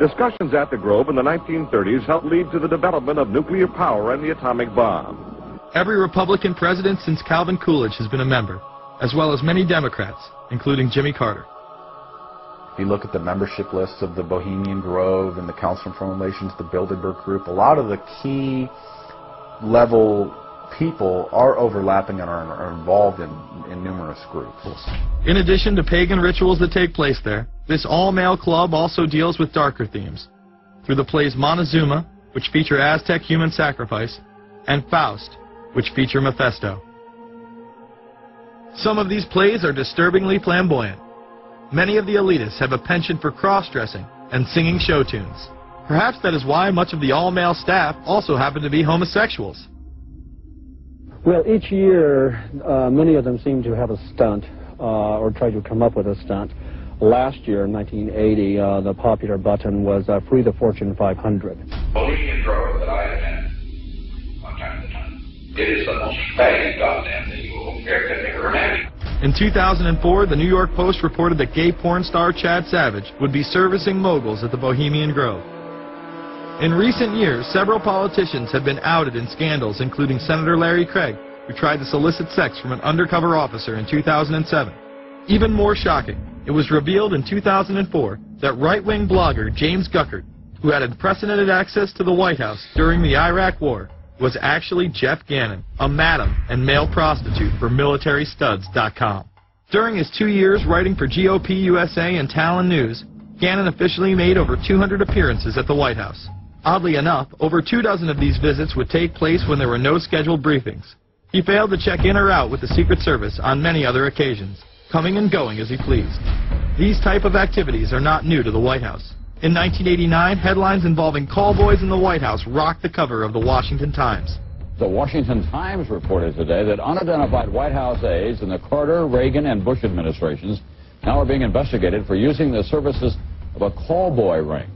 Discussions at the Grove in the 1930s helped lead to the development of nuclear power and the atomic bomb. Every Republican president since Calvin Coolidge has been a member, as well as many Democrats, including Jimmy Carter. If you look at the membership lists of the Bohemian Grove and the Council on Foreign Relations, the Bilderberg Group, a lot of the key level people are overlapping and are involved in numerous groups. In addition to pagan rituals that take place there, this all-male club also deals with darker themes through the plays Montezuma, which feature Aztec human sacrifice, and Faust, which feature Mephisto. Some of these plays are disturbingly flamboyant. Many of the elitists have a penchant for cross-dressing and singing show tunes. Perhaps that is why much of the all-male staff also happen to be homosexuals. Well, each year, many of them seem to have a stunt or try to come up with a stunt. Last year, in 1980, the popular button was Free the Fortune 500. Bohemian Grove that I attend one time at a time. It is the most faggot goddamn thing you will ever imagine. In 2004, the New York Post reported that gay porn star Chad Savage would be servicing moguls at the Bohemian Grove. In recent years, several politicians have been outed in scandals, including Senator Larry Craig, who tried to solicit sex from an undercover officer in 2007. Even more shocking, it was revealed in 2004 that right-wing blogger James Guckert, who had unprecedented access to the White House during the Iraq War, was actually Jeff Gannon, a madam and male prostitute for MilitaryStuds.com. During his 2 years writing for GOP USA and Talon News, Gannon officially made over 200 appearances at the White House. Oddly enough, over 24 of these visits would take place when there were no scheduled briefings. He failed to check in or out with the Secret Service on many other occasions, coming and going as he pleased. These type of activities are not new to the White House. In 1989, headlines involving callboys in the White House rocked the cover of the Washington Times. The Washington Times reported today that unidentified White House aides in the Carter, Reagan, and Bush administrations now are being investigated for using the services of a callboy ring.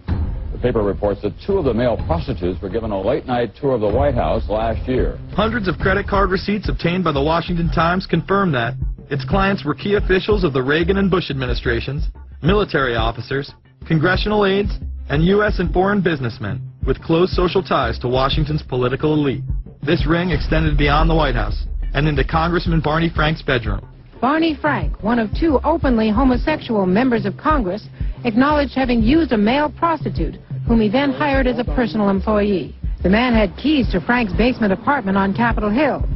The paper reports that 2 of the male prostitutes were given a late-night tour of the White House last year. Hundreds of credit card receipts obtained by the Washington Times confirm that its clients were key officials of the Reagan and Bush administrations, military officers, congressional aides, and U.S. and foreign businessmen with close social ties to Washington's political elite. This ring extended beyond the White House and into Congressman Barney Frank's bedroom. Barney Frank, one of 2 openly homosexual members of Congress, acknowledged having used a male prostitute, whom he then hired as a personal employee. The man had keys to Frank's basement apartment on Capitol Hill.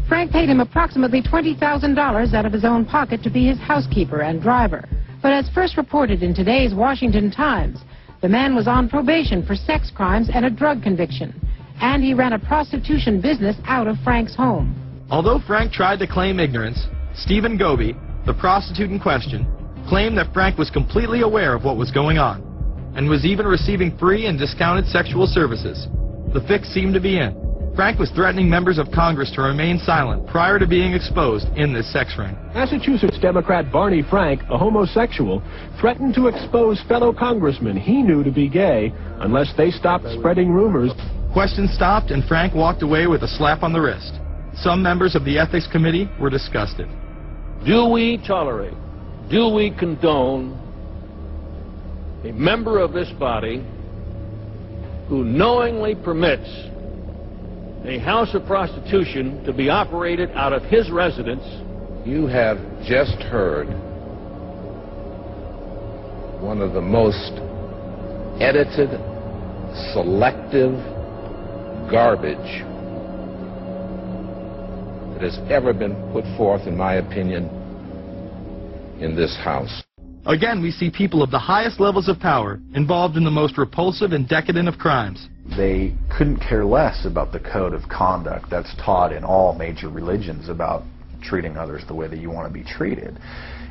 Frank paid him approximately $20,000 out of his own pocket to be his housekeeper and driver. But as first reported in today's Washington Times, the man was on probation for sex crimes and a drug conviction. And he ran a prostitution business out of Frank's home. Although Frank tried to claim ignorance, Stephen Goby, the prostitute in question, claimed that Frank was completely aware of what was going on and was even receiving free and discounted sexual services. The fix seemed to be in. Frank was threatening members of Congress to remain silent prior to being exposed in this sex ring. Massachusetts Democrat Barney Frank, a homosexual, threatened to expose fellow congressmen he knew to be gay unless they stopped spreading rumors. Questions stopped and Frank walked away with a slap on the wrist. Some members of the Ethics Committee were disgusted. Do we tolerate, do we condone a member of this body who knowingly permits a house of prostitution to be operated out of his residence? You have just heard one of the most edited, selective garbage that has ever been put forth, in my opinion, in this House. Again, we see people of the highest levels of power involved in the most repulsive and decadent of crimes. They couldn't care less about the code of conduct that's taught in all major religions about treating others the way that you want to be treated.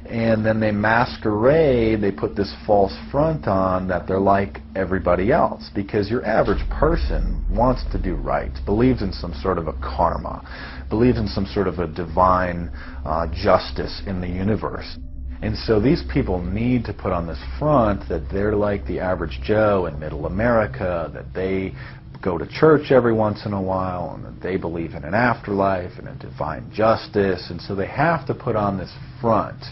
And then they masquerade, they put this false front on that they're like everybody else, because your average person wants to do right, believes in some sort of a karma, believes in some sort of a divine justice in the universe. And so these people need to put on this front that they're like the average Joe in middle America, that they go to church every once in a while, and that they believe in an afterlife and a divine justice. And so they have to put on this front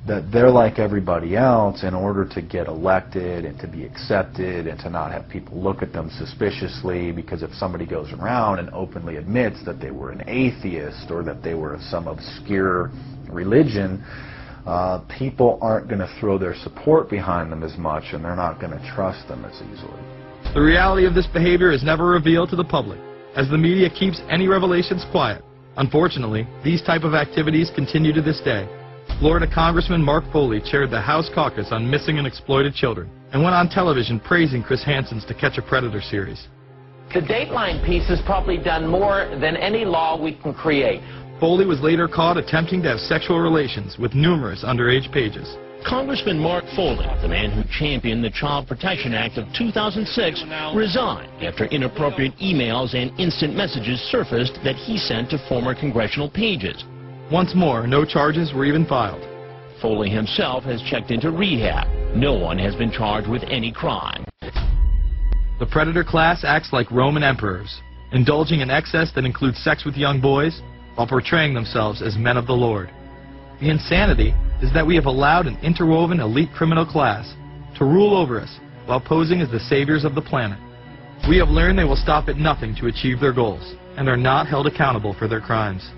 that they're like everybody else in order to get elected and to be accepted and to not have people look at them suspiciously, because if somebody goes around and openly admits that they were an atheist or that they were of some obscure religion, people aren't going to throw their support behind them as much, and they're not going to trust them as easily. The reality of this behavior is never revealed to the public, as the media keeps any revelations quiet. Unfortunately, these type of activities continue to this day. Florida Congressman Mark Foley chaired the House caucus on missing and exploited children and went on television praising Chris Hansen's To Catch a Predator series. The Dateline piece has probably done more than any law we can create. Foley was later caught attempting to have sexual relations with numerous underage pages. Congressman Mark Foley, the man who championed the Child Protection Act of 2006, resigned after inappropriate emails and instant messages surfaced that he sent to former congressional pages. Once more, no charges were even filed. Foley himself has checked into rehab. No one has been charged with any crime. The predator class acts like Roman emperors, indulging in excess that includes sex with young boys while portraying themselves as men of the Lord. The insanity is that we have allowed an interwoven elite criminal class to rule over us while posing as the saviors of the planet. We have learned they will stop at nothing to achieve their goals and are not held accountable for their crimes.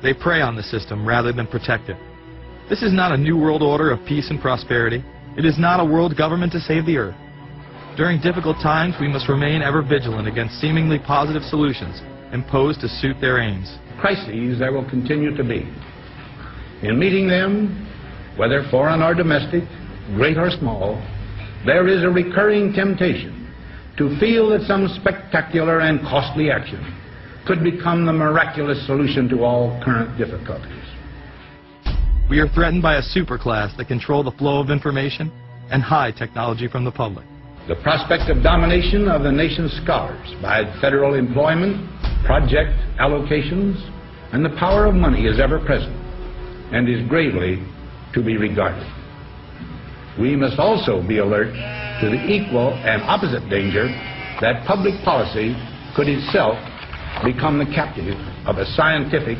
They prey on the system rather than protect it. This is not a new world order of peace and prosperity. It is not a world government to save the earth. During difficult times, we must remain ever vigilant against seemingly positive solutions imposed to suit their aims. Crises there will continue to be. In meeting them, whether foreign or domestic, great or small, there is a recurring temptation to feel that some spectacular and costly action could become the miraculous solution to all current difficulties. We are threatened by a superclass that control the flow of information and hide technology from the public. The prospect of domination of the nation's scholars by federal employment, project allocations, and the power of money is ever present and is gravely to be regarded. We must also be alert to the equal and opposite danger that public policy could itself become the captive of a scientific,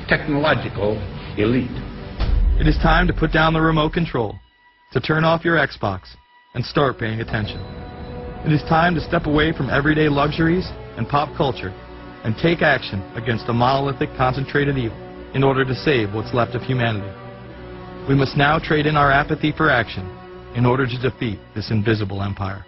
technological elite. It is time to put down the remote control, to turn off your Xbox, and start paying attention. It is time to step away from everyday luxuries and pop culture and take action against a monolithic, concentrated evil in order to save what's left of humanity. We must now trade in our apathy for action in order to defeat this invisible empire.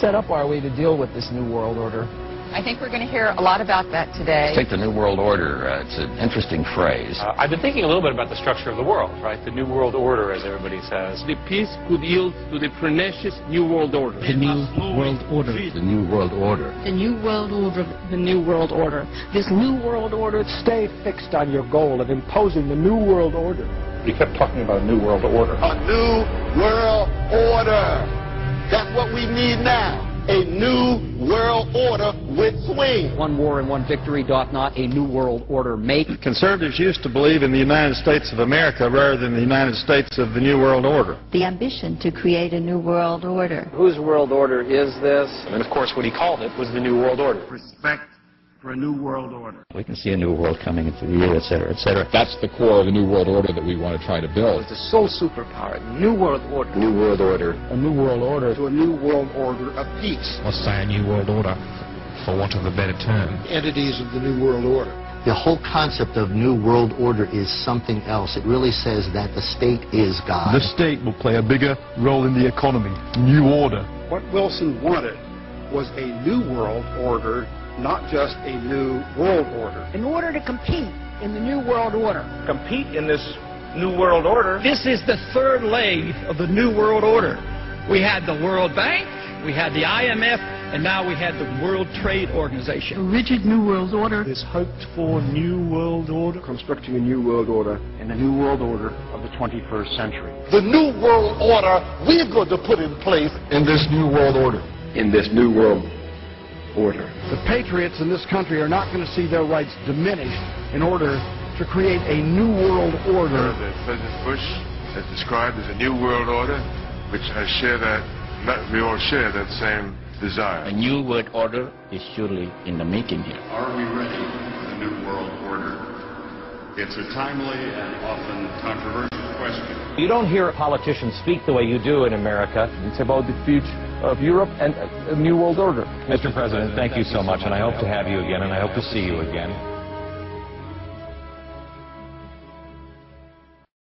set up are we to deal with this New World Order? I think we're going to hear a lot about that today. Take the New World Order. It's an interesting phrase. I've been thinking a little bit about the structure of the world, right? The New World Order, as everybody says. The peace could yield to the pernicious New World Order. The New World Order. The New World Order. The New World Order. The New World Order. This New World Order, stay fixed on your goal of imposing the New World Order. We kept talking about a New World Order. A New World Order. That's what we need now. A New World Order with swing. One war and one victory doth not a New World Order make. Conservatives used to believe in the United States of America rather than the United States of the New World Order. The ambition to create a New World Order. Whose world order is this? And of course, what he called it was the New World Order. Respect for a New World Order. We can see a new world coming into the year, et cetera, et cetera. That's the core of the New World Order that we want to try to build. It's a sole superpower. New World Order. New World Order. A New World Order. To a New World Order of peace. Let's say a New World Order, for want of a better term. Entities of the New World Order. The whole concept of New World Order is something else. It really says that the state is God. The state will play a bigger role in the economy. New order. What Wilson wanted was a New World Order, not just a New World Order. In order to compete in the New World Order. Compete in this New World Order. This is the third leg of the New World Order. We had the World Bank, we had the IMF, and now we had the World Trade Organization. A rigid New World Order. This hoped-for New World Order. Constructing a New World Order in the New World Order of the 21st century. The New World Order we're going to put in place In this New World Order. in this New World Order. The patriots in this country are not going to see their rights diminished in order to create a New World Order. That President Bush has described as a New World Order, which we all share that same desire. A New World Order is surely in the making here. Are we ready for the New World Order? It's a timely and often controversial question. You don't hear politicians speak the way you do in America. It's about the future of Europe and a New World Order. Mr. President, thank you so much, and I hope to have you again, and I hope to see you again.